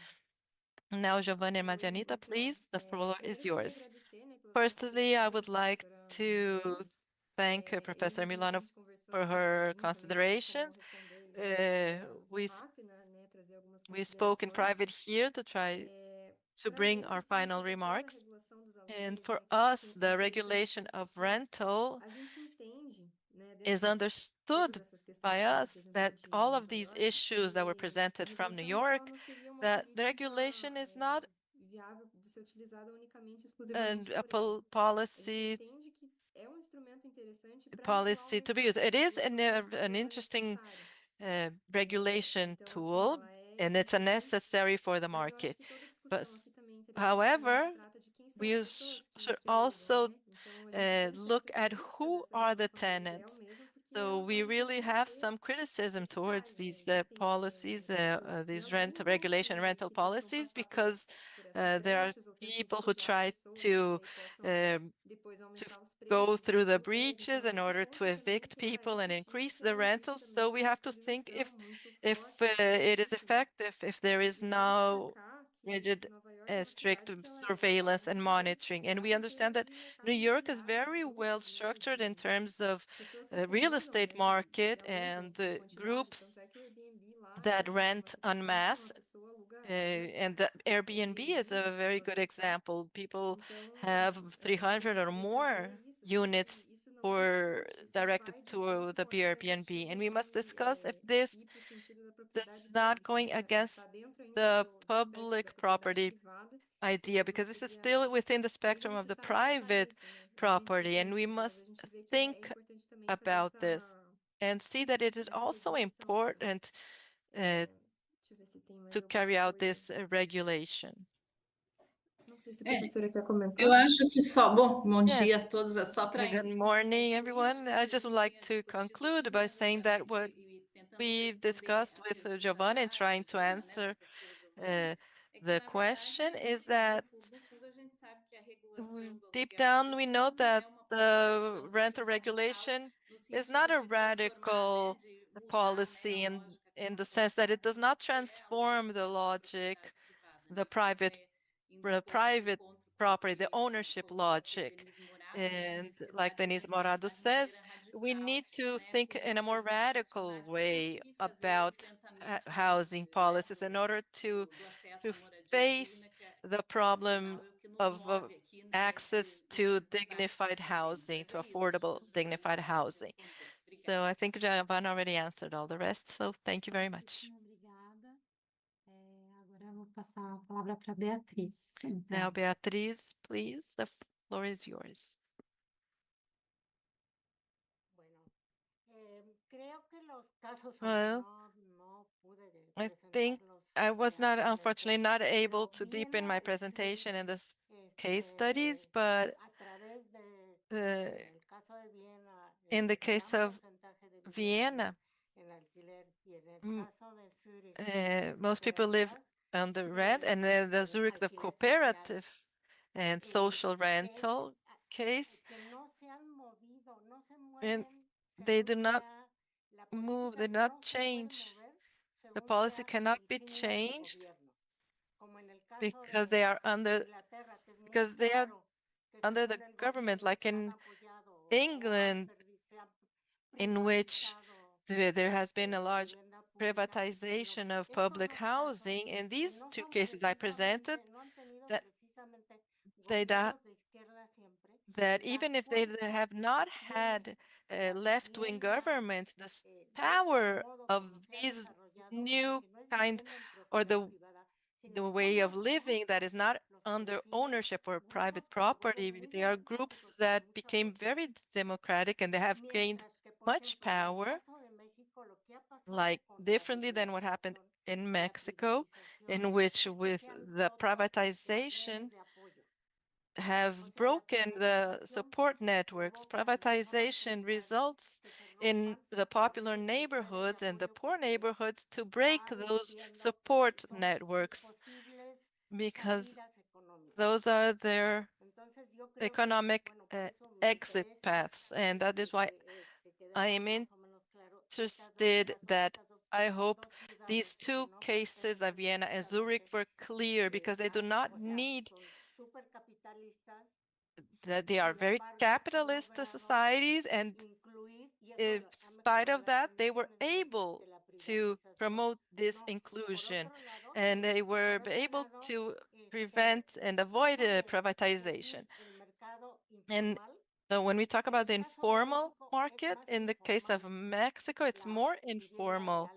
Now, Giovanni and Marianita, please, the floor is yours. Firstly, I would like to thank Professor Milano for her considerations. We spoke in private here to try to bring our final remarks. And for us, the regulation of rental is understood by us that all of these issues that were presented from New York, that the regulation is not a policy to be used. It is an interesting regulation tool, and it's a necessary for the market. But however, we should also look at who are the tenants. So we really have some criticism towards these policies, these rent regulation, rental policies, because there are people who try to go through the breaches in order to evict people and increase the rentals. So we have to think if it is effective, if there is no rigid strict surveillance and monitoring. And we understand that New York is very well structured in terms of real estate market and the groups that rent en masse. And the Airbnb is a very good example. People have 300 or more units for directed to the Airbnb. And we must discuss if this is not going against the public property idea, because this is still within the spectrum of the private property, and we must think about this and see that it is also important to carry out this regulation. Não sei se a professora quer comentar. Eu acho que só, bom dia a Yes. todos, é só para Good morning, everyone. I just would like to conclude by saying that what we discussed with Giovanna and trying to answer the question is that deep down we know that the rental regulation is not a radical policy in the sense that it does not transform the logic, the private property, the ownership logic. And like Denise Morado says, we need to think in a more radical way about housing policies in order to face the problem of access to dignified housing, to affordable dignified housing. So I think Giovanna already answered all the rest. So thank you very much. Obrigada. Agora eu vou passar a palavra para Beatriz. Now, Beatriz, please, the floor is yours. Well, I think I was not, unfortunately, not able to deepen my presentation in this case studies, but in the case of Vienna, most people live on the rent, and the Zurich, the cooperative and social rental case, and they do not move, they do not change. The policy cannot be changed because they are under the government, like in England, in which there has been a large privatization of public housing. In these two cases I presented, that even if they have not had left-wing governments, the power of these new kind, or the way of living that is not under ownership or private property, they are groups that became very democratic and they have gained much power, like differently than what happened in Mexico, in which with the privatization have broken the support networks. Privatization results in the popular neighborhoods and the poor neighborhoods to break those support networks, because those are their economic exit paths. And that is why I am interested that I hope these two cases of Vienna and Zurich were clear, because they do not need that they are very capitalist societies, and in spite of that, they were able to promote this inclusion, and they were able to prevent and avoid privatization. And so when we talk about the informal market, in the case of Mexico, it's more informal.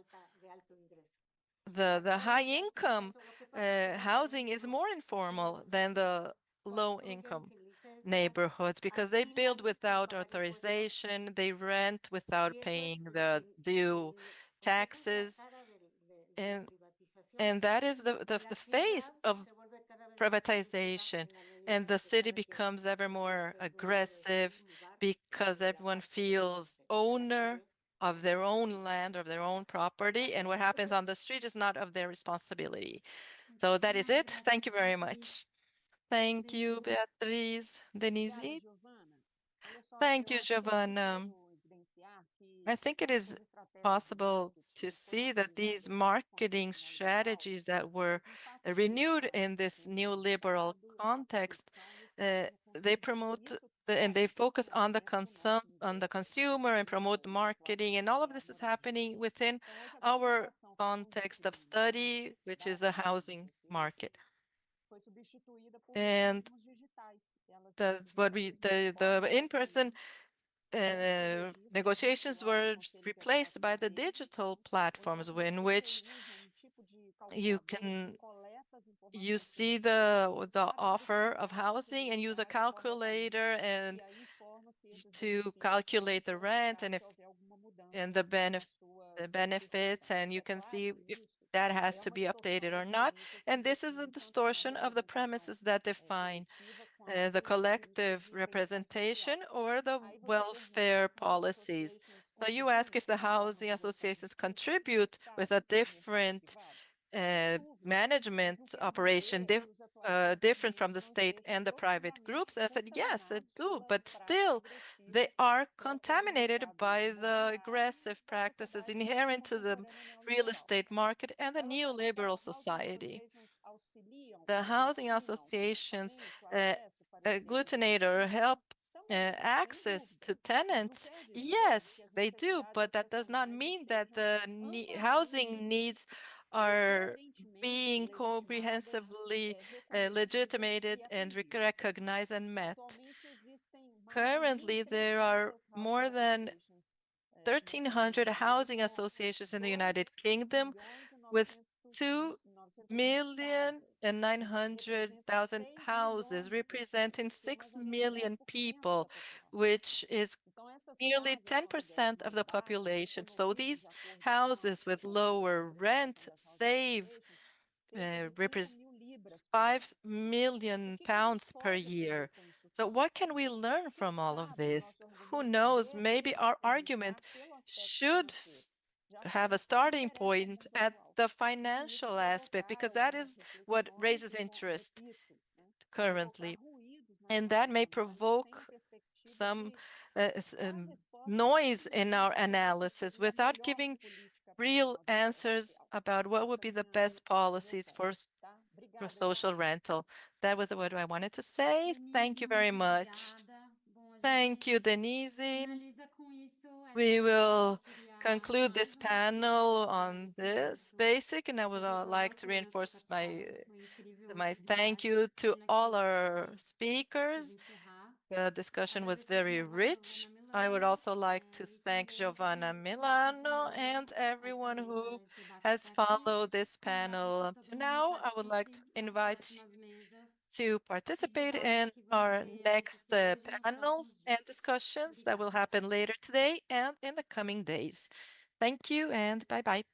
The high income housing is more informal than the low income neighborhoods, because they build without authorization, they rent without paying the due taxes, and that is the face of privatization. and the city becomes ever more aggressive because everyone feels owner of their own land, of their own property, and what happens on the street is not of their responsibility. So that is it. Thank you very much. Thank you, Beatriz. Denise? Thank you, Giovanna. I think it is possible to see that these marketing strategies that were renewed in this neoliberal context, they promote and they focus on the consumer and promote marketing, and all of this is happening within our context of study, which is a housing market. And that's what the in-person negotiations were replaced by the digital platforms in which you see the offer of housing and use a calculator and to calculate the rent and the benefits, and you can see if that has to be updated or not. And this is a distortion of the premises that define the collective representation or the welfare policies. So you ask if the housing associations contribute with a different management operation, different from the state and the private groups. And I said, yes, I do, but still they are contaminated by the aggressive practices inherent to the real estate market and the neoliberal society. The housing associations agglutinate or help access to tenants. Yes, they do, but that does not mean that the housing needs are being comprehensively legitimated and recognized and met. Currently, there are more than 1,300 housing associations in the United Kingdom with 2,900,000 houses, representing 6 million people, which is nearly 10% of the population. So these houses with lower rent save represent 5 million pounds per year. So what can we learn from all of this? Who knows? Maybe our argument should have a starting point at the financial aspect, because that is what raises interest currently. And that may provoke some noise in our analysis without giving real answers about what would be the best policies for social rental. That was what I wanted to say. Thank you very much. Thank you, Denise. We will conclude this panel on this basic, and I would like to reinforce my thank you to all our speakers. The discussion was very rich. I would also like to thank Giovanna Milano and everyone who has followed this panel up to now. I would like to invite you to participate in our next panels and discussions that will happen later today and in the coming days. Thank you and bye-bye.